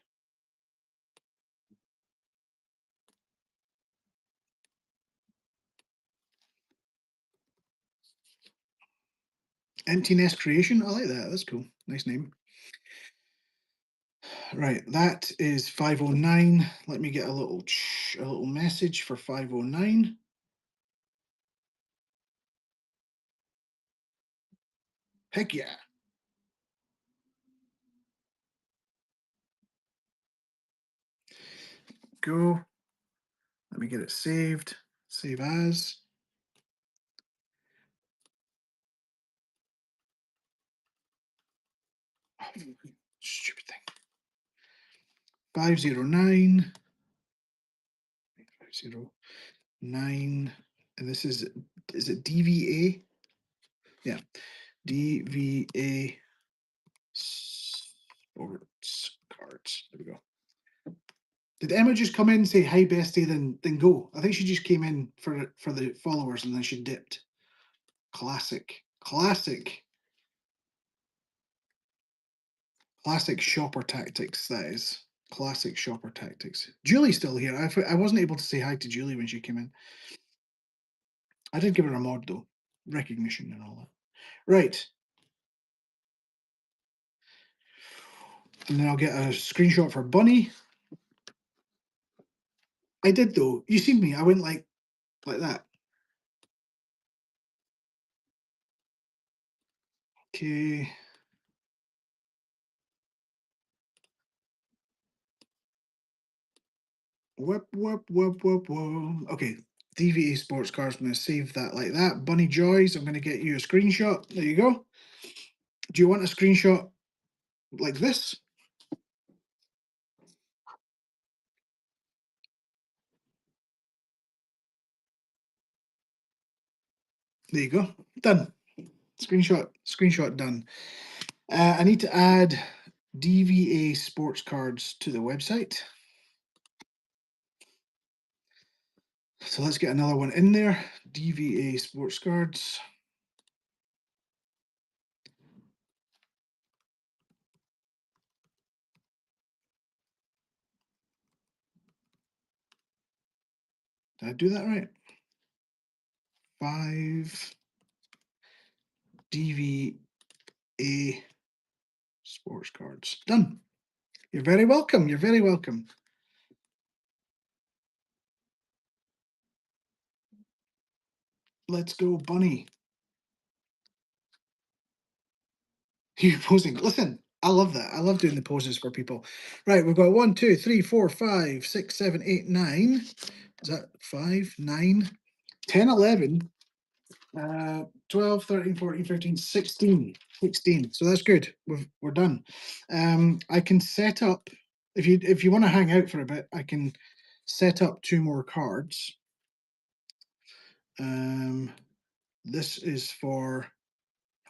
S1: Empty Nest Creation. I like that. That's cool. Nice name. Right, that is 509. Let me get a little message for 509. Heck yeah. Go. Let me get it saved. Save as. Oh, stupid thing. 509. 509. And this is it DVA? Yeah. DVA sports cards. There we go. Did Emma just come in and say hi, bestie, then go? I think she just came in for the followers and then she dipped. Classic shopper tactics. That is classic shopper tactics. Julie's still here. I wasn't able to say hi to Julie when she came in. I did give her a mod though, recognition and all that. Right. And then I'll get a screenshot for Bunny. I did though. You seen me? I went like that. Okay. Whoop, whoop, whoop, whoop, whoop. Okay. DVA Sports Cars. I'm going to save that like that. Bunny Joys. I'm going to get you a screenshot. There you go. Do you want a screenshot like this? There you go. Done. Screenshot done. I need to add DVA sports cards to the website. So let's get another one in there. DVA sports cards. Did I do that right? 5 DVA sports cards. Done. You're very welcome. You're very welcome. Let's go, Bunny. You posing. Listen, I love that. I love doing the poses for people. Right, we've got 1, 2, 3, 4, 5, 6, 7, 8, 9. Is that 5, 9, 10, 11? 12, 13, 14, 15, 16. 16. So that's good. We're done. I can set up, if you want to hang out for a bit, I can set up 2 more cards. This is for,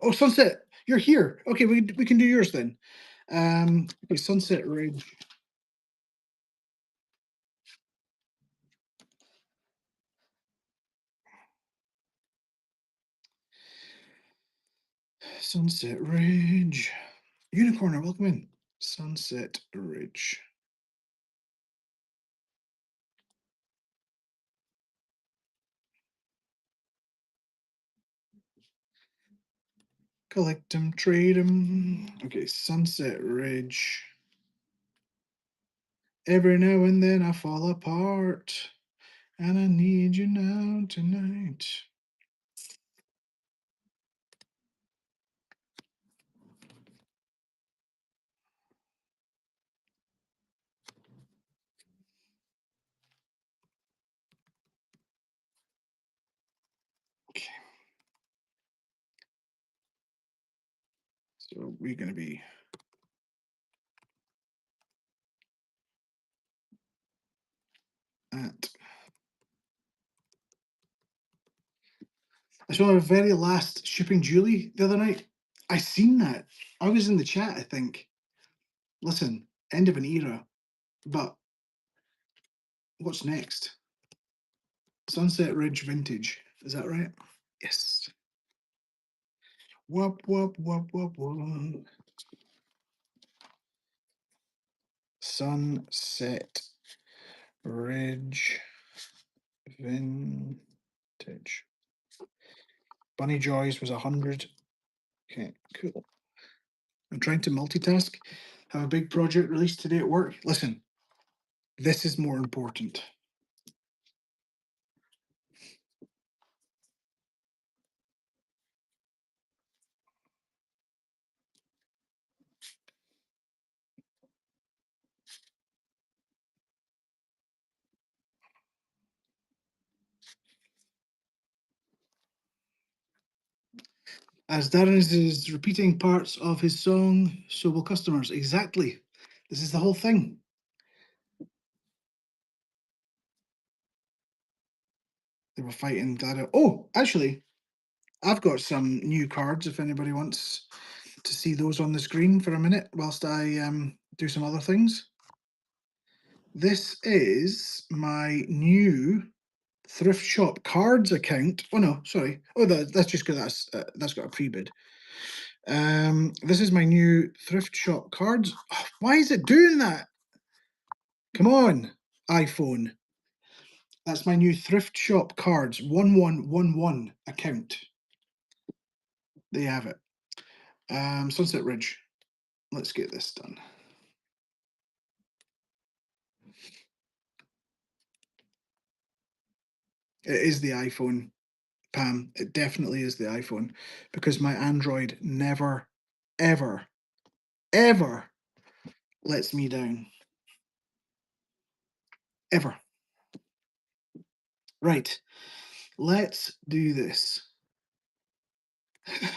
S1: oh, Sunset, you're here. Okay, we can do yours then. Okay, Sunset Ridge. Sunset Ridge. Unicorner, welcome in. Sunset Ridge. Collect them, trade them. Okay, Sunset Ridge. Every now and then I fall apart, and I need you now tonight. Okay. So we're going to be at. I saw our very last Shipping Julie the other night. I seen that. I was in the chat, I think. Listen, end of an era. But what's next? Sunset Ridge Vintage. Is that right? Yes. Whoop, whoop, whoop, whoop, whoop. Sunset Ridge Vintage. Bunny Joys was 100. Okay, cool. I'm trying to multitask. Have a big project released today at work. Listen, this is more important. As Darren is repeating parts of his song, so will customers. Exactly. This is the whole thing. They were fighting Dada. Oh, actually, I've got some new cards if anybody wants to see those on the screen for a minute whilst I do some other things. This is my new thrift shop cards account. Oh no, sorry. Oh, that's just because that's got a pre-bid. This is my new thrift shop cards. Oh, why is it doing that? Come on, iPhone. That's my new thrift shop cards 1111 account. There you have it. Sunset Ridge. Let's get this done. It is the iPhone, Pam. It definitely is the iPhone because my Android never, ever, ever lets me down. Ever. Right. Let's do this.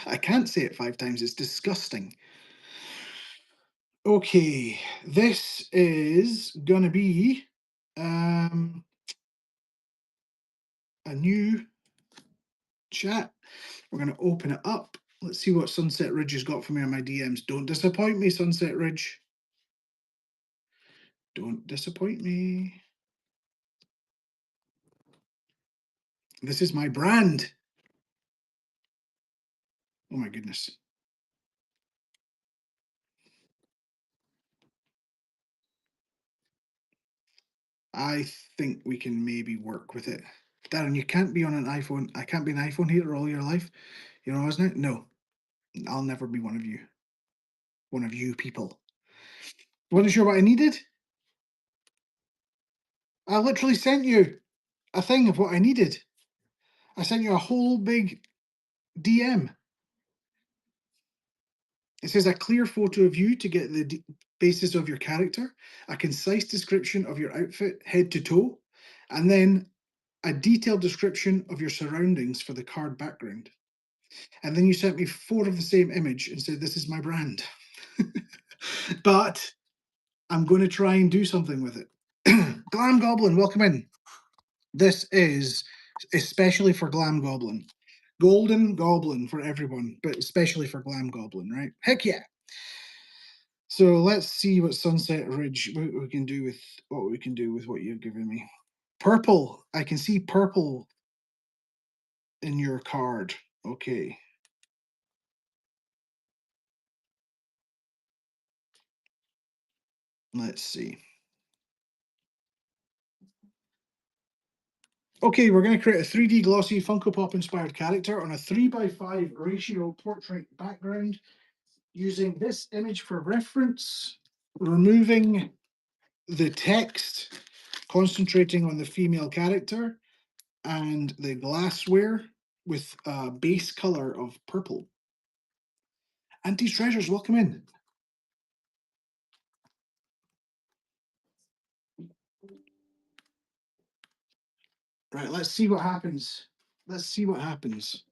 S1: I can't say it 5 times. It's disgusting. Okay. This is going to be a new chat. We're going to open it up. Let's see what Sunset Ridge has got for me on my DMs. Don't disappoint me, Sunset Ridge. Don't disappoint me. This is my brand. Oh my goodness. I think we can maybe work with it. Darren, you can't be on an iPhone. I can't be an iPhone hater all your life. You know, isn't it? No, I'll never be one of you. One of you people. Wasn't sure what I needed? I literally sent you a thing of what I needed. I sent you a whole big DM. It says a clear photo of you to get the basis of your character, a concise description of your outfit, head to toe, and then a detailed description of your surroundings for the card background. And then you sent me 4 of the same image and said, this is my brand. But I'm going to try and do something with it. Glam Goblin, welcome in. This is especially for Glam Goblin. Golden Goblin for everyone, but especially for Glam Goblin, right? Heck yeah. So let's see what Sunset Ridge, what we can do with what you've given me. Purple. I can see purple in your card. Okay. Let's see. Okay, we're going to create a 3D glossy Funko Pop inspired character on a 3x5 ratio portrait background using this image for reference, removing the text, concentrating on the female character, and the glassware with a base color of purple. Auntie's Treasures, welcome in. Right, let's see what happens. Let's see what happens.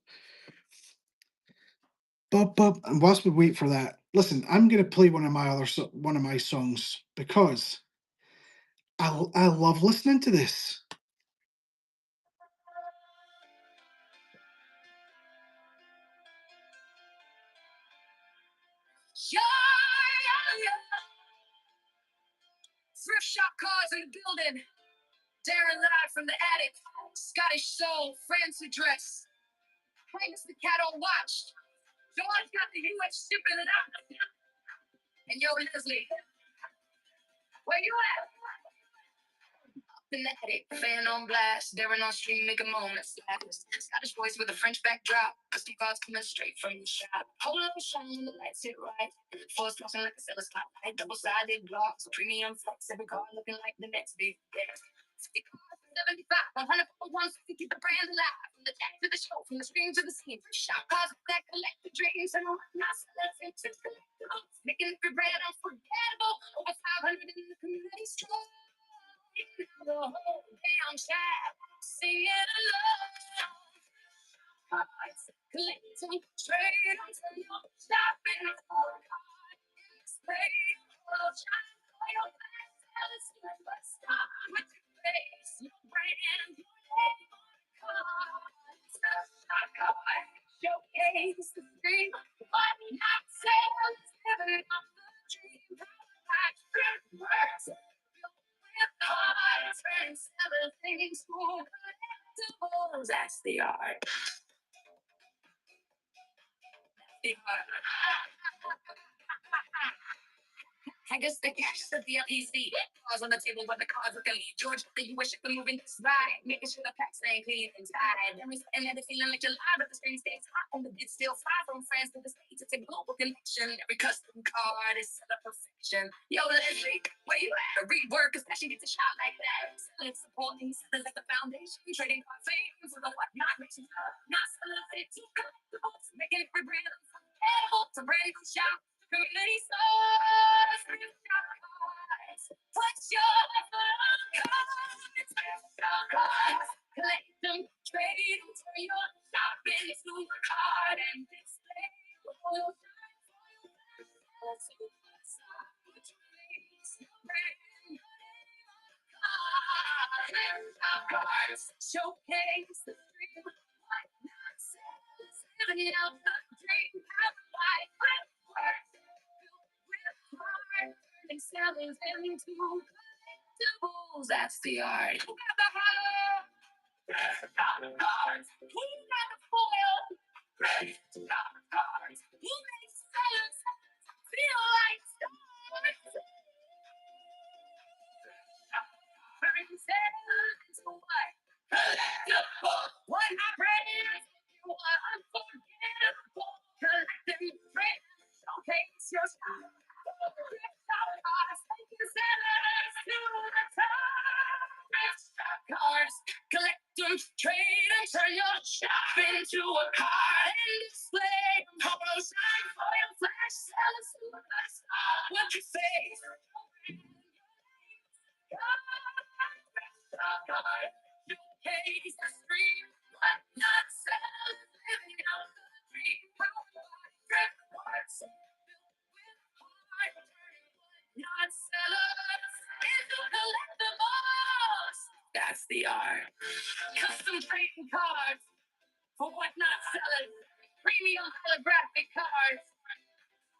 S1: And whilst we wait for that, listen, I'm going to play one of my songs because I love listening to this.
S3: Thrift shop cars in the building. Darren live from the attic. Scottish soul, fancy dress. Hangs the cat on watch. George got the US shipping it out. And yo, Leslie, where you at? In the attic, fan on blast, Darren on stream, make a moment last. Scottish voice with a French backdrop, custom cards coming straight from the shop. Hold on, shine, the lights hit right. Force tossing like a sailor spotlight, double-sided blocks, premium flex, every card looking like the next big dance. 50 cards, 75, 100 for ones to keep the brand alive. From the jack to the show, from the screen to the scene. Shop cards that collect the dreams and all my celebrations. Making every brand unforgettable. Over 500 in the community store. The whole damn chat, singing along. Collecting trade until you're shopping for a car. Display will shine for your best sellers. But start with your face, your brand, your name on the card. Showcase the dream, but not sales. Living on the dream, like words. That's the art. The art. I guess the cash at the LPC. Cards on the table, but the cards are gonna leave. George, you wish it was moving this right. Making sure the packs ain't clean and tied. And the feeling like July, but the screen stays hot. And the bits still fly from France to the States. It's a global connection. Every custom card is set up perfection. Yo, Leslie, where you at? Rework, especially gets a shot like that. Selling, supporting, selling like the foundation. Trading card fame for the whatnot. Makes you not selling it to collectibles. Making every brand unforgettable. To brand new shop. Community stores, put your life on cards. Collect them, trade them, turn your shop into a card and display. Will shine for your cards. Showcase the dream, why not sell? Living out the dream, have life. And sellers into collectibles. That's the art. Who got the hollow? Got the cards. Who got the foil? Got the cards. Who makes sellers feel like stars? Sellers into what? Collectible. What I brand you are unforgettable. Collecting brand. Showcase your style. Cars, collect them, trade them, turn your shop into a car and display. Polo shine for your flash, sell a superstar. What you say? the art. Custom trading cards for what not selling. Premium holographic cards.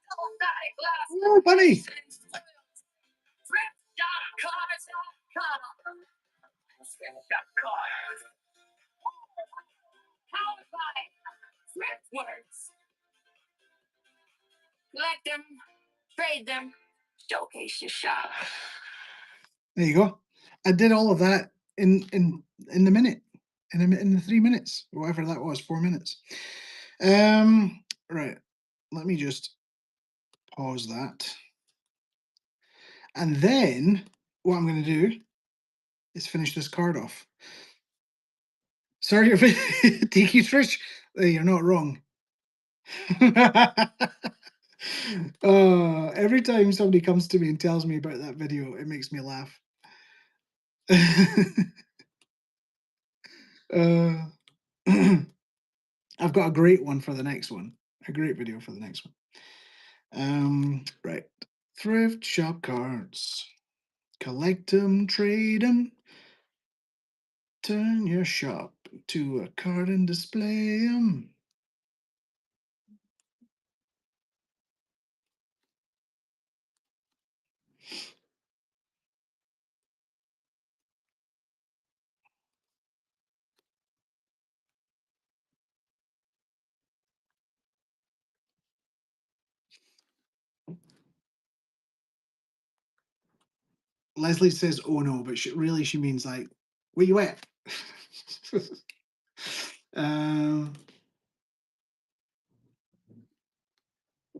S3: Double-sided glass.
S1: Oh, bunny.
S3: Thriftshopcards.com. Thriftshopcards. Powered by Thriftworks. Collect them, trade them, showcase your shop.
S1: There you go. I did all of that in the minute, in the 3 minutes, whatever that was, 4 minutes. Right. Let me just pause that. And then what I'm going to do is finish this card off. Sorry, you're Tiki Trish. You're not wrong. Every time somebody comes to me and tells me about that video, it makes me laugh. I've got a great one for the next one. A great video for the next one. Right. Thrift shop cards. Collect them, trade them. Turn your shop to a card and display them. Leslie says, "Oh no," but really she means like, "Where you at?"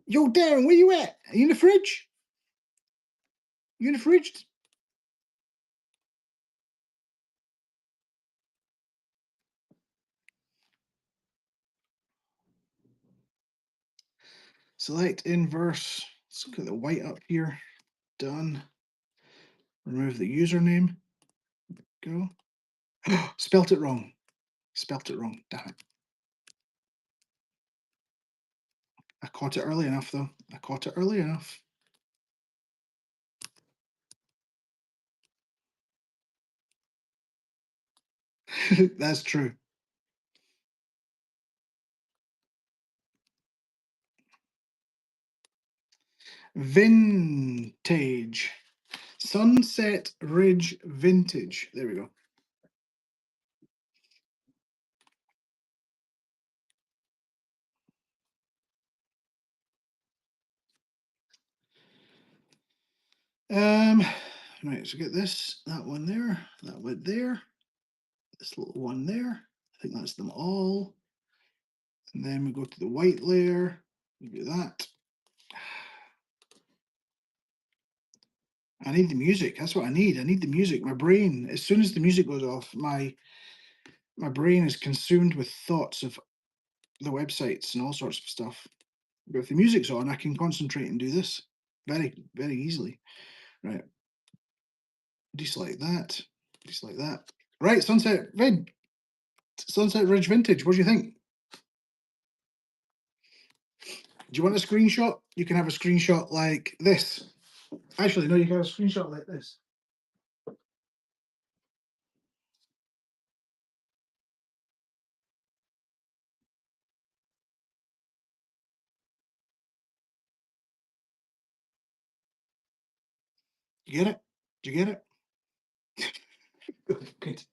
S1: Yo, Darren, where you at? Are you in the fridge? You in the fridge? Select inverse. Let's get the white up here. Done. Remove the username. Go. Spelt it wrong. Spelt it wrong. Damn it. I caught it early enough, though. I caught it early enough. That's true. Vintage. Sunset Ridge Vintage. There we go. Right, so get this, that one there, that one there, this little one there. I think that's them all. And then we go to the white layer, we do that. I need the music. That's what I need. I need the music. My brain, as soon as the music goes off, my brain is consumed with thoughts of the websites and all sorts of stuff. But if the music's on, I can concentrate and do this very, very easily. Right. Deselect that. Deselect that. Right, Sunset Ridge Vintage. What do you think? Do you want a screenshot? You can have a screenshot like this. Actually, no, you can have a screenshot like this. You get it? Do you get it? Good.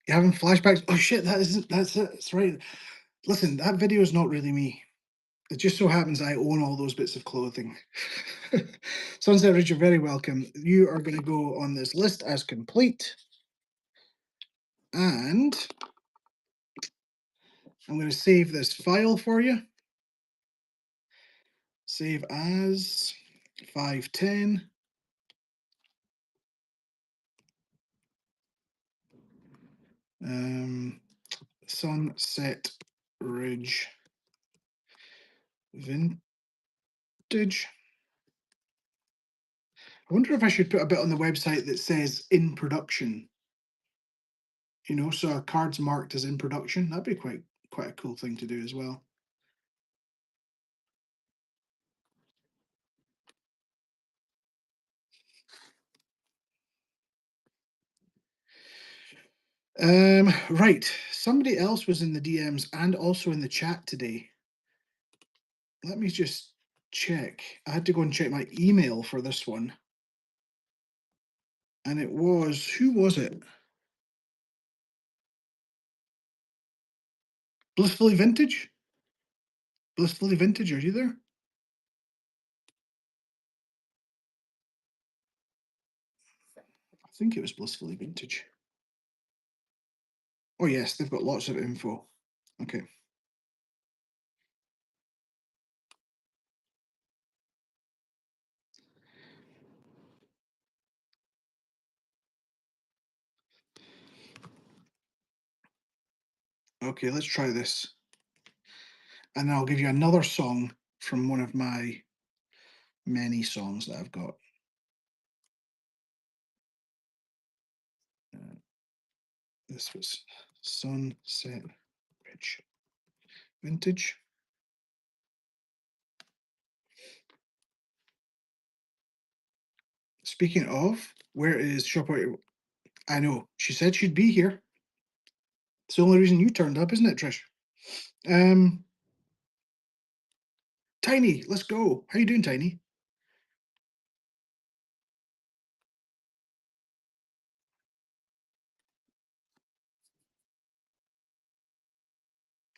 S1: You having flashbacks? Oh shit, that's it. That's right. Listen, that video is not really me. It just so happens I own all those bits of clothing. Sunset Ridge, you're very welcome. You are going to go on this list as complete. And I'm going to save this file for you. Save as 510. Sunset Ridge Vintage. I wonder if I should put a bit on the website that says in production. You know, so a card's marked as in production. That'd be quite a cool thing to do as well. Right. Somebody else was in the DMs and also in the chat today. Let me just check. I had to go and check my email for this one. And it was, who was it? Blissfully Vintage? Blissfully Vintage, are you there? I think it was Blissfully Vintage. Oh yes, they've got lots of info. Okay. Okay, let's try this. And then I'll give you another song from one of my many songs that I've got. This was Sunset Ridge Vintage. Speaking of, where is Shopware? I know, she said she'd be here. It's the only reason you turned up, isn't it, Trish? Tiny, let's go. How you doing, Tiny?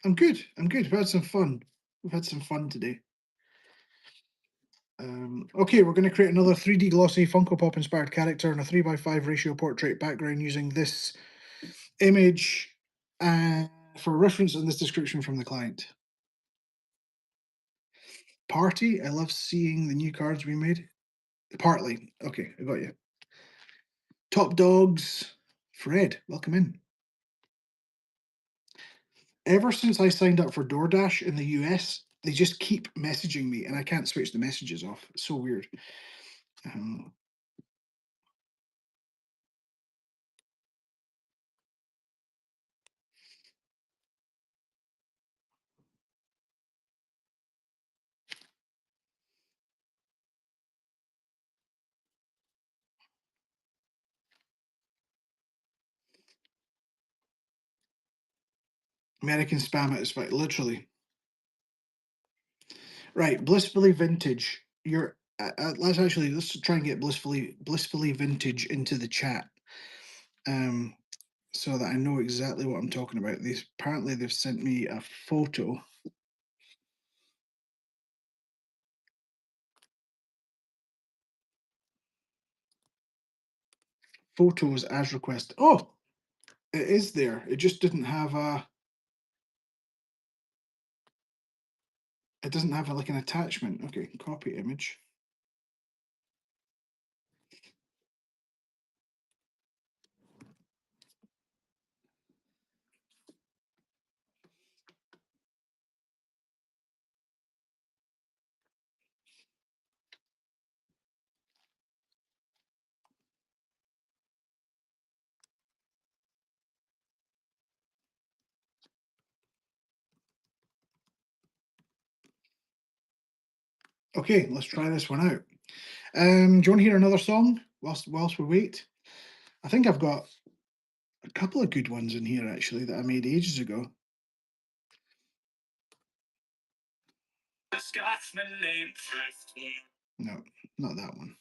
S1: I'm good. I'm good. We've had some fun. We've had some fun today. Okay, we're going to create another 3D glossy Funko Pop inspired character in a 3x5 ratio portrait background using this image for reference in this description from the client. Party, I love seeing the new cards we made. Partly. Okay, I got you. Top Dogs, Fred, welcome in. Ever since I signed up for DoorDash in the US, they just keep messaging me and I can't switch the messages off. It's so weird. American spam it is fine, literally. Right, blissfully vintage. Let's try and get blissfully vintage into the chat, so that I know exactly what I'm talking about. Apparently they've sent me a photo. Photos as requested. Oh, it is there. It just didn't have a. It doesn't have like an attachment. Okay, copy image. Okay, let's try this one out. Do you want to hear another song whilst we wait? I think I've got a couple of good ones in here actually that I made ages ago. No, not that one.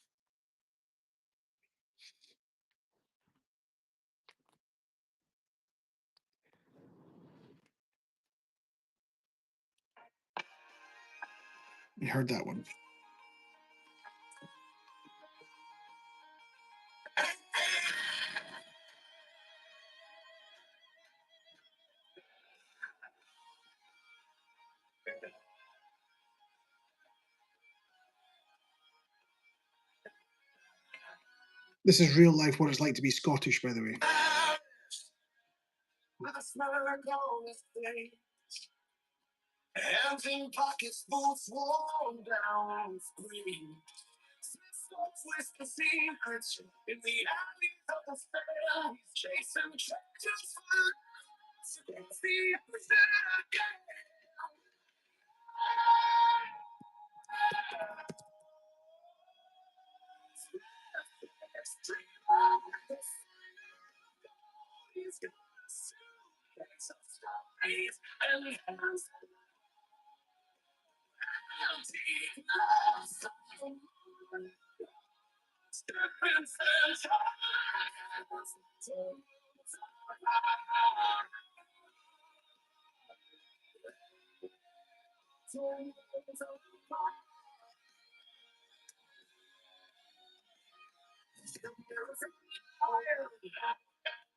S1: You heard that one. This is real life what it's like to be Scottish, by the way. Hands in pockets, boots worn down, screaming. What's the secrets in the alleys of the fair? He's chasing treasures for the secrets that I can't.
S3: A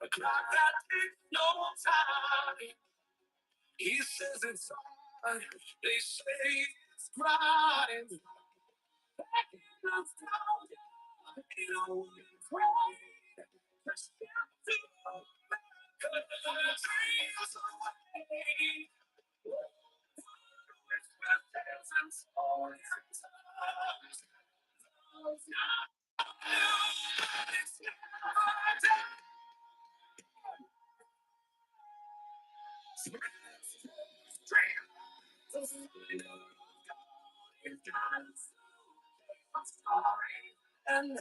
S3: clock that takes no time. He says it's hard. They say it's crime. Back in nostalgia, you know we cry. Just step to the dreams away. Whisper tales and stories. It's never done. And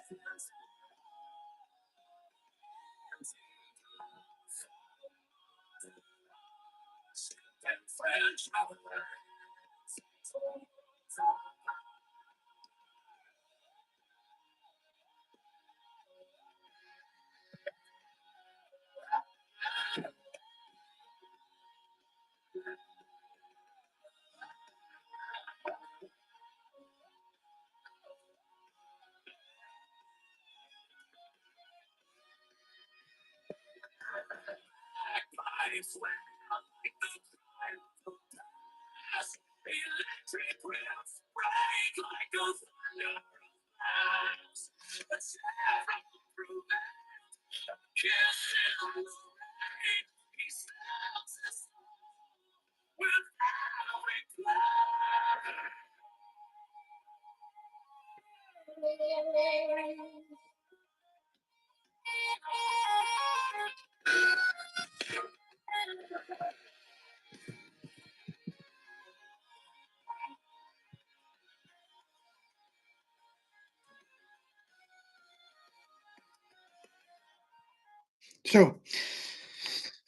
S3: French. I swear, like the time to pass. Electric rails break like a thunder blast. A shadow through it, kiss in the rain. He stabs his soul with every glare.
S1: So,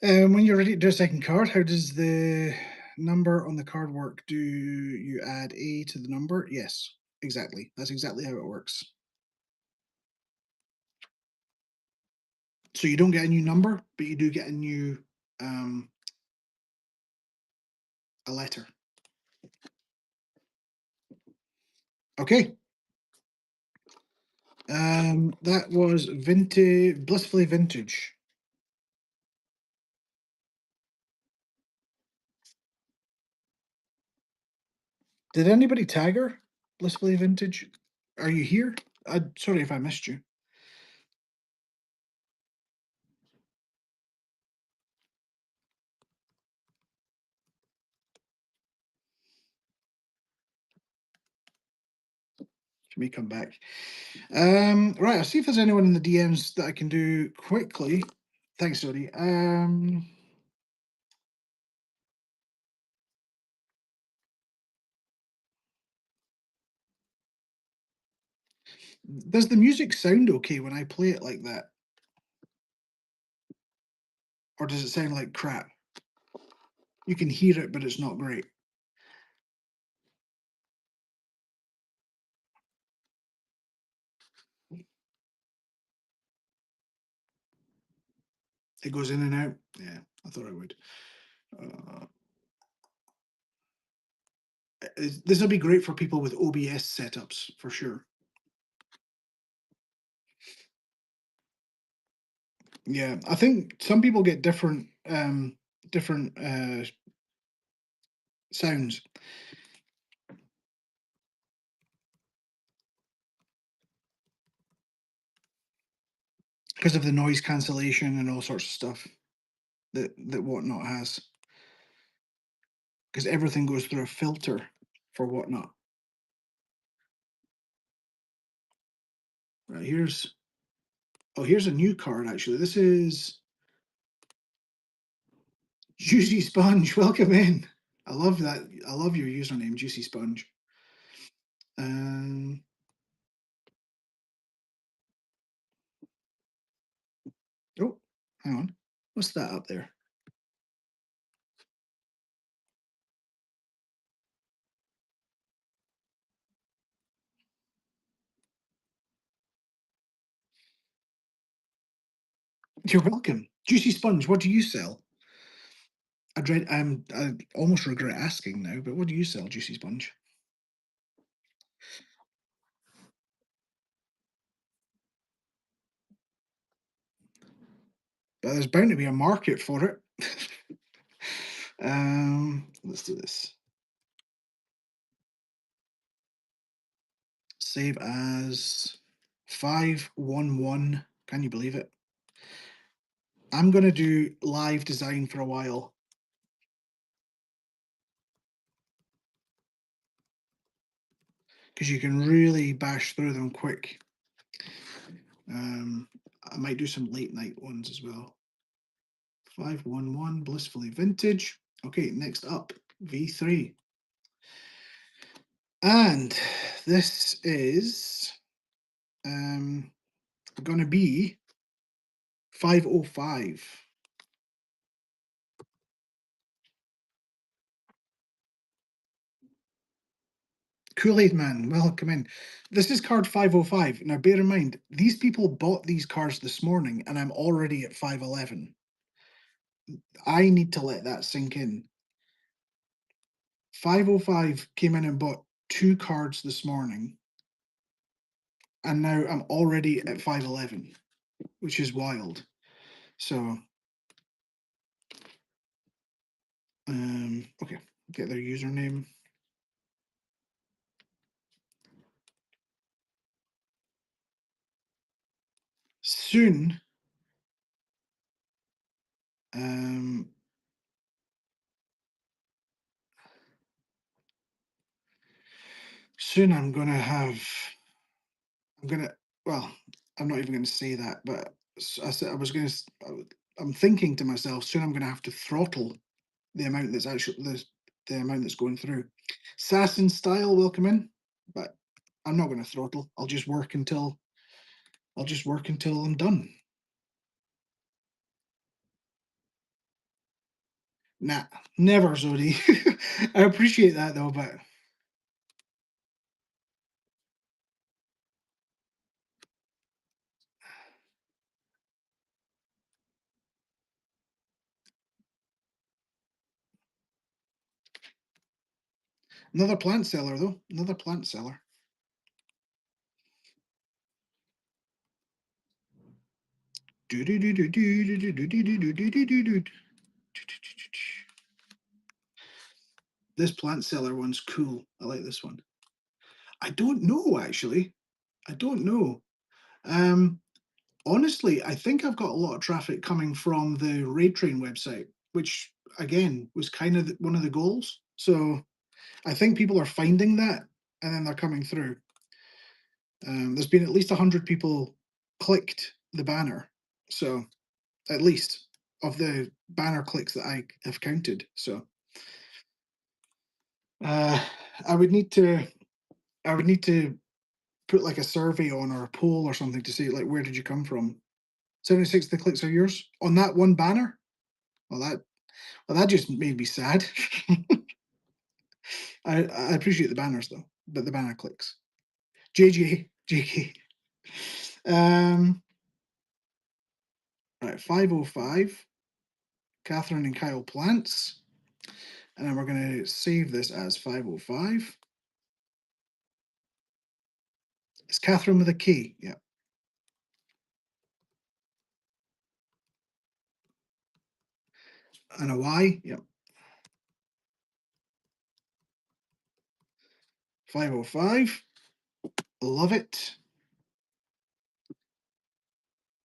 S1: when you're ready to do a second card, how does the number on the card work? Do you add a to the number? Yes, exactly. That's exactly how it works. So you don't get a new number, but you do get a new a letter. Okay. That was vintage, blissfully vintage. Did anybody tag her? Blissfully vintage. Are you here? Sorry if I missed you. Should we come back? Right, I'll see if there's anyone in the DMs that I can do quickly. Thanks, Dodie. Does the music sound okay when I play it like that? Or does it sound like crap? You can hear it, but it's not great. It goes in and out. Yeah, I thought I would. This will be great for people with OBS setups for sure. Yeah, I think some people get different sounds. Because of the noise cancellation and all sorts of stuff that Whatnot has. Because everything goes through a filter for Whatnot. Right, here's a new card actually. This is Juicy Sponge. Welcome in. I love that. I love your username, Juicy Sponge. Oh, hang on. What's that up there? You're welcome. Juicy Sponge, what do you sell? I almost regret asking now, but what do you sell, Juicy Sponge? But there's bound to be a market for it. Let's do this. Save as 511. Can you believe it? I'm gonna do live design for a while. Because you can really bash through them quick. I might do some late night ones as well. 511 Blissfully Vintage. Okay, next up, V3. And this is going to be 505. Kool-Aid Man, welcome in. This is card 505. Now, bear in mind, these people bought these cards this morning, and I'm already at 511. I need to let that sink in. 505 came in and bought 2 cards this morning, and now I'm already at 511, which is wild. So, okay, get their username. Soon, soon I'm gonna have. Well, I'm not even gonna say that, but I said I was gonna. I'm thinking to myself, soon I'm gonna have to throttle the amount that's actually the amount that's going through. Assassin Style, welcome in, but I'm not gonna throttle. I'll just work until I'm done. Nah, never, Zodi. I appreciate that though, but another plant seller though. Another plant seller. This plant seller one's cool. I like this one. I don't know actually. I don't know. Honestly, I think I've got a lot of traffic coming from the Raid Train website, which again was kind of one of the goals. So I think people are finding that and then they're coming through. There's been at least 100 people clicked the banner. So at least of the banner clicks that I have counted. So I would need to put like a survey on or a poll or something to say like where did you come from? 76 of the clicks are yours on that one banner. Well, that just made me sad. I appreciate the banners though, but the banner clicks. JK. Right, 505. Catherine and Kyle Plants. And then we're going to save this as 505. It's Catherine with a K. Yeah. And a Y. Yep. 505. Love it.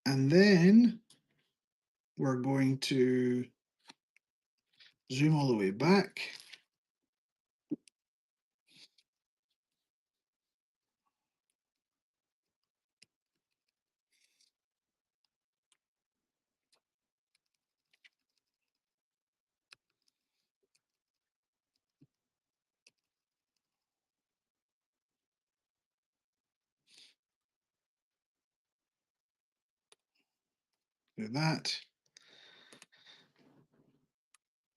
S1: And then we're going to zoom all the way back. Do that.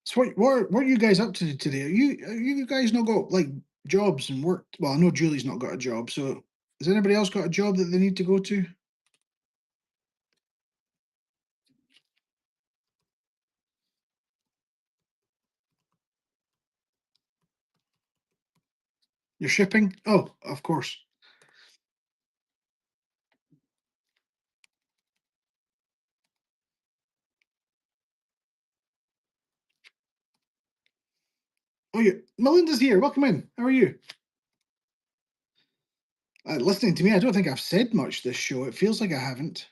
S1: So what are you guys up to today? You guys not got like jobs and work? Well, I know Julie's not got a job, so has anybody else got a job that they need to go to? You're shipping? Oh, of course. Oh, yeah. Melinda's here. Welcome in. How are you? Listening to me, I don't think I've said much this show. It feels like I haven't.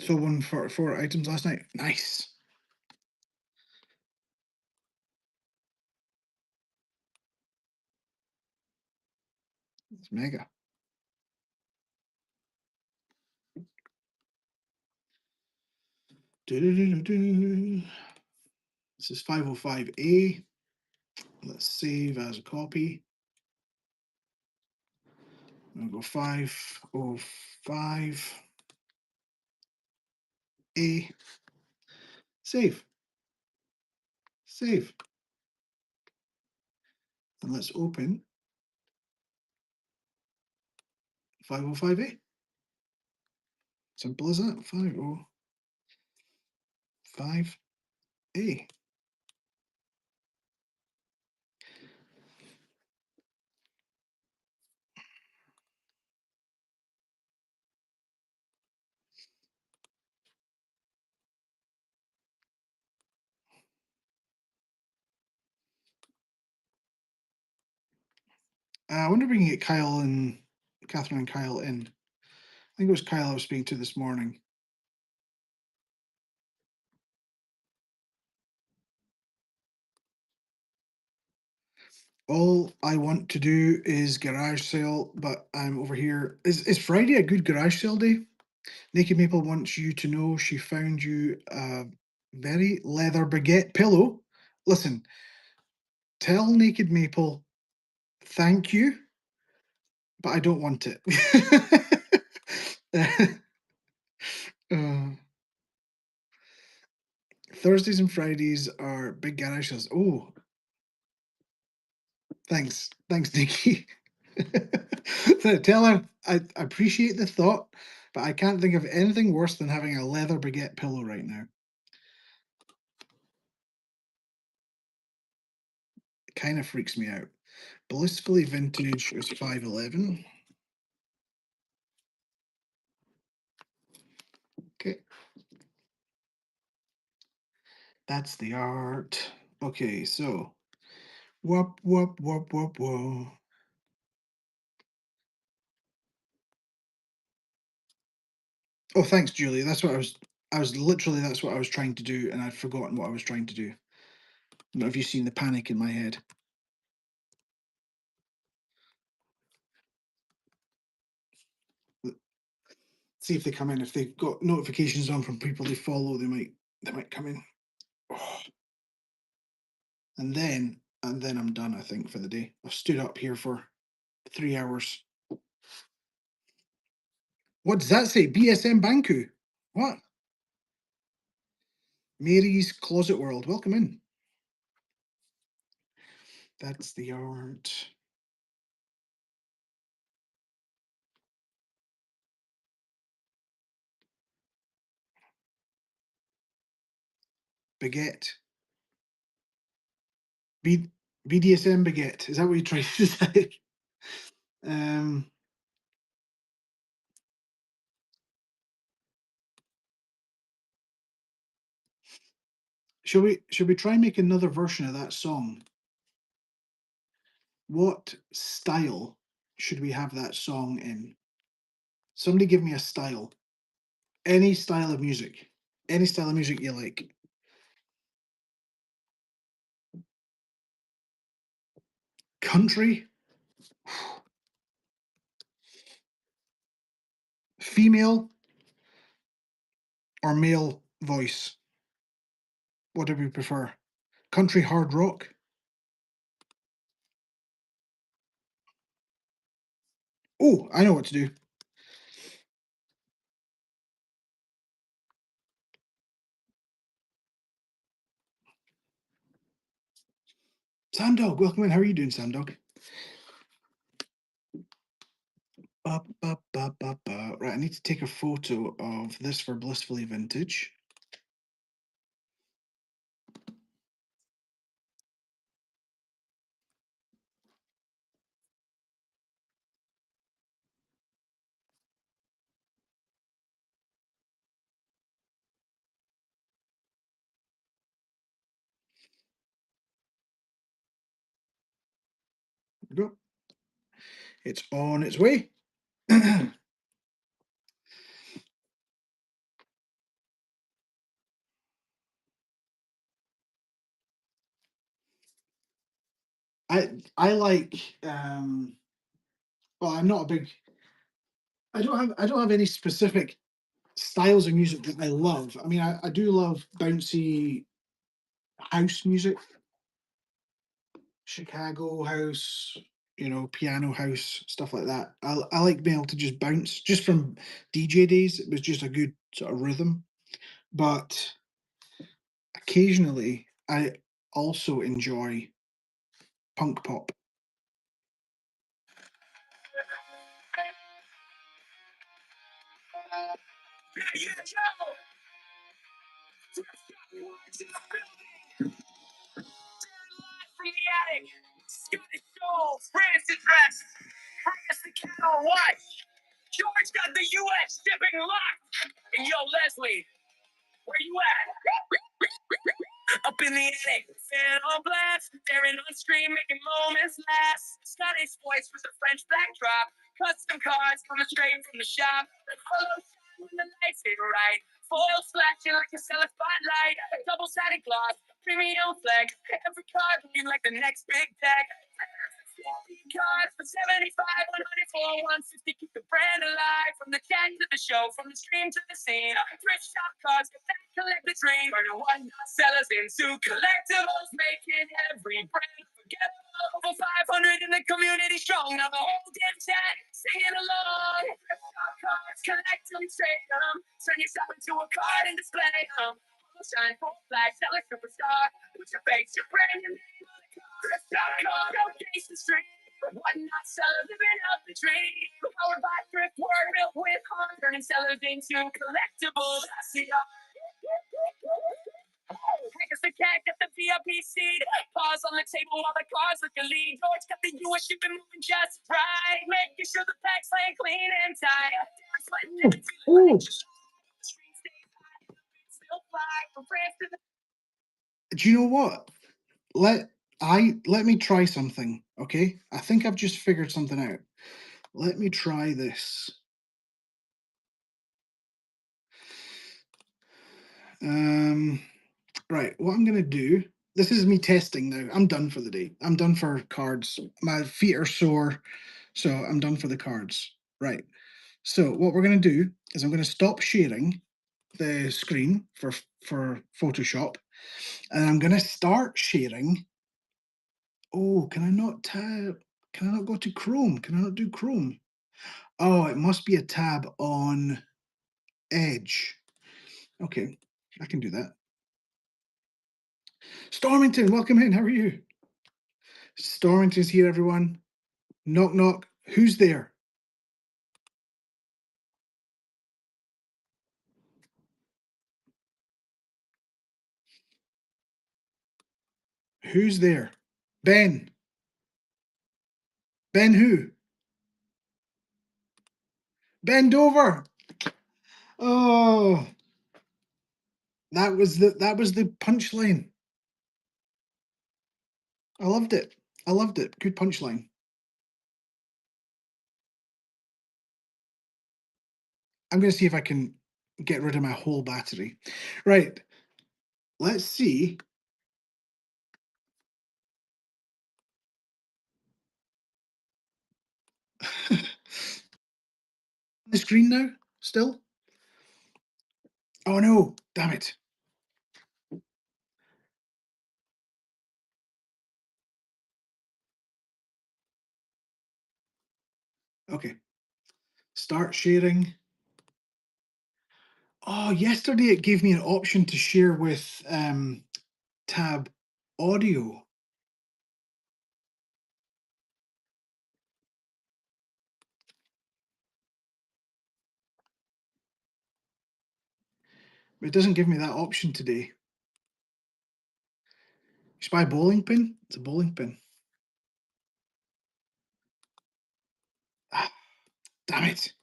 S1: So 144 items last night. Nice. It's mega. Do-do-do-do-do. This is 505A. Let's save as a copy. I'll go 505A. Save. Save. And let's open 505A. Simple as that. 505A. I wonder if we can get Kyle and Catherine and Kyle in. I think it was Kyle I was speaking to this morning. All I want to do is garage sale, but I'm over here. Is Friday a good garage sale day? Naked Maple wants you to know she found you a very leather baguette pillow. Listen, tell Naked Maple thank you, but I don't want it. Uh, Thursdays and Fridays are big garage sales. Oh, thanks, Nikki. So tell her I appreciate the thought, but I can't think of anything worse than having a leather baguette pillow right now. It kind of freaks me out. Blissfully Vintage is 511. Okay. That's the art. Okay, so whoop whoop whoop whoop whoop. Oh, thanks, Julie. That's what that's what I was trying to do, and I'd forgotten what I was trying to do. Have you seen the panic in my head? See if they come in. If they've got notifications on from people they follow, they might come in. Oh. And then I'm done, I think, for the day. I've stood up here for 3 hours. What does that say? BSM Banku. What? Mary's Closet World. Welcome in. That's the art. Baguette. BDSM baguette. Is that what you're trying to say? Um, should we try and make another version of that song? What style should we have that song in? Somebody give me a style. Any style of music. Any style of music you like. Country? Female or male voice? What do we prefer? Country hard rock? Oh, I know what to do. Sam Dog, welcome in. How are you doing, Sam Dog? Right, I need to take a photo of this for Blissfully Vintage. There we go. It's on its way. I like well, I'm not a big I don't have any specific styles of music that I love. I mean, I do love bouncy house music, Chicago house, you know, piano house, stuff like that. I like being able to just bounce. Just from DJ days, it was just a good sort of rhythm. But occasionally, I also enjoy punk pop.
S3: From the attic, Scottish Soul, Rancid Dress, Prius the Cattle Watch. George got the U.S. shipping locked. And yo, Leslie, where you at? Up in the attic, fan on blast, staring on screen, making moments last. Scottish voice with a French backdrop, custom cars coming straight from the shop. Color shine when the lights hit right. Foil flashing like a cellar spotlight. Double-sided gloss, premium flex. Every car looking like the next big tech. Cars for 75, 100 for 150. Keep the brand alive. From the chat to the show, from the stream to the scene. Thrift shop cars, get that collect the dream. Turning one sellers into collectibles, making every brand unforgettable. Over 500 in the community strong. Now the whole damn chat singing along. Thrift shop cars, collect them, trade them. Turn yourself into a card and display them. Shine full flag, seller superstar. Put your face, your brand, your name on the car. Thrift shop cars, showcase the street. One not seller living up the dream. Powered by thrift word built with heart. Turning sellers into collectibles. I see ya. It's the cat, get the VIP seat. Pause on the table while the cars look a lead. George got the US shipping moving just right. Making sure the packs lay clean and tight.
S1: Ooh.
S3: Still fly from France to the
S1: Do you know what? Let me try something, okay? I think I've just figured something out. Let me try this. Right, what I'm gonna do, this is me testing now. I'm done for the day. I'm done for cards. My feet are sore, so I'm done for the cards. Right. So what we're gonna do is I'm gonna stop sharing the screen for Photoshop, and I'm gonna start sharing. Oh, can I not tab? Can I not go to Chrome? Can I not do Chrome? Oh, it must be a tab on Edge. Okay, I can do that. Stormington, welcome in. How are you? Stormington's here, everyone. Knock, knock. Who's there? Who's there? Ben. Ben who? Ben Dover. Oh, that was the punchline. I loved it. I loved it. Good punchline. I'm going to see if I can get rid of my whole battery. Right. Let's see. The screen now? Still? Oh no, damn it. Okay. Start sharing. Oh, yesterday it gave me an option to share with Tab Audio. It doesn't give me that option today. Just buy a bowling pin? It's a bowling pin. Ah, damn it.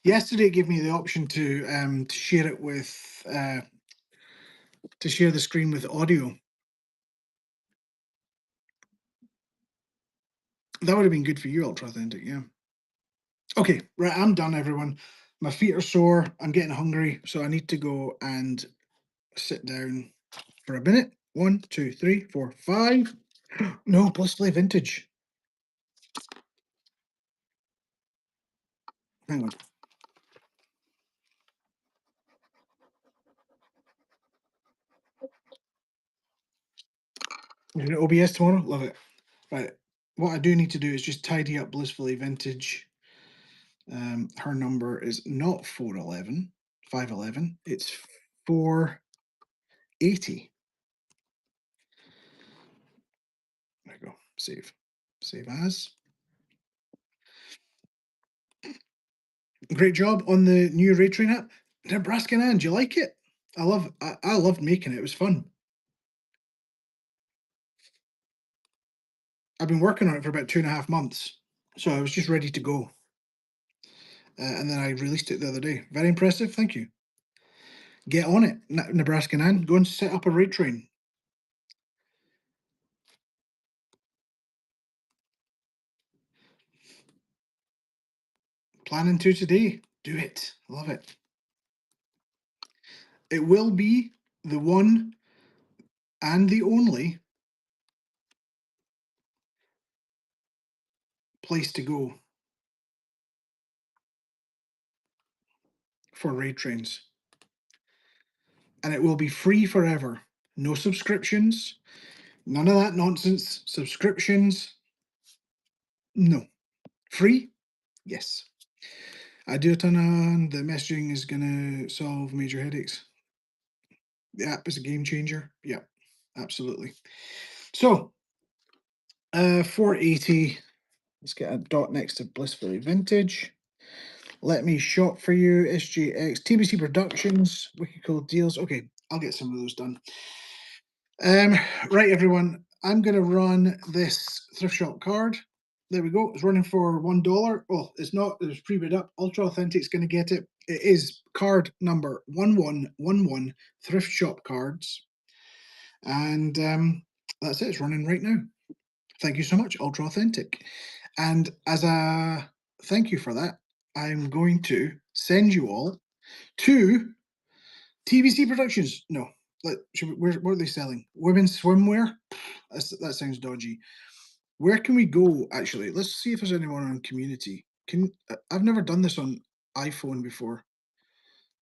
S1: Yesterday it gave me the option to share it with to share the screen with audio. That would have been good for you, Ultra Authentic, yeah. Okay, right, I'm done, everyone. My feet are sore. I'm getting hungry, so I need to go and sit down for a minute. 1, 2, 3, 4, 5. No, Blissfully Vintage. Hang on. You're doing OBS tomorrow? Love it. Right. What I do need to do is just tidy up Blissfully Vintage. Her number is not 411, 511. It's 480. There we go. Save. Save as. Great job on the new Raid Train app. Nebraska Nan, do you like it? I loved making it. It was fun. I've been working on it for about 2.5 months, so I was just ready to go. And then I released it the other day. Very impressive. Thank you. Get on it, Nebraska Nan. Go and set up a Raid Train. Planning to today. Do it. Love it. It will be the one and the only place to go for Raid Trains. And it will be free forever. No subscriptions. None of that nonsense. Subscriptions. No. Free? Yes. I do a ton on the messaging is going to solve major headaches. The app is a game changer. Yeah, absolutely. So, 480. Let's get a dot next to Blissfully Vintage. Let me shop for you. SGX, TBC Productions, Wicked Cool Deals. Okay, I'll get some of those done. Right, everyone. I'm going to run this thrift shop card. There we go. It's running for $1. Oh, it's not. It was pre-bid up. Ultra Authentic's going to get it. It is card number 1111 thrift shop cards. And that's it. It's running right now. Thank you so much, Ultra Authentic. And as a thank you for that, I'm going to send you all to TBC Productions. No, what are they selling? Women's swimwear? That sounds dodgy. Where can we go, actually? Let's see if there's anyone on community. I've never done this on iPhone before.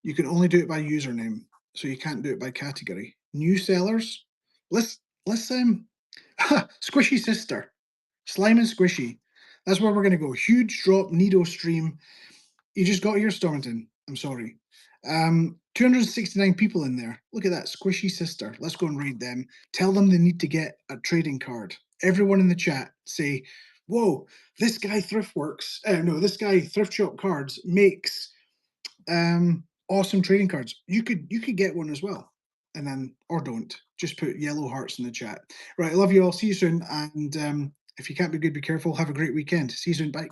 S1: You can only do it by username, so you can't do it by category. New sellers? Let's Squishy Sister. Slime and Squishy. That's where we're going to go. Huge drop, Nido stream. You just got here, Stormington. I'm sorry. 269 people in there. Look at that. Squishy Sister. Let's go and raid them. Tell them they need to get a trading card. Everyone in the chat say, whoa, this guy this guy Thrift Shop Cards makes awesome trading cards. You could get one as well. And then, or don't. Just put yellow hearts in the chat. Right, I love you all. See you soon. And if you can't be good, be careful. Have a great weekend. See you soon. Bye.